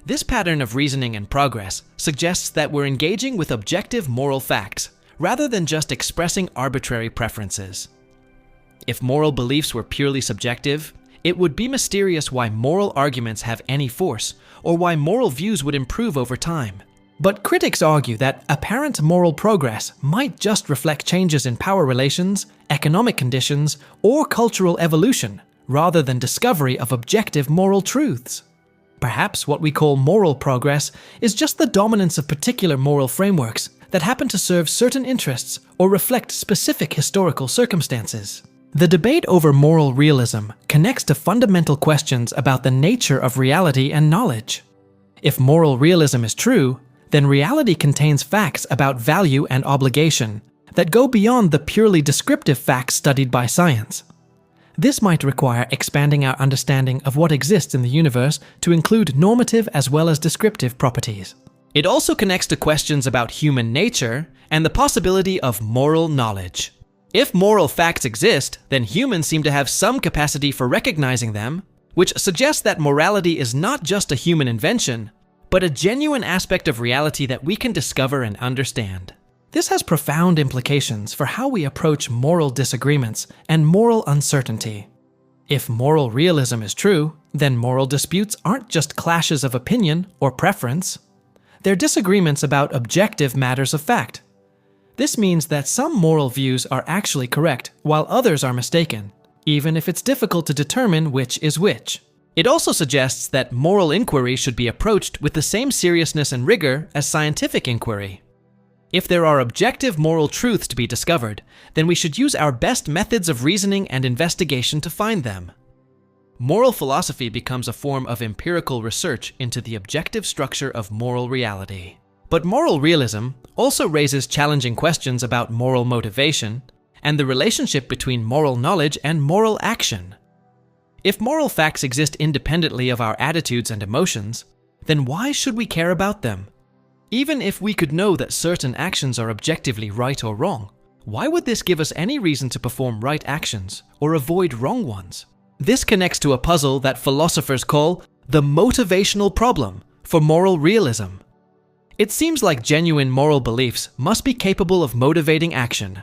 This pattern of reasoning and progress suggests that we're engaging with objective moral facts, rather than just expressing arbitrary preferences. If moral beliefs were purely subjective, it would be mysterious why moral arguments have any force, or why moral views would improve over time. But critics argue that apparent moral progress might just reflect changes in power relations, economic conditions, or cultural evolution, rather than discovery of objective moral truths. Perhaps what we call moral progress is just the dominance of particular moral frameworks that happen to serve certain interests or reflect specific historical circumstances. The debate over moral realism connects to fundamental questions about the nature of reality and knowledge. If moral realism is true, then reality contains facts about value and obligation that go beyond the purely descriptive facts studied by science. This might require expanding our understanding of what exists in the universe to include normative as well as descriptive properties. It also connects to questions about human nature and the possibility of moral knowledge. If moral facts exist, then humans seem to have some capacity for recognizing them, which suggests that morality is not just a human invention, but a genuine aspect of reality that we can discover and understand. This has profound implications for how we approach moral disagreements and moral uncertainty. If moral realism is true, then moral disputes aren't just clashes of opinion or preference. They're disagreements about objective matters of fact. This means that some moral views are actually correct, while others are mistaken, even if it's difficult to determine which is which. It also suggests that moral inquiry should be approached with the same seriousness and rigor as scientific inquiry. If there are objective moral truths to be discovered, then we should use our best methods of reasoning and investigation to find them. Moral philosophy becomes a form of empirical research into the objective structure of moral reality. But moral realism also raises challenging questions about moral motivation and the relationship between moral knowledge and moral action. If moral facts exist independently of our attitudes and emotions, then why should we care about them? Even if we could know that certain actions are objectively right or wrong, why would this give us any reason to perform right actions or avoid wrong ones? This connects to a puzzle that philosophers call the motivational problem for moral realism. It seems like genuine moral beliefs must be capable of motivating action.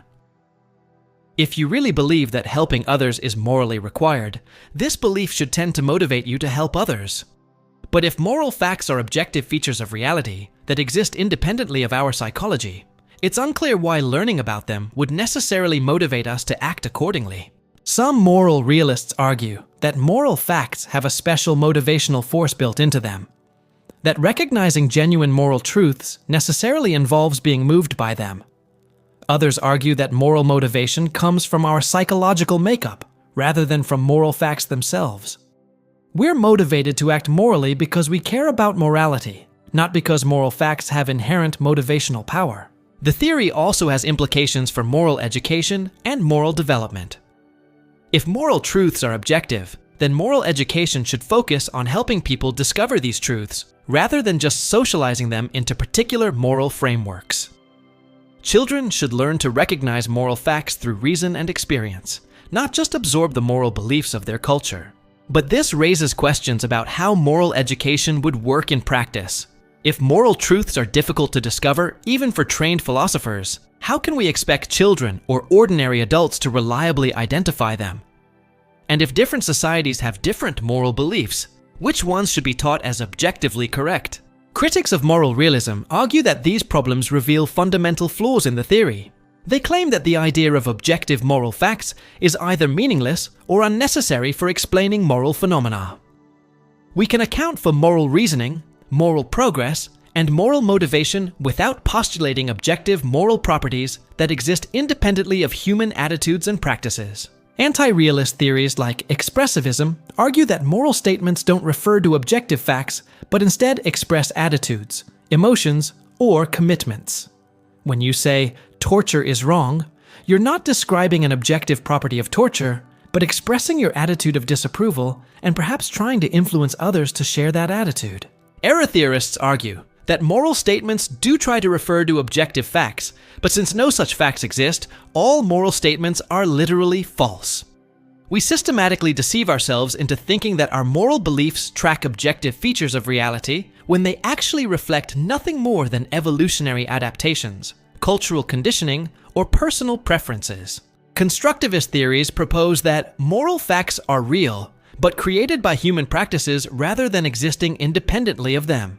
If you really believe that helping others is morally required, this belief should tend to motivate you to help others. But if moral facts are objective features of reality that exist independently of our psychology, it's unclear why learning about them would necessarily motivate us to act accordingly. Some moral realists argue that moral facts have a special motivational force built into them, that recognizing genuine moral truths necessarily involves being moved by them. Others argue that moral motivation comes from our psychological makeup, rather than from moral facts themselves. We're motivated to act morally because we care about morality, not because moral facts have inherent motivational power. The theory also has implications for moral education and moral development. If moral truths are objective, then moral education should focus on helping people discover these truths, rather than just socializing them into particular moral frameworks. Children should learn to recognize moral facts through reason and experience, not just absorb the moral beliefs of their culture. But this raises questions about how moral education would work in practice. If moral truths are difficult to discover, even for trained philosophers, how can we expect children or ordinary adults to reliably identify them? And if different societies have different moral beliefs, which ones should be taught as objectively correct? Critics of moral realism argue that these problems reveal fundamental flaws in the theory. They claim that the idea of objective moral facts is either meaningless or unnecessary for explaining moral phenomena. We can account for moral reasoning, moral progress, and moral motivation without postulating objective moral properties that exist independently of human attitudes and practices. Anti-realist theories like expressivism argue that moral statements don't refer to objective facts, but instead express attitudes, emotions, or commitments. When you say, torture is wrong, you're not describing an objective property of torture, but expressing your attitude of disapproval and perhaps trying to influence others to share that attitude. Error theorists argue that moral statements do try to refer to objective facts, but since no such facts exist, all moral statements are literally false. We systematically deceive ourselves into thinking that our moral beliefs track objective features of reality when they actually reflect nothing more than evolutionary adaptations, cultural conditioning, or personal preferences. Constructivist theories propose that moral facts are real, but created by human practices rather than existing independently of them.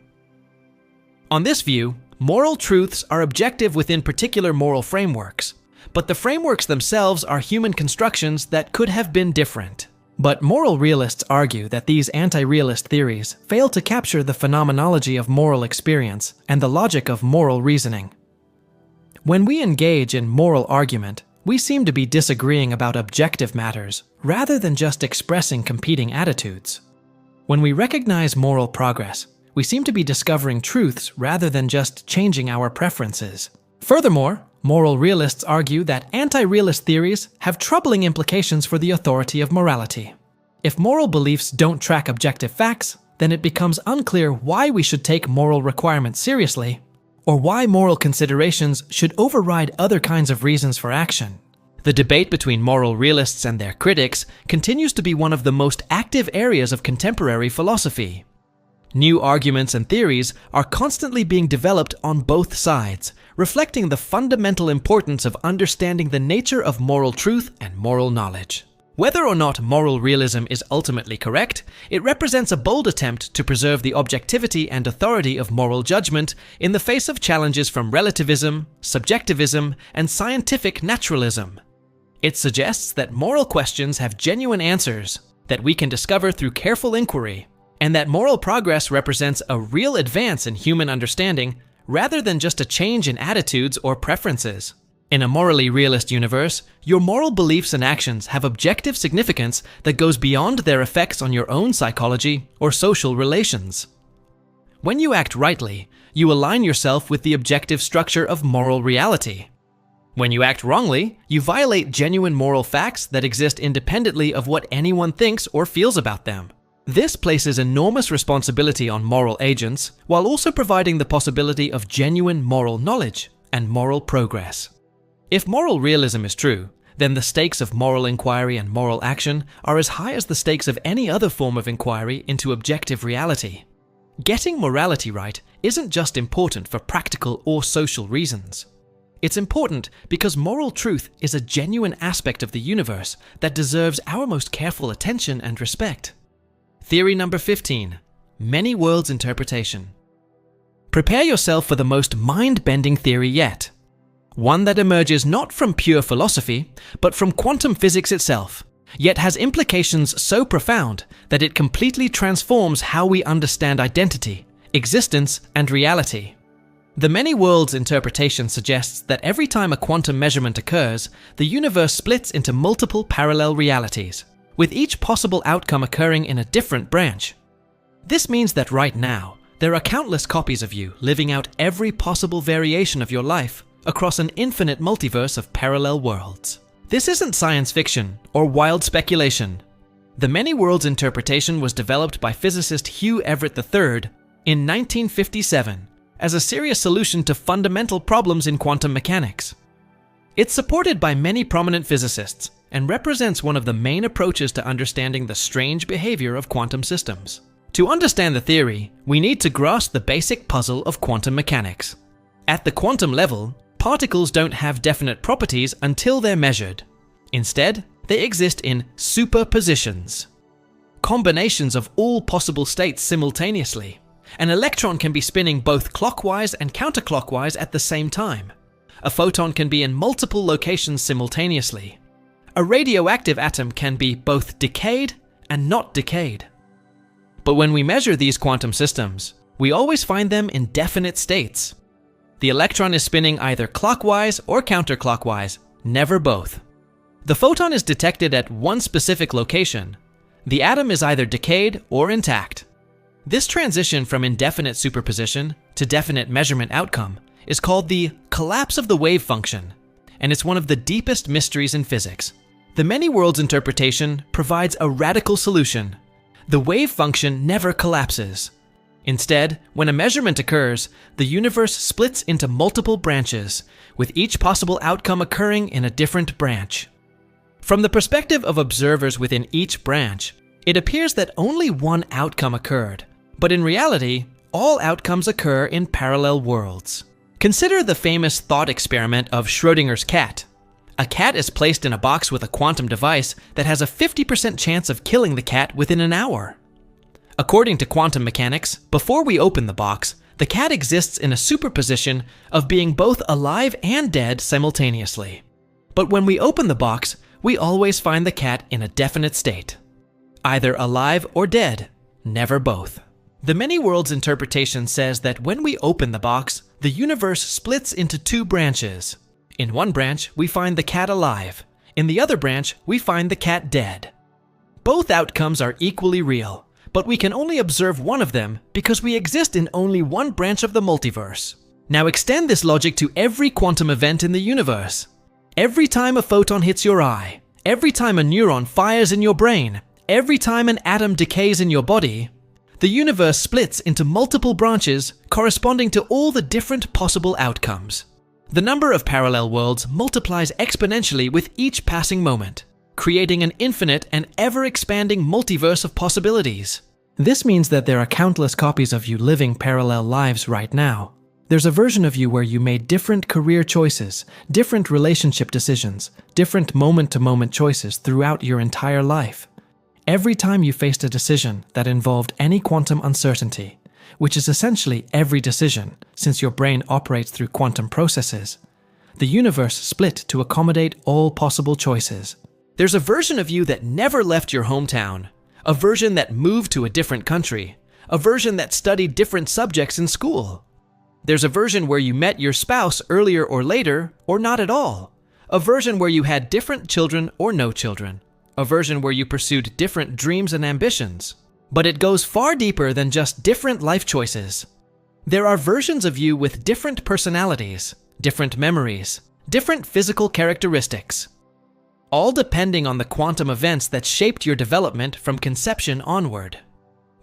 On this view, moral truths are objective within particular moral frameworks, but the frameworks themselves are human constructions that could have been different. But moral realists argue that these anti-realist theories fail to capture the phenomenology of moral experience and the logic of moral reasoning. When we engage in moral argument, we seem to be disagreeing about objective matters rather than just expressing competing attitudes. When we recognize moral progress, we seem to be discovering truths rather than just changing our preferences. Furthermore, moral realists argue that anti-realist theories have troubling implications for the authority of morality. If moral beliefs don't track objective facts, then it becomes unclear why we should take moral requirements seriously, or why moral considerations should override other kinds of reasons for action. The debate between moral realists and their critics continues to be one of the most active areas of contemporary philosophy. New arguments and theories are constantly being developed on both sides, reflecting the fundamental importance of understanding the nature of moral truth and moral knowledge. Whether or not moral realism is ultimately correct, it represents a bold attempt to preserve the objectivity and authority of moral judgment in the face of challenges from relativism, subjectivism, and scientific naturalism. It suggests that moral questions have genuine answers that we can discover through careful inquiry, and that moral progress represents a real advance in human understanding rather than just a change in attitudes or preferences. In a morally realist universe, your moral beliefs and actions have objective significance that goes beyond their effects on your own psychology or social relations. When you act rightly, you align yourself with the objective structure of moral reality. When you act wrongly, you violate genuine moral facts that exist independently of what anyone thinks or feels about them. This places enormous responsibility on moral agents, while also providing the possibility of genuine moral knowledge and moral progress. If moral realism is true, then the stakes of moral inquiry and moral action are as high as the stakes of any other form of inquiry into objective reality. Getting morality right isn't just important for practical or social reasons. It's important because moral truth is a genuine aspect of the universe that deserves our most careful attention and respect. Theory number 15. Many worlds interpretation. Prepare yourself for the most mind-bending theory yet. One that emerges not from pure philosophy, but from quantum physics itself, yet has implications so profound that it completely transforms how we understand identity, existence, and reality. The many worlds interpretation suggests that every time a quantum measurement occurs, the universe splits into multiple parallel realities, with each possible outcome occurring in a different branch. This means that right now, there are countless copies of you living out every possible variation of your life across an infinite multiverse of parallel worlds. This isn't science fiction or wild speculation. The many worlds interpretation was developed by physicist Hugh Everett III in 1957 as a serious solution to fundamental problems in quantum mechanics. It's supported by many prominent physicists and represents one of the main approaches to understanding the strange behavior of quantum systems. To understand the theory, we need to grasp the basic puzzle of quantum mechanics. At the quantum level, particles don't have definite properties until they're measured. Instead, they exist in superpositions, combinations of all possible states simultaneously. An electron can be spinning both clockwise and counterclockwise at the same time. A photon can be in multiple locations simultaneously. A radioactive atom can be both decayed and not decayed. But when we measure these quantum systems, we always find them in definite states. The electron is spinning either clockwise or counterclockwise, never both. The photon is detected at one specific location. The atom is either decayed or intact. This transition from indefinite superposition to definite measurement outcome is called the collapse of the wave function, and it's one of the deepest mysteries in physics. The many worlds interpretation provides a radical solution. The wave function never collapses. Instead, when a measurement occurs, the universe splits into multiple branches, with each possible outcome occurring in a different branch. From the perspective of observers within each branch, it appears that only one outcome occurred, but in reality, all outcomes occur in parallel worlds. Consider the famous thought experiment of Schrödinger's cat. A cat is placed in a box with a quantum device that has a 50% chance of killing the cat within an hour. According to quantum mechanics, before we open the box, the cat exists in a superposition of being both alive and dead simultaneously. But when we open the box, we always find the cat in a definite state. Either alive or dead, never both. The many worlds interpretation says that when we open the box, the universe splits into two branches. In one branch, we find the cat alive. In the other branch, we find the cat dead. Both outcomes are equally real, but we can only observe one of them because we exist in only one branch of the multiverse. Now extend this logic to every quantum event in the universe. Every time a photon hits your eye, every time a neuron fires in your brain, every time an atom decays in your body, the universe splits into multiple branches corresponding to all the different possible outcomes. The number of parallel worlds multiplies exponentially with each passing moment, creating an infinite and ever-expanding multiverse of possibilities. This means that there are countless copies of you living parallel lives right now. There's a version of you where you made different career choices, different relationship decisions, different moment-to-moment choices throughout your entire life. Every time you faced a decision that involved any quantum uncertainty, which is essentially every decision, since your brain operates through quantum processes, the universe split to accommodate all possible choices. There's a version of you that never left your hometown, a version that moved to a different country, a version that studied different subjects in school. There's a version where you met your spouse earlier or later, or not at all, a version where you had different children or no children, a version where you pursued different dreams and ambitions. But it goes far deeper than just different life choices. There are versions of you with different personalities, different memories, different physical characteristics, all depending on the quantum events that shaped your development from conception onward.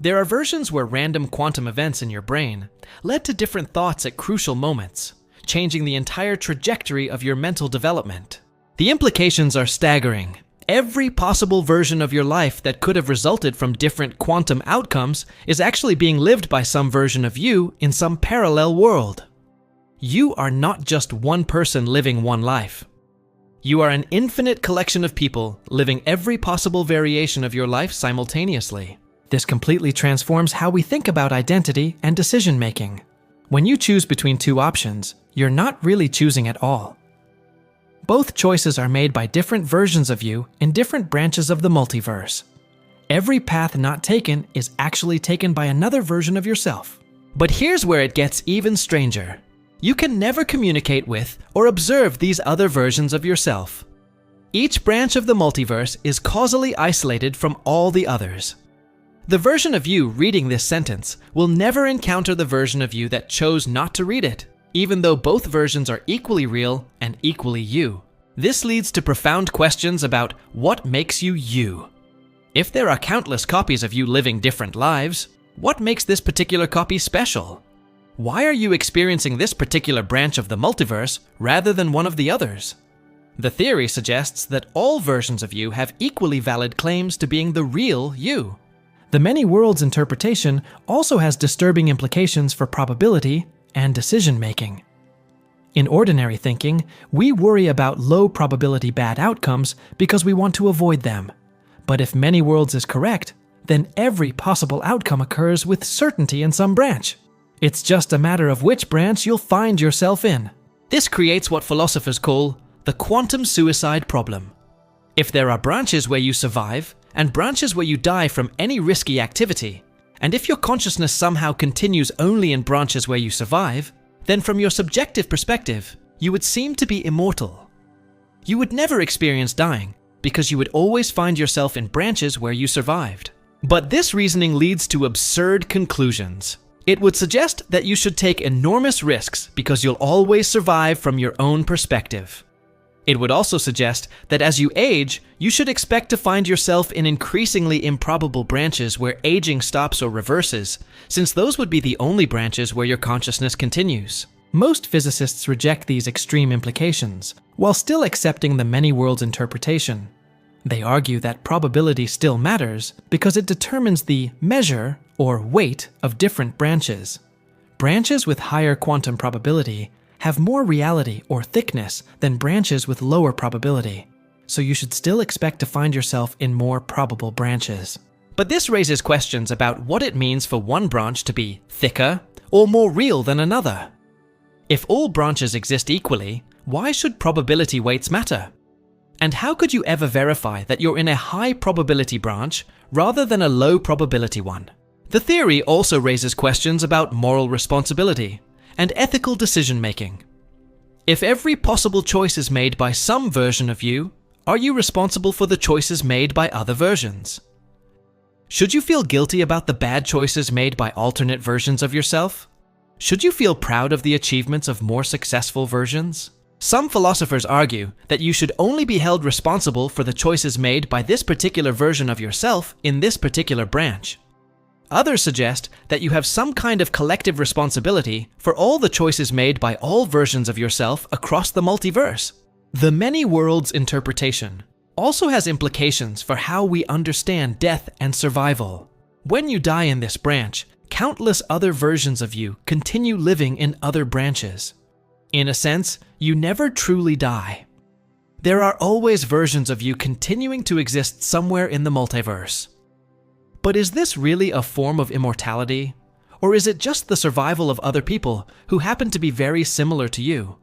There are versions where random quantum events in your brain led to different thoughts at crucial moments, changing the entire trajectory of your mental development. The implications are staggering. Every possible version of your life that could have resulted from different quantum outcomes is actually being lived by some version of you in some parallel world. You are not just one person living one life. You are an infinite collection of people living every possible variation of your life simultaneously. This completely transforms how we think about identity and decision-making. When you choose between two options, you're not really choosing at all. Both choices are made by different versions of you in different branches of the multiverse. Every path not taken is actually taken by another version of yourself. But here's where it gets even stranger. You can never communicate with or observe these other versions of yourself. Each branch of the multiverse is causally isolated from all the others. The version of you reading this sentence will never encounter the version of you that chose not to read it, even though both versions are equally real and equally you. This leads to profound questions about what makes you you. If there are countless copies of you living different lives, what makes this particular copy special? Why are you experiencing this particular branch of the multiverse rather than one of the others? The theory suggests that all versions of you have equally valid claims to being the real you. The many worlds interpretation also has disturbing implications for probability and decision-making. In ordinary thinking, we worry about low probability bad outcomes because we want to avoid them. But if many worlds is correct, then every possible outcome occurs with certainty in some branch. It's just a matter of which branch you'll find yourself in. This creates what philosophers call the quantum suicide problem. If there are branches where you survive and branches where you die from any risky activity, And if your consciousness somehow continues only in branches where you survive, then from your subjective perspective, you would seem to be immortal. You would never experience dying, because you would always find yourself in branches where you survived. But this reasoning leads to absurd conclusions. It would suggest that you should take enormous risks because you'll always survive from your own perspective. It would also suggest that as you age, you should expect to find yourself in increasingly improbable branches where aging stops or reverses, since those would be the only branches where your consciousness continues. Most physicists reject these extreme implications, while still accepting the many worlds interpretation. They argue that probability still matters because it determines the measure or weight of different branches. Branches with higher quantum probability have more reality or thickness than branches with lower probability, so you should still expect to find yourself in more probable branches. But this raises questions about what it means for one branch to be thicker or more real than another. If all branches exist equally, why should probability weights matter? And how could you ever verify that you're in a high probability branch rather than a low probability one? The theory also raises questions about moral responsibility and ethical decision-making. If every possible choice is made by some version of you, are you responsible for the choices made by other versions? Should you feel guilty about the bad choices made by alternate versions of yourself? Should you feel proud of the achievements of more successful versions? Some philosophers argue that you should only be held responsible for the choices made by this particular version of yourself in this particular branch. Others suggest that you have some kind of collective responsibility for all the choices made by all versions of yourself across the multiverse. The many worlds interpretation also has implications for how we understand death and survival. When you die in this branch, countless other versions of you continue living in other branches. In a sense, you never truly die. There are always versions of you continuing to exist somewhere in the multiverse. But is this really a form of immortality? Or is it just the survival of other people who happen to be very similar to you?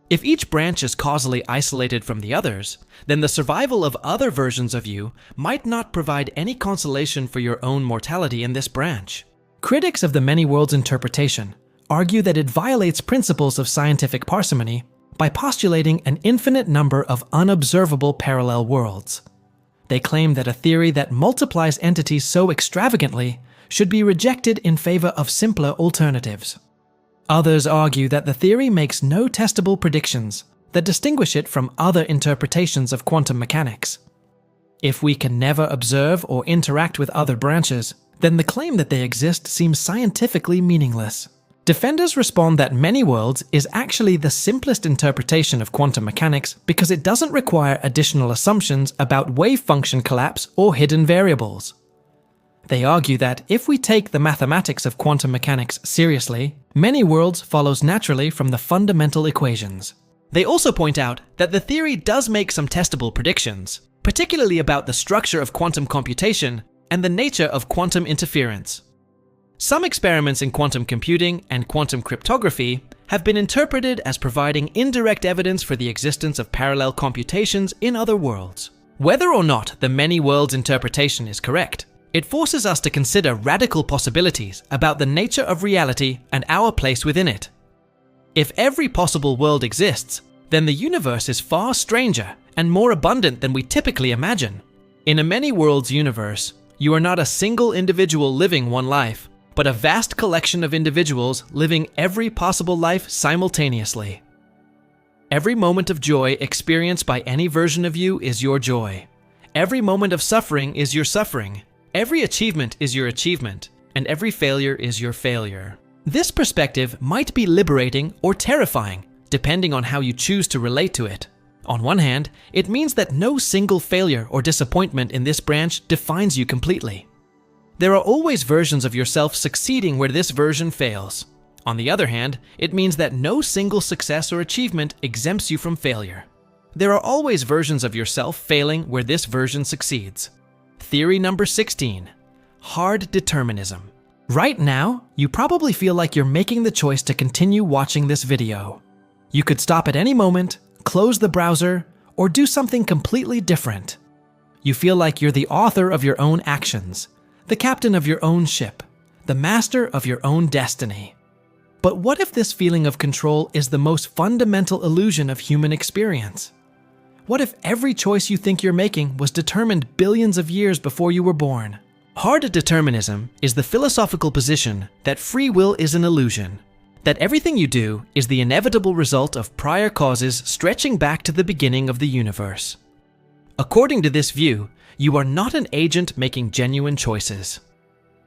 If each branch is causally isolated from the others, then the survival of other versions of you might not provide any consolation for your own mortality in this branch. Critics of the many worlds interpretation argue that it violates principles of scientific parsimony by postulating an infinite number of unobservable parallel worlds. They claim that a theory that multiplies entities so extravagantly should be rejected in favor of simpler alternatives. Others argue that the theory makes no testable predictions that distinguish it from other interpretations of quantum mechanics. If we can never observe or interact with other branches, then the claim that they exist seems scientifically meaningless. Defenders respond that many worlds is actually the simplest interpretation of quantum mechanics because it doesn't require additional assumptions about wave function collapse or hidden variables. They argue that if we take the mathematics of quantum mechanics seriously, many worlds follows naturally from the fundamental equations. They also point out that the theory does make some testable predictions, particularly about the structure of quantum computation and the nature of quantum interference. Some experiments in quantum computing and quantum cryptography have been interpreted as providing indirect evidence for the existence of parallel computations in other worlds. Whether or not the many worlds interpretation is correct, it forces us to consider radical possibilities about the nature of reality and our place within it. If every possible world exists, then the universe is far stranger and more abundant than we typically imagine. In a many worlds universe, you are not a single individual living one life, but a vast collection of individuals living every possible life simultaneously. Every moment of joy experienced by any version of you is your joy. Every moment of suffering is your suffering. Every achievement is your achievement, and every failure is your failure. This perspective might be liberating or terrifying, depending on how you choose to relate to it. On one hand, it means that no single failure or disappointment in this branch defines you completely. There are always versions of yourself succeeding where this version fails. On the other hand, it means that no single success or achievement exempts you from failure. There are always versions of yourself failing where this version succeeds. Theory number 16. Hard determinism. Right now, you probably feel like you're making the choice to continue watching this video. You could stop at any moment, close the browser, or do something completely different. You feel like you're the author of your own actions. the captain of your own ship, the master of your own destiny. But what if this feeling of control is the most fundamental illusion of human experience? What if every choice you think you're making was determined billions of years before you were born? Hard determinism is the philosophical position that free will is an illusion, that everything you do is the inevitable result of prior causes stretching back to the beginning of the universe. According to this view, you are not an agent making genuine choices.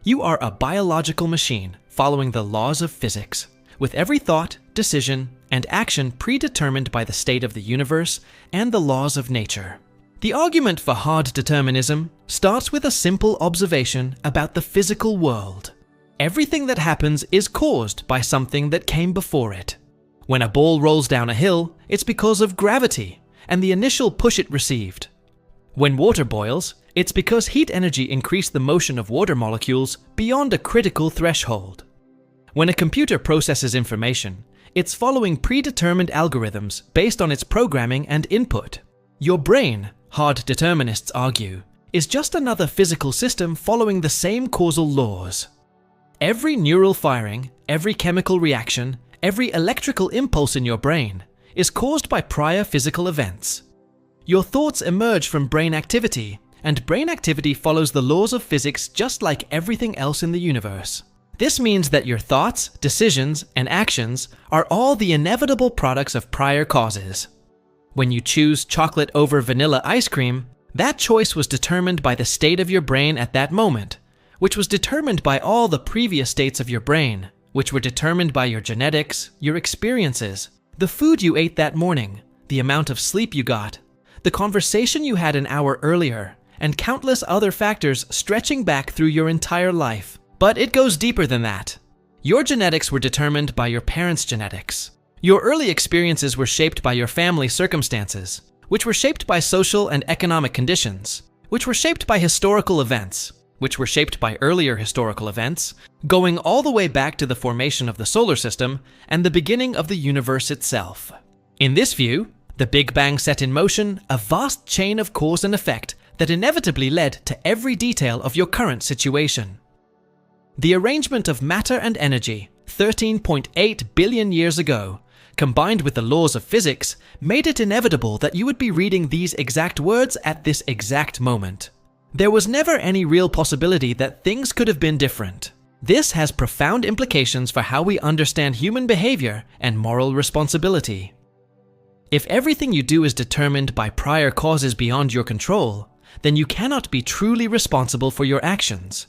You are a biological machine following the laws of physics, with every thought, decision, and action predetermined by the state of the universe and the laws of nature. The argument for hard determinism starts with a simple observation about the physical world. Everything that happens is caused by something that came before it. When a ball rolls down a hill, it's because of gravity and the initial push it received. When water boils, it's because heat energy increased the motion of water molecules beyond a critical threshold. When a computer processes information, it's following predetermined algorithms based on its programming and input. Your brain, hard determinists argue, is just another physical system following the same causal laws. Every neural firing, every chemical reaction, every electrical impulse in your brain is caused by prior physical events. Your thoughts emerge from brain activity, and brain activity follows the laws of physics just like everything else in the universe. This means that your thoughts, decisions, and actions are all the inevitable products of prior causes. When you choose chocolate over vanilla ice cream, that choice was determined by the state of your brain at that moment, which was determined by all the previous states of your brain, which were determined by your genetics, your experiences, the food you ate that morning, the amount of sleep you got, the conversation you had an hour earlier, and countless other factors stretching back through your entire life. But it goes deeper than that. Your genetics were determined by your parents' genetics. Your early experiences were shaped by your family circumstances, which were shaped by social and economic conditions, which were shaped by historical events, which were shaped by earlier historical events, going all the way back to the formation of the solar system and the beginning of the universe itself. In this view, the Big Bang set in motion a vast chain of cause and effect that inevitably led to every detail of your current situation. The arrangement of matter and energy 13.8 billion years ago, combined with the laws of physics, made it inevitable that you would be reading these exact words at this exact moment. There was never any real possibility that things could have been different. This has profound implications for how we understand human behavior and moral responsibility. If everything you do is determined by prior causes beyond your control, then you cannot be truly responsible for your actions.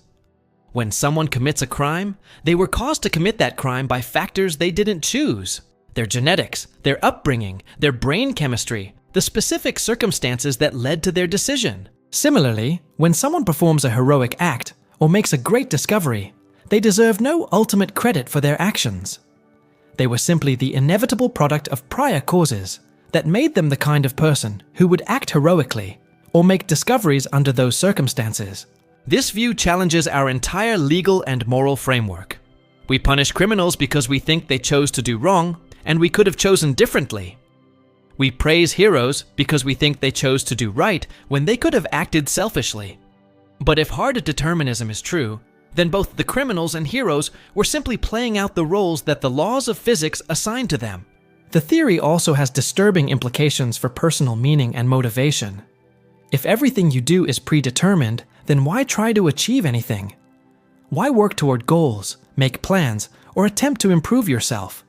When someone commits a crime, they were caused to commit that crime by factors they didn't choose. Their genetics, their upbringing, their brain chemistry, the specific circumstances that led to their decision. Similarly, when someone performs a heroic act or makes a great discovery, they deserve no ultimate credit for their actions. They were simply the inevitable product of prior causes that made them the kind of person who would act heroically or make discoveries under those circumstances. This view challenges our entire legal and moral framework. We punish criminals because we think they chose to do wrong, and we could have chosen differently. We praise heroes because we think they chose to do right when they could have acted selfishly. But if hard determinism is true, then both the criminals and heroes were simply playing out the roles that the laws of physics assigned to them. The theory also has disturbing implications for personal meaning and motivation. If everything you do is predetermined, then why try to achieve anything? Why work toward goals, make plans, or attempt to improve yourself?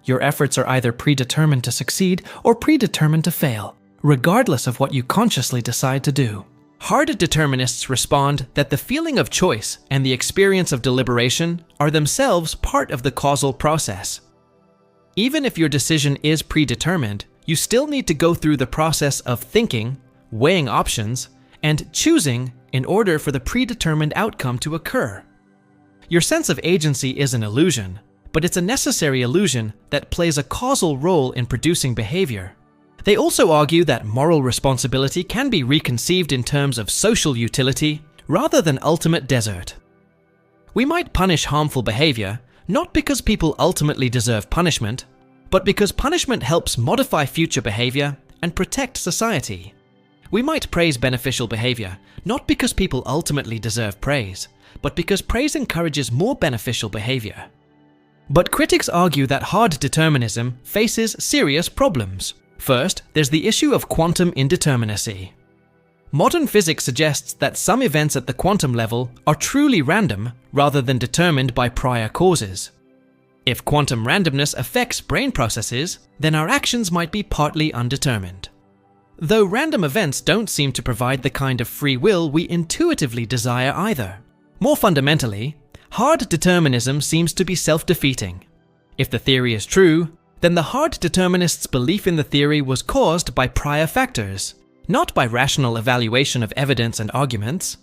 Your efforts are either predetermined to succeed or predetermined to fail, regardless of what you consciously decide to do. Hard determinists respond that the feeling of choice and the experience of deliberation are themselves part of the causal process. Even if your decision is predetermined, you still need to go through the process of thinking, weighing options, and choosing in order for the predetermined outcome to occur. Your sense of agency is an illusion, but it's a necessary illusion that plays a causal role in producing behavior. They also argue that moral responsibility can be reconceived in terms of social utility rather than ultimate desert. We might punish harmful behavior, not because people ultimately deserve punishment, but because punishment helps modify future behavior and protect society. We might praise beneficial behavior, not because people ultimately deserve praise, but because praise encourages more beneficial behavior. But critics argue that hard determinism faces serious problems. First, there's the issue of quantum indeterminacy. Modern physics suggests that some events at the quantum level are truly random rather than determined by prior causes. If quantum randomness affects brain processes, then our actions might be partly undetermined. Though random events don't seem to provide the kind of free will we intuitively desire either. More fundamentally, hard determinism seems to be self-defeating. If the theory is true, then the hard determinists' belief in the theory was caused by prior factors, not by rational evaluation of evidence and arguments.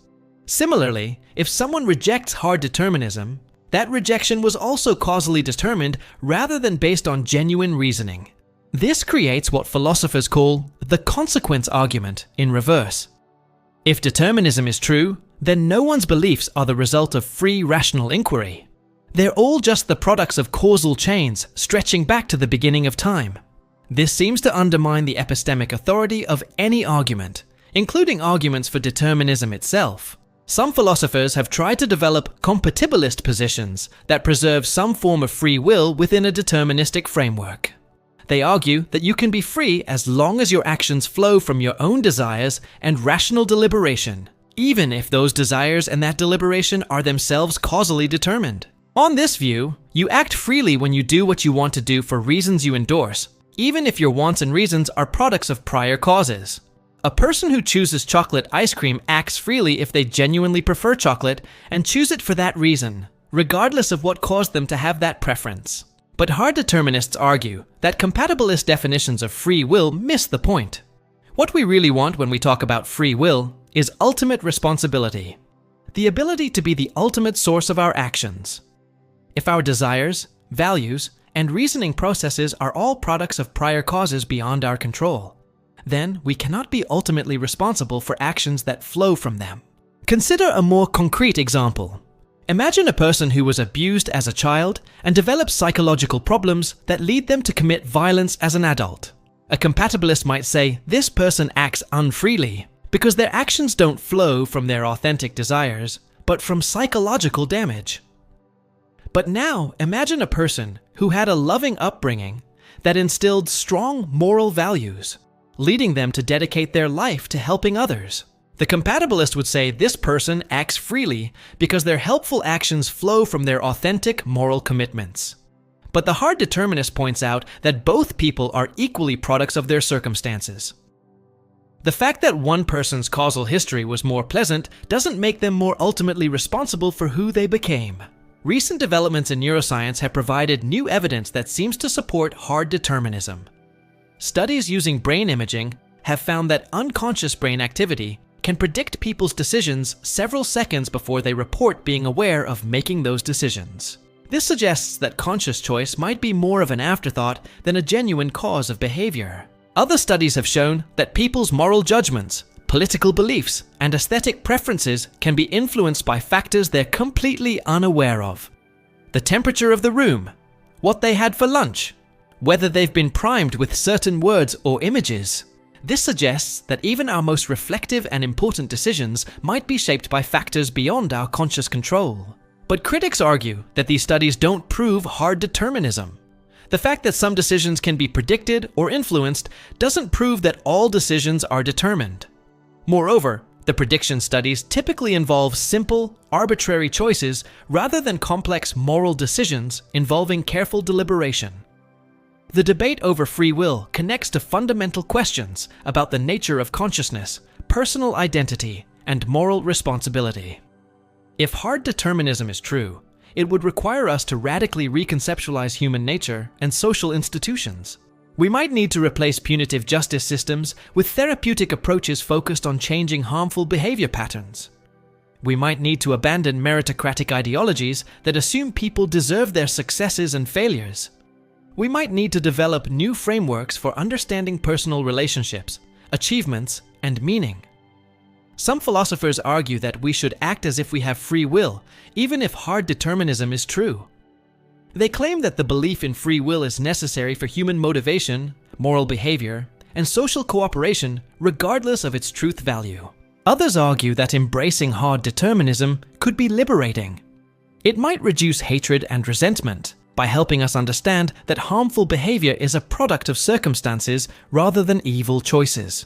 Similarly, if someone rejects hard determinism, that rejection was also causally determined rather than based on genuine reasoning. This creates what philosophers call the consequence argument in reverse. If determinism is true, then no one's beliefs are the result of free rational inquiry. They're all just the products of causal chains stretching back to the beginning of time. This seems to undermine the epistemic authority of any argument, including arguments for determinism itself. Some philosophers have tried to develop compatibilist positions that preserve some form of free will within a deterministic framework. They argue that you can be free as long as your actions flow from your own desires and rational deliberation, even if those desires and that deliberation are themselves causally determined. On this view, you act freely when you do what you want to do for reasons you endorse, even if your wants and reasons are products of prior causes. A person who chooses chocolate ice cream acts freely if they genuinely prefer chocolate and choose it for that reason, regardless of what caused them to have that preference. But hard determinists argue that compatibilist definitions of free will miss the point. What we really want when we talk about free will is ultimate responsibility, the ability to be the ultimate source of our actions. If our desires, values, and reasoning processes are all products of prior causes beyond our control, then we cannot be ultimately responsible for actions that flow from them. Consider a more concrete example. Imagine a person who was abused as a child and develops psychological problems that lead them to commit violence as an adult. A compatibilist might say this person acts unfreely because their actions don't flow from their authentic desires, but from psychological damage. But now imagine a person who had a loving upbringing that instilled strong moral values, leading them to dedicate their life to helping others. The compatibilist would say this person acts freely because their helpful actions flow from their authentic moral commitments. But the hard determinist points out that both people are equally products of their circumstances. The fact that one person's causal history was more pleasant doesn't make them more ultimately responsible for who they became. Recent developments in neuroscience have provided new evidence that seems to support hard determinism. Studies using brain imaging have found that unconscious brain activity can predict people's decisions several seconds before they report being aware of making those decisions. This suggests that conscious choice might be more of an afterthought than a genuine cause of behavior. Other studies have shown that people's moral judgments, political beliefs, and aesthetic preferences can be influenced by factors they're completely unaware of. The temperature of the room, what they had for lunch, whether they've been primed with certain words or images. This suggests that even our most reflective and important decisions might be shaped by factors beyond our conscious control. But critics argue that these studies don't prove hard determinism. The fact that some decisions can be predicted or influenced doesn't prove that all decisions are determined. Moreover, the prediction studies typically involve simple, arbitrary choices rather than complex moral decisions involving careful deliberation. The debate over free will connects to fundamental questions about the nature of consciousness, personal identity, and moral responsibility. If hard determinism is true, it would require us to radically reconceptualize human nature and social institutions. We might need to replace punitive justice systems with therapeutic approaches focused on changing harmful behavior patterns. We might need to abandon meritocratic ideologies that assume people deserve their successes and failures. We might need to develop new frameworks for understanding personal relationships, achievements, and meaning. Some philosophers argue that we should act as if we have free will, even if hard determinism is true. They claim that the belief in free will is necessary for human motivation, moral behavior, and social cooperation regardless of its truth value. Others argue that embracing hard determinism could be liberating. It might reduce hatred and resentment by helping us understand that harmful behavior is a product of circumstances rather than evil choices.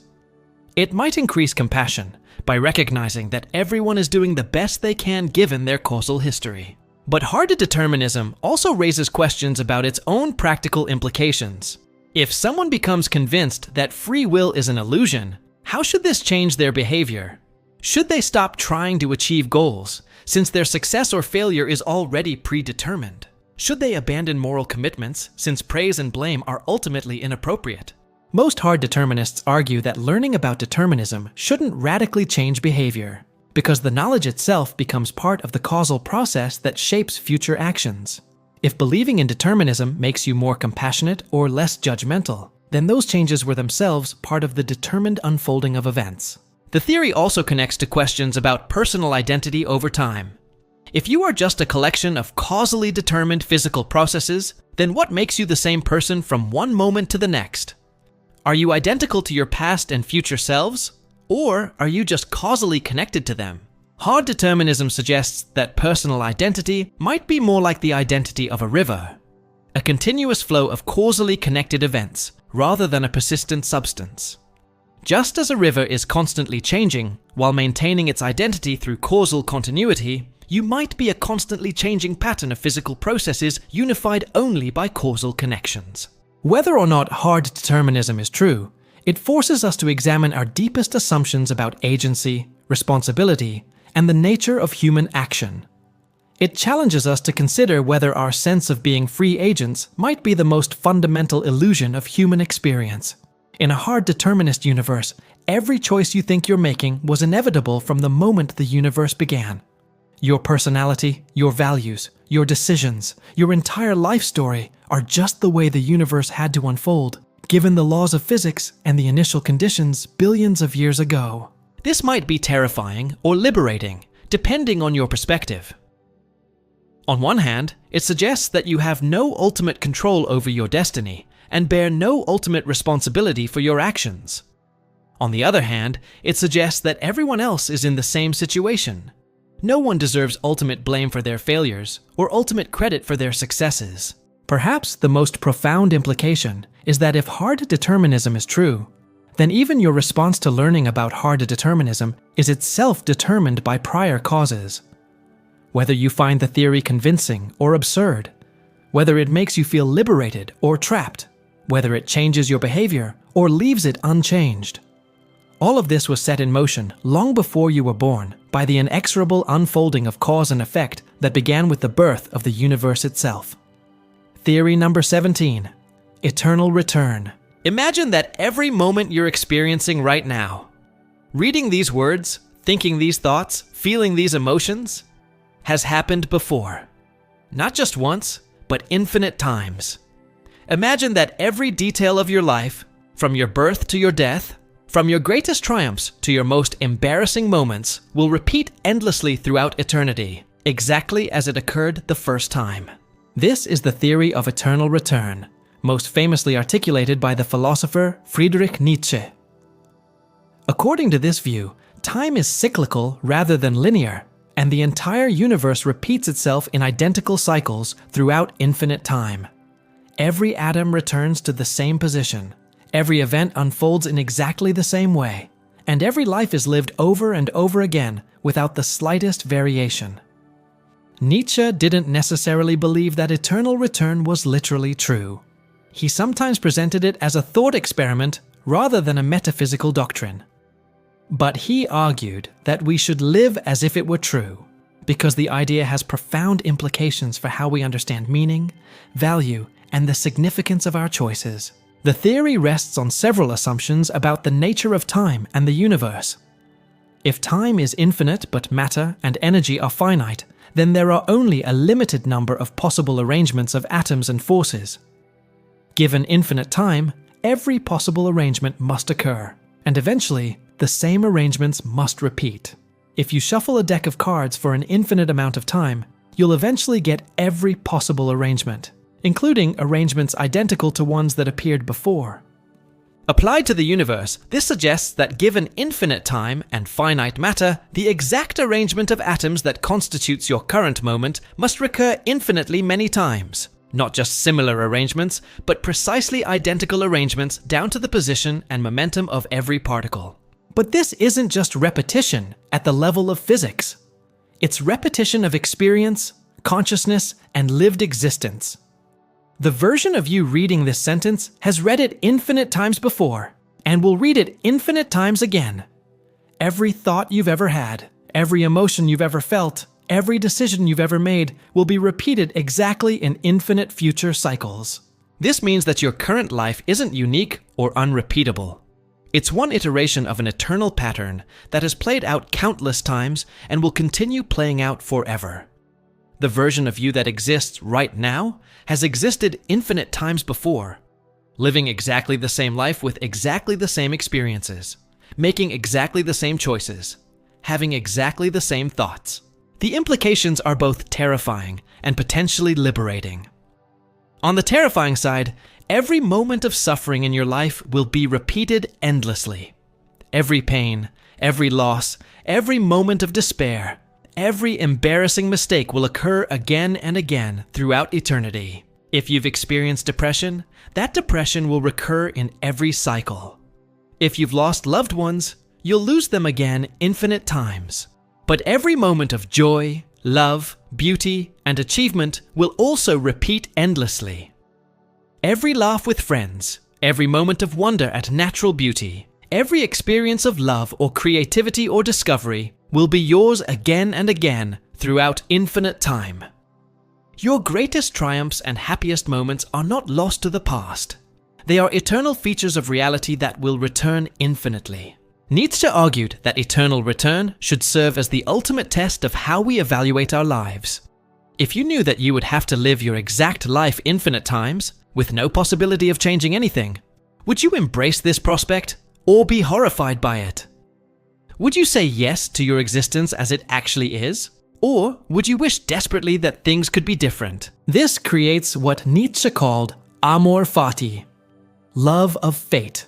It might increase compassion by recognizing that everyone is doing the best they can given their causal history. But hard determinism also raises questions about its own practical implications. If someone becomes convinced that free will is an illusion, how should this change their behavior? Should they stop trying to achieve goals, since their success or failure is already predetermined? Should they abandon moral commitments, since praise and blame are ultimately inappropriate? Most hard determinists argue that learning about determinism shouldn't radically change behavior, because the knowledge itself becomes part of the causal process that shapes future actions. If believing in determinism makes you more compassionate or less judgmental, then those changes were themselves part of the determined unfolding of events. The theory also connects to questions about personal identity over time. If you are just a collection of causally determined physical processes, then what makes you the same person from one moment to the next? Are you identical to your past and future selves? Or are you just causally connected to them? Hard determinism suggests that personal identity might be more like the identity of a river, a continuous flow of causally connected events, rather than a persistent substance. Just as a river is constantly changing while maintaining its identity through causal continuity, you might be a constantly changing pattern of physical processes unified only by causal connections. Whether or not hard determinism is true, it forces us to examine our deepest assumptions about agency, responsibility, and the nature of human action. It challenges us to consider whether our sense of being free agents might be the most fundamental illusion of human experience. In a hard determinist universe, every choice you think you're making was inevitable from the moment the universe began. Your personality, your values, your decisions, your entire life story are just the way the universe had to unfold, given the laws of physics and the initial conditions billions of years ago. This might be terrifying or liberating, depending on your perspective. On one hand, it suggests that you have no ultimate control over your destiny and bear no ultimate responsibility for your actions. On the other hand, it suggests that everyone else is in the same situation. No one deserves ultimate blame for their failures or ultimate credit for their successes. Perhaps the most profound implication is that if hard determinism is true, then even your response to learning about hard determinism is itself determined by prior causes. Whether you find the theory convincing or absurd, whether it makes you feel liberated or trapped, whether it changes your behavior or leaves it unchanged. All of this was set in motion long before you were born by the inexorable unfolding of cause and effect that began with the birth of the universe itself. Theory number 17. Eternal return. Imagine that every moment you're experiencing right now, reading these words, thinking these thoughts, feeling these emotions, has happened before. Not just once, but infinite times. Imagine that every detail of your life, from your birth to your death, from your greatest triumphs to your most embarrassing moments, will repeat endlessly throughout eternity, exactly as it occurred the first time. This is the theory of eternal return, most famously articulated by the philosopher Friedrich Nietzsche. According to this view, time is cyclical rather than linear, and the entire universe repeats itself in identical cycles throughout infinite time. Every atom returns to the same position, every event unfolds in exactly the same way, and every life is lived over and over again without the slightest variation. Nietzsche didn't necessarily believe that eternal return was literally true. He sometimes presented it as a thought experiment rather than a metaphysical doctrine. But he argued that we should live as if it were true, because the idea has profound implications for how we understand meaning, value, and the significance of our choices. The theory rests on several assumptions about the nature of time and the universe. If time is infinite but matter and energy are finite, then there are only a limited number of possible arrangements of atoms and forces. Given infinite time, every possible arrangement must occur, and eventually, the same arrangements must repeat. If you shuffle a deck of cards for an infinite amount of time, you'll eventually get every possible arrangement, including arrangements identical to ones that appeared before. Applied to the universe, this suggests that given infinite time and finite matter, the exact arrangement of atoms that constitutes your current moment must recur infinitely many times. Not just similar arrangements, but precisely identical arrangements down to the position and momentum of every particle. But this isn't just repetition at the level of physics. It's repetition of experience, consciousness, and lived existence. The version of you reading this sentence has read it infinite times before, and will read it infinite times again. Every thought you've ever had, every emotion you've ever felt, every decision you've ever made will be repeated exactly in infinite future cycles. This means that your current life isn't unique or unrepeatable. It's one iteration of an eternal pattern that has played out countless times and will continue playing out forever. The version of you that exists right now has existed infinite times before, living exactly the same life with exactly the same experiences, making exactly the same choices, having exactly the same thoughts. The implications are both terrifying and potentially liberating. On the terrifying side, every moment of suffering in your life will be repeated endlessly. Every pain, every loss, every moment of despair, every embarrassing mistake will occur again and again throughout eternity. If you've experienced depression, that depression will recur in every cycle. If you've lost loved ones, you'll lose them again infinite times. But every moment of joy, love, beauty, and achievement will also repeat endlessly. Every laugh with friends, every moment of wonder at natural beauty, every experience of love or creativity or discovery will be yours again and again throughout infinite time. Your greatest triumphs and happiest moments are not lost to the past. They are eternal features of reality that will return infinitely. Nietzsche argued that eternal return should serve as the ultimate test of how we evaluate our lives. If you knew that you would have to live your exact life infinite times, with no possibility of changing anything, would you embrace this prospect or be horrified by it? Would you say yes to your existence as it actually is? Or would you wish desperately that things could be different? This creates what Nietzsche called amor fati, love of fate.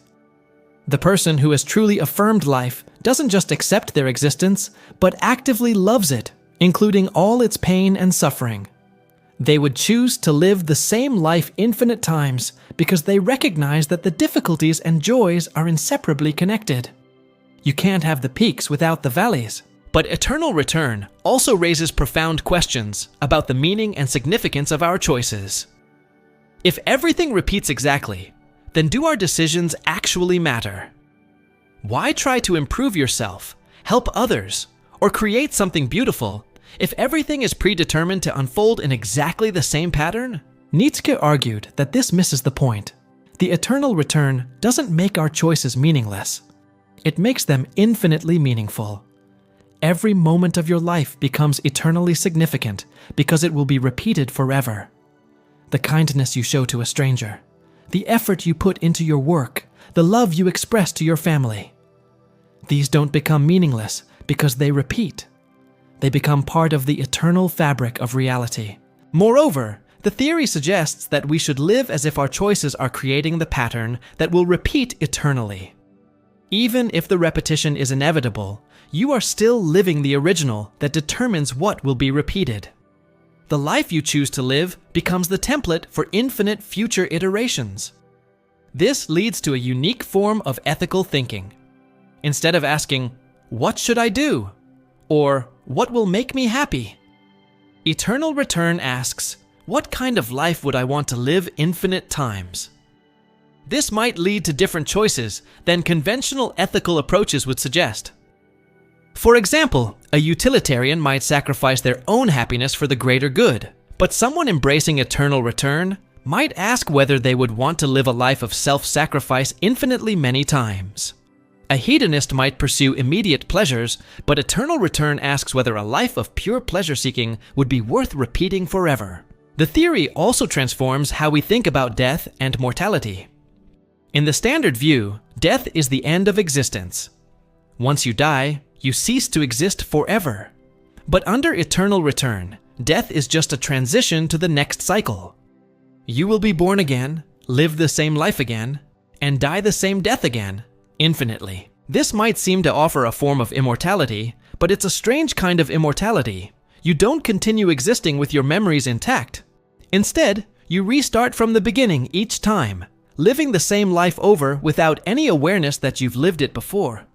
The person who has truly affirmed life doesn't just accept their existence, but actively loves it, including all its pain and suffering. They would choose to live the same life infinite times because they recognize that the difficulties and joys are inseparably connected. You can't have the peaks without the valleys. But eternal return also raises profound questions about the meaning and significance of our choices. If everything repeats exactly, then do our decisions actually matter? Why try to improve yourself, help others, or create something beautiful if everything is predetermined to unfold in exactly the same pattern? Nietzsche argued that this misses the point. The eternal return doesn't make our choices meaningless. It makes them infinitely meaningful. Every moment of your life becomes eternally significant because it will be repeated forever. The kindness you show to a stranger, the effort you put into your work, the love you express to your family. These don't become meaningless because they repeat. They become part of the eternal fabric of reality. Moreover, the theory suggests that we should live as if our choices are creating the pattern that will repeat eternally. Even if the repetition is inevitable, you are still living the original that determines what will be repeated. The life you choose to live becomes the template for infinite future iterations. This leads to a unique form of ethical thinking. Instead of asking, "What should I do?" or "What will make me happy?" Eternal return asks, "What kind of life would I want to live infinite times?" This might lead to different choices than conventional ethical approaches would suggest. For example, a utilitarian might sacrifice their own happiness for the greater good, but someone embracing eternal return might ask whether they would want to live a life of self-sacrifice infinitely many times. A hedonist might pursue immediate pleasures, but eternal return asks whether a life of pure pleasure-seeking would be worth repeating forever. The theory also transforms how we think about death and mortality. In the standard view, death is the end of existence. Once you die, you cease to exist forever. But under eternal return, death is just a transition to the next cycle. You will be born again, live the same life again, and die the same death again, infinitely. This might seem to offer a form of immortality, but it's a strange kind of immortality. You don't continue existing with your memories intact. Instead, you restart from the beginning each time, living the same life over without any awareness that you've lived it before.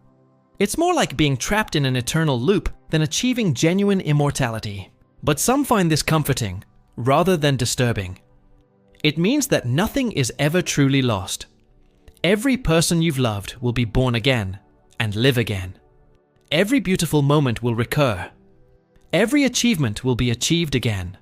It's more like being trapped in an eternal loop than achieving genuine immortality. But some find this comforting, rather than disturbing. It means that nothing is ever truly lost. Every person you've loved will be born again and live again. Every beautiful moment will recur. Every achievement will be achieved again.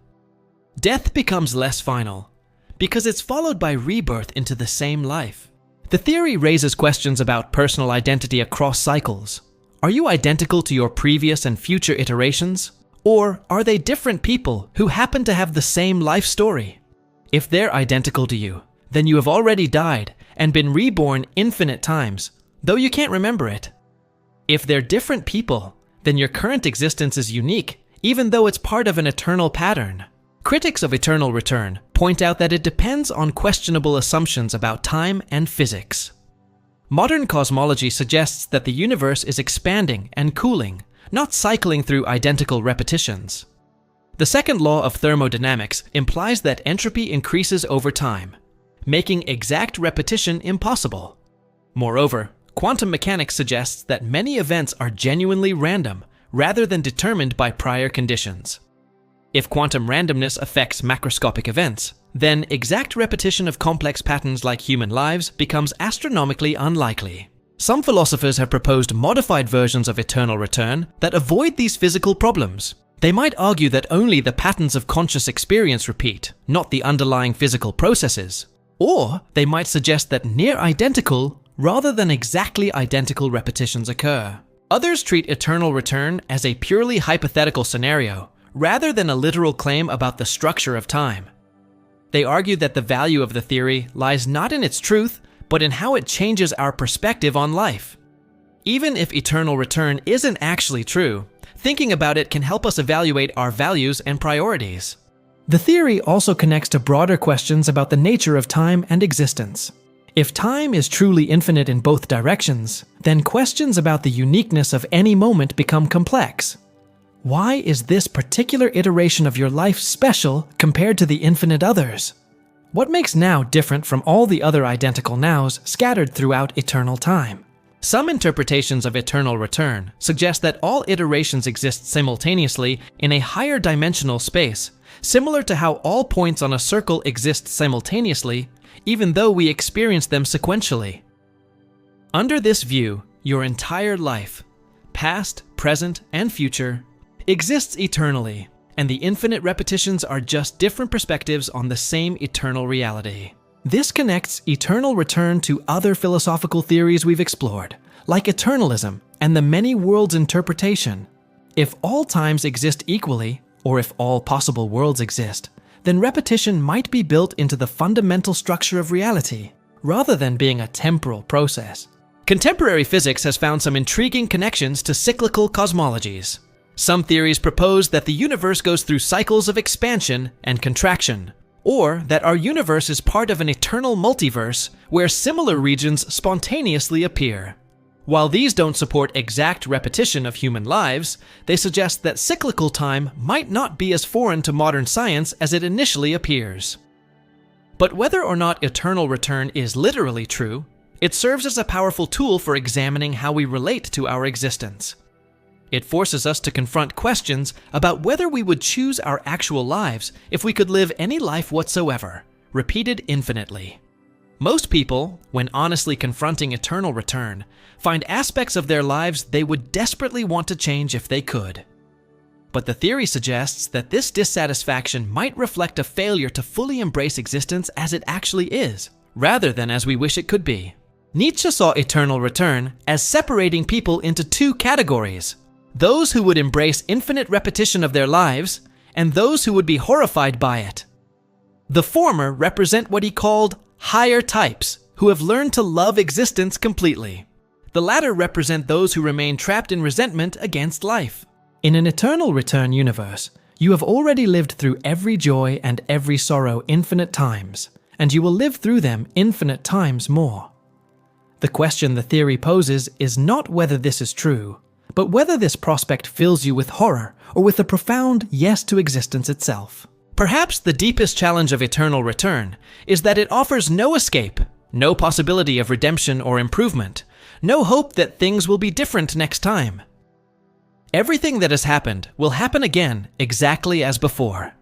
Death becomes less final, because it's followed by rebirth into the same life. The theory raises questions about personal identity across cycles. Are you identical to your previous and future iterations? Or are they different people who happen to have the same life story? If they're identical to you, then you have already died and been reborn infinite times, though you can't remember it. If they're different people, then your current existence is unique, even though it's part of an eternal pattern. Critics of eternal return point out that it depends on questionable assumptions about time and physics. Modern cosmology suggests that the universe is expanding and cooling, not cycling through identical repetitions. The second law of thermodynamics implies that entropy increases over time, making exact repetition impossible. Moreover, quantum mechanics suggests that many events are genuinely random rather than determined by prior conditions. If quantum randomness affects macroscopic events, then exact repetition of complex patterns like human lives becomes astronomically unlikely. Some philosophers have proposed modified versions of eternal return that avoid these physical problems. They might argue that only the patterns of conscious experience repeat, not the underlying physical processes. Or they might suggest that near-identical rather than exactly identical repetitions occur. Others treat eternal return as a purely hypothetical scenario, rather than a literal claim about the structure of time. They argue that the value of the theory lies not in its truth, but in how it changes our perspective on life. Even if eternal return isn't actually true, thinking about it can help us evaluate our values and priorities. The theory also connects to broader questions about the nature of time and existence. If time is truly infinite in both directions, then questions about the uniqueness of any moment become complex. Why is this particular iteration of your life special compared to the infinite others? What makes now different from all the other identical nows scattered throughout eternal time? Some interpretations of eternal return suggest that all iterations exist simultaneously in a higher dimensional space, similar to how all points on a circle exist simultaneously, even though we experience them sequentially. Under this view, your entire life, past, present, and future, exists eternally, and the infinite repetitions are just different perspectives on the same eternal reality. This connects eternal return to other philosophical theories we've explored, like eternalism and the many worlds interpretation. If all times exist equally, or if all possible worlds exist, then repetition might be built into the fundamental structure of reality, rather than being a temporal process. Contemporary physics has found some intriguing connections to cyclical cosmologies. Some theories propose that the universe goes through cycles of expansion and contraction, or that our universe is part of an eternal multiverse where similar regions spontaneously appear. While these don't support exact repetition of human lives, they suggest that cyclical time might not be as foreign to modern science as it initially appears. But whether or not eternal return is literally true, it serves as a powerful tool for examining how we relate to our existence. It forces us to confront questions about whether we would choose our actual lives if we could live any life whatsoever, repeated infinitely. Most people, when honestly confronting eternal return, find aspects of their lives they would desperately want to change if they could. But the theory suggests that this dissatisfaction might reflect a failure to fully embrace existence as it actually is, rather than as we wish it could be. Nietzsche saw eternal return as separating people into two categories: those who would embrace infinite repetition of their lives, and those who would be horrified by it. The former represent what he called higher types, who have learned to love existence completely. The latter represent those who remain trapped in resentment against life. In an eternal return universe, you have already lived through every joy and every sorrow infinite times, and you will live through them infinite times more. The question the theory poses is not whether this is true, but whether this prospect fills you with horror or with a profound yes to existence itself. Perhaps the deepest challenge of eternal return is that it offers no escape, no possibility of redemption or improvement, no hope that things will be different next time. Everything that has happened will happen again exactly as before.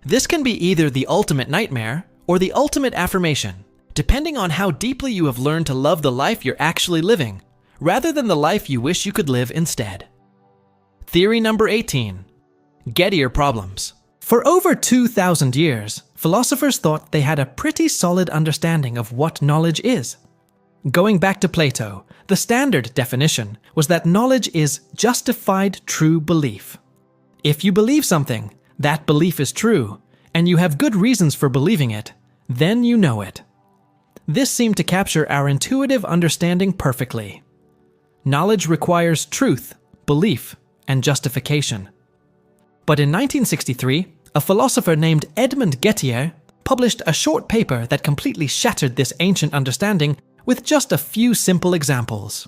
This can be either the ultimate nightmare or the ultimate affirmation, depending on how deeply you have learned to love the life you're actually living, rather than the life you wish you could live instead. Theory number 18. Gettier problems. For over 2,000 years, philosophers thought they had a pretty solid understanding of what knowledge is. Going back to Plato, the standard definition was that knowledge is justified true belief. If you believe something, that belief is true, and you have good reasons for believing it, then you know it. This seemed to capture our intuitive understanding perfectly. Knowledge requires truth, belief, and justification. But in 1963, a philosopher named Edmund Gettier published a short paper that completely shattered this ancient understanding with just a few simple examples.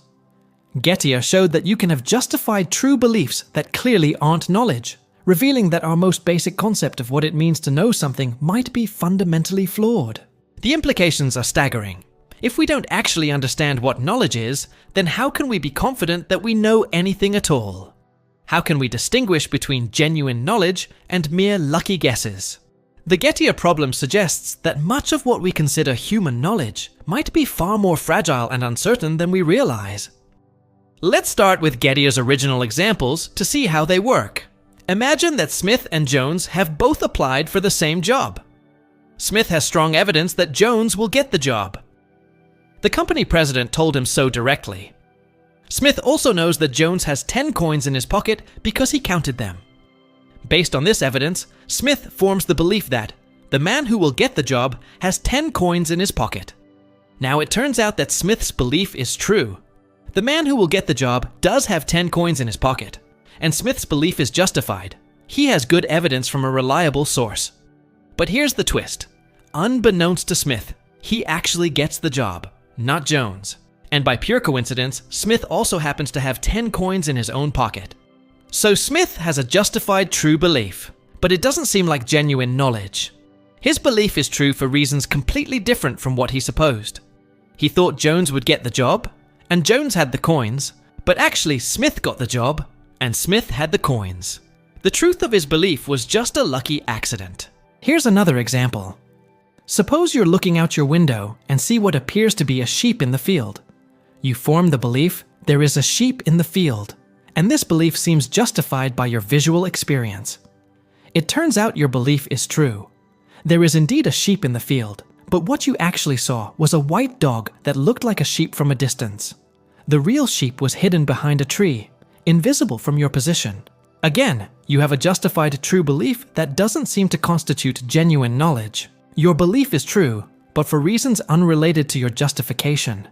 Gettier showed that you can have justified true beliefs that clearly aren't knowledge, revealing that our most basic concept of what it means to know something might be fundamentally flawed. The implications are staggering. If we don't actually understand what knowledge is, then how can we be confident that we know anything at all? How can we distinguish between genuine knowledge and mere lucky guesses? The Gettier problem suggests that much of what we consider human knowledge might be far more fragile and uncertain than we realize. Let's start with Gettier's original examples to see how they work. Imagine that Smith and Jones have both applied for the same job. Smith has strong evidence that Jones will get the job. The company president told him so directly. Smith also knows that Jones has 10 coins in his pocket because he counted them. Based on this evidence, Smith forms the belief that the man who will get the job has 10 coins in his pocket. Now it turns out that Smith's belief is true. The man who will get the job does have 10 coins in his pocket, and Smith's belief is justified. He has good evidence from a reliable source. But here's the twist. Unbeknownst to Smith, he actually gets the job, not Jones. And by pure coincidence, Smith also happens to have 10 coins in his own pocket. So Smith has a justified true belief, but it doesn't seem like genuine knowledge. His belief is true for reasons completely different from what he supposed. He thought Jones would get the job, and Jones had the coins, but actually Smith got the job, and Smith had the coins. The truth of his belief was just a lucky accident. Here's another example. Suppose you're looking out your window and see what appears to be a sheep in the field. You form the belief there is a sheep in the field, and this belief seems justified by your visual experience. It turns out your belief is true. There is indeed a sheep in the field, but what you actually saw was a white dog that looked like a sheep from a distance. The real sheep was hidden behind a tree, invisible from your position. Again, you have a justified true belief that doesn't seem to constitute genuine knowledge. Your belief is true, but for reasons unrelated to your justification.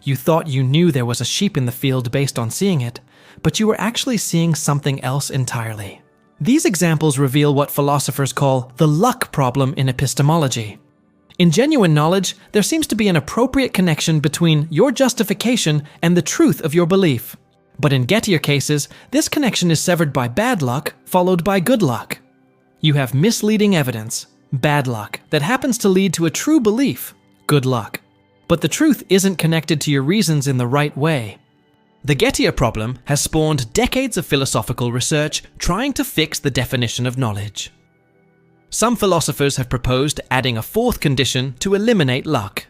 You thought you knew there was a sheep in the field based on seeing it, but you were actually seeing something else entirely. These examples reveal what philosophers call the luck problem in epistemology. In genuine knowledge, there seems to be an appropriate connection between your justification and the truth of your belief. But in Gettier cases, this connection is severed by bad luck, followed by good luck. You have misleading evidence, bad luck, that happens to lead to a true belief, good luck. But the truth isn't connected to your reasons in the right way. The Gettier problem has spawned decades of philosophical research trying to fix the definition of knowledge. Some philosophers have proposed adding a fourth condition to eliminate luck.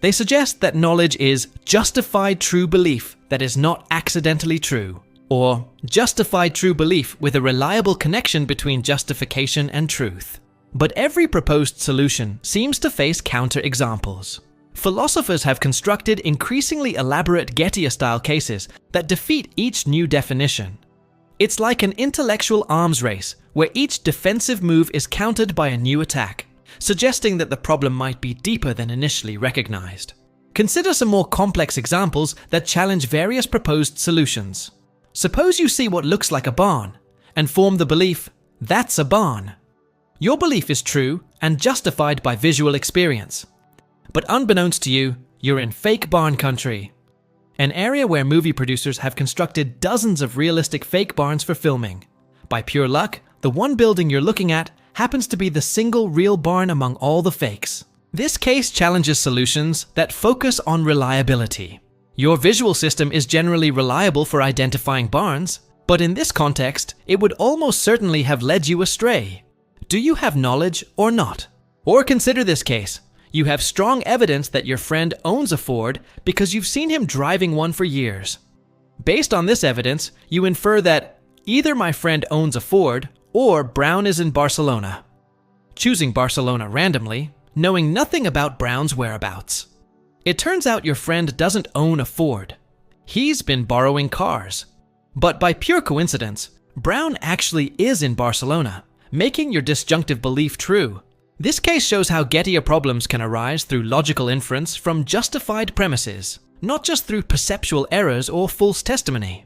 They suggest that knowledge is justified true belief that is not accidentally true, or justified true belief with a reliable connection between justification and truth. But every proposed solution seems to face counter-examples. Philosophers have constructed increasingly elaborate Gettier-style cases that defeat each new definition. It's like an intellectual arms race where each defensive move is countered by a new attack, suggesting that the problem might be deeper than initially recognized. Consider some more complex examples that challenge various proposed solutions. Suppose you see what looks like a barn and form the belief, that's a barn. Your belief is true and justified by visual experience. But unbeknownst to you, You're in fake barn country, an area where movie producers have constructed dozens of realistic fake barns for filming. By pure luck, the one building you're looking at happens to be the single real barn among all the fakes. This case challenges solutions that focus on reliability. Your visual system is generally reliable for identifying barns, but in this context, it would almost certainly have led you astray. Do you have knowledge or not? Or consider this case. You have strong evidence that your friend owns a Ford because you've seen him driving one for years. Based on this evidence, you infer that either my friend owns a Ford or Brown is in Barcelona. Choosing Barcelona randomly, knowing nothing about Brown's whereabouts. It turns out your friend doesn't own a Ford. He's been borrowing cars. But by pure coincidence, Brown actually is in Barcelona, making your disjunctive belief true. This case shows how Gettier problems can arise through logical inference from justified premises, not just through perceptual errors or false testimony.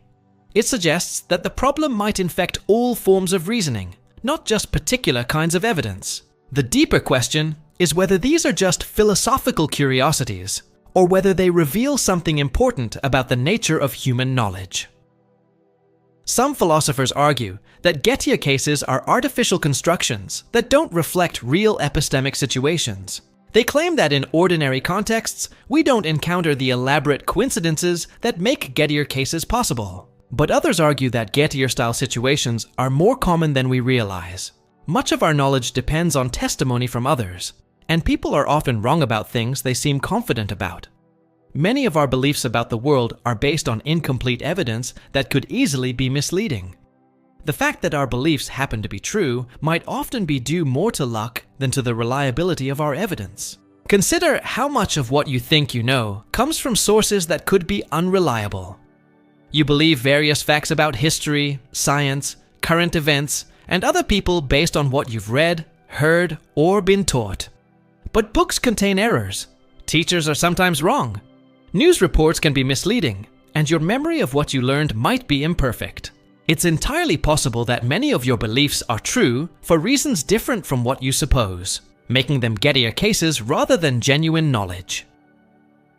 It suggests that the problem might infect all forms of reasoning, not just particular kinds of evidence. The deeper question is whether these are just philosophical curiosities, or whether they reveal something important about the nature of human knowledge. Some philosophers argue that Gettier cases are artificial constructions that don't reflect real epistemic situations. They claim that in ordinary contexts, we don't encounter the elaborate coincidences that make Gettier cases possible. But others argue that Gettier-style situations are more common than we realize. Much of our knowledge depends on testimony from others, and people are often wrong about things they seem confident about. Many of our beliefs about the world are based on incomplete evidence that could easily be misleading. The fact that our beliefs happen to be true might often be due more to luck than to the reliability of our evidence. Consider how much of what you think you know comes from sources that could be unreliable. You believe various facts about history, science, current events, and other people based on what you've read, heard, or been taught. But books contain errors. Teachers are sometimes wrong. News reports can be misleading, and your memory of what you learned might be imperfect. It's entirely possible that many of your beliefs are true for reasons different from what you suppose, making them Gettier cases rather than genuine knowledge.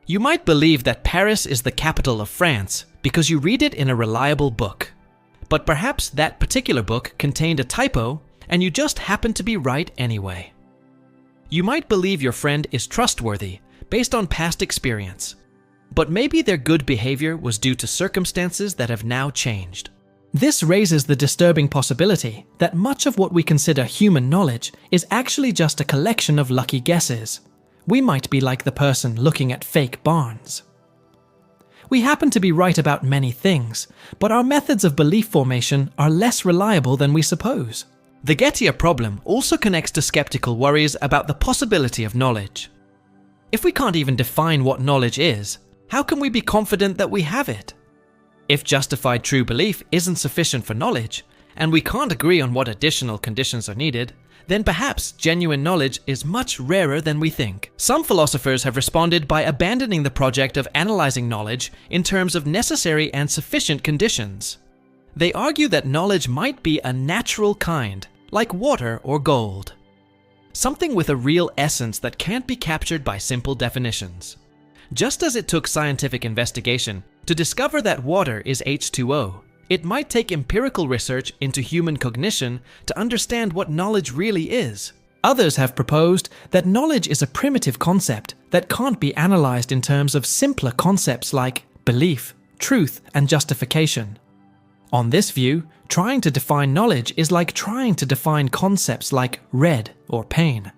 You might believe that Paris is the capital of France because you read it in a reliable book. But perhaps that particular book contained a typo and you just happened to be right anyway. You might believe your friend is trustworthy based on past experience, but maybe their good behavior was due to circumstances that have now changed. This raises the disturbing possibility that much of what we consider human knowledge is actually just a collection of lucky guesses. We might be like the person looking at fake barns. We happen to be right about many things, but our methods of belief formation are less reliable than we suppose. The Gettier problem also connects to skeptical worries about the possibility of knowledge. If we can't even define what knowledge is, how can we be confident that we have it? If justified true belief isn't sufficient for knowledge, and we can't agree on what additional conditions are needed, then perhaps genuine knowledge is much rarer than we think. Some philosophers have responded by abandoning the project of analyzing knowledge in terms of necessary and sufficient conditions. They argue that knowledge might be a natural kind, like water or gold. Something with a real essence that can't be captured by simple definitions. Just as it took scientific investigation to discover that water is H2O, it might take empirical research into human cognition to understand what knowledge really is. Others have proposed that knowledge is a primitive concept that can't be analyzed in terms of simpler concepts like belief, truth, and justification. On this view, trying to define knowledge is like trying to define concepts like red or pain.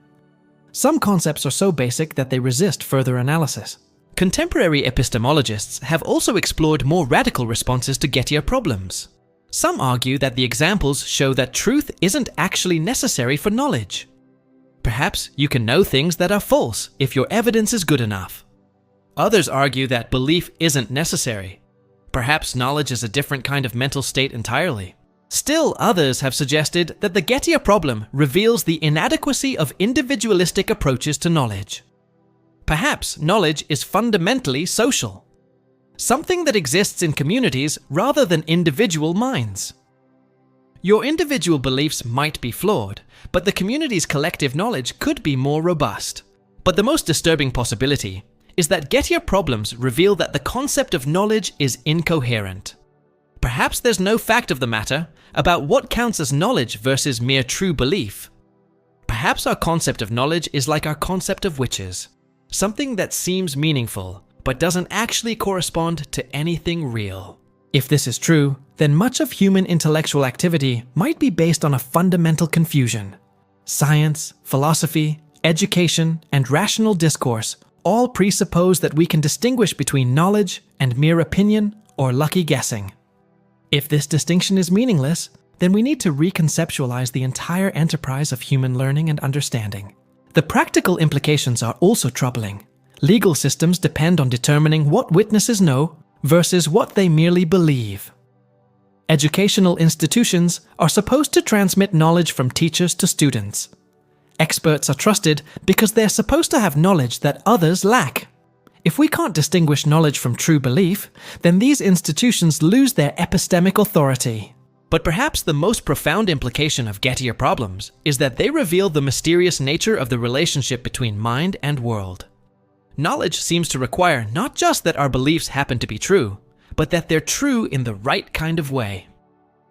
Some concepts are so basic that they resist further analysis. Contemporary epistemologists have also explored more radical responses to Gettier problems. Some argue that the examples show that truth isn't actually necessary for knowledge. Perhaps you can know things that are false if your evidence is good enough. Others argue that belief isn't necessary. Perhaps knowledge is a different kind of mental state entirely. Still, others have suggested that the Gettier problem reveals the inadequacy of individualistic approaches to knowledge. Perhaps knowledge is fundamentally social, something that exists in communities rather than individual minds. Your individual beliefs might be flawed, but the community's collective knowledge could be more robust. But the most disturbing possibility is that Gettier problems reveal that the concept of knowledge is incoherent. Perhaps there's no fact of the matter about what counts as knowledge versus mere true belief. Perhaps our concept of knowledge is like our concept of witches, something that seems meaningful but doesn't actually correspond to anything real. If this is true, then much of human intellectual activity might be based on a fundamental confusion. Science, philosophy, education, and rational discourse all presuppose that we can distinguish between knowledge and mere opinion or lucky guessing. If this distinction is meaningless, then we need to reconceptualize the entire enterprise of human learning and understanding. The practical implications are also troubling. Legal systems depend on determining what witnesses know versus what they merely believe. Educational institutions are supposed to transmit knowledge from teachers to students. Experts are trusted because they're supposed to have knowledge that others lack. If we can't distinguish knowledge from true belief, then these institutions lose their epistemic authority. But perhaps the most profound implication of Gettier problems is that they reveal the mysterious nature of the relationship between mind and world. Knowledge seems to require not just that our beliefs happen to be true, but that they're true in the right kind of way.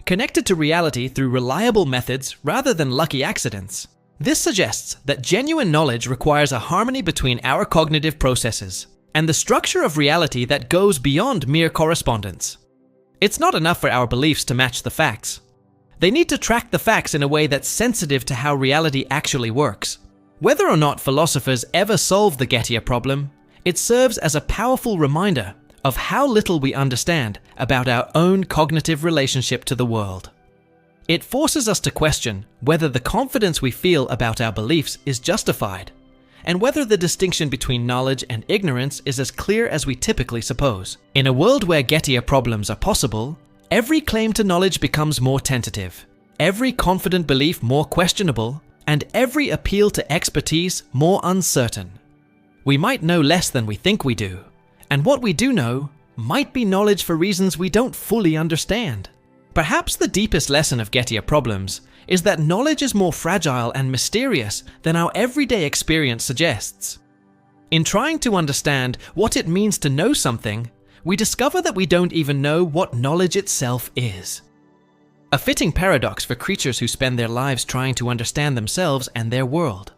Connected to reality through reliable methods rather than lucky accidents. This suggests that genuine knowledge requires a harmony between our cognitive processes and the structure of reality that goes beyond mere correspondence. It's not enough for our beliefs to match the facts. They need to track the facts in a way that's sensitive to how reality actually works. Whether or not philosophers ever solve the Gettier problem, it serves as a powerful reminder of how little we understand about our own cognitive relationship to the world. It forces us to question whether the confidence we feel about our beliefs is justified, and whether the distinction between knowledge and ignorance is as clear as we typically suppose. In a world where Gettier problems are possible, every claim to knowledge becomes more tentative, every confident belief more questionable, and every appeal to expertise more uncertain. We might know less than we think we do, and what we do know might be knowledge for reasons we don't fully understand. Perhaps the deepest lesson of Gettier problems is that knowledge is more fragile and mysterious than our everyday experience suggests. In trying to understand what it means to know something, we discover that we don't even know what knowledge itself is. A fitting paradox for creatures who spend their lives trying to understand themselves and their world.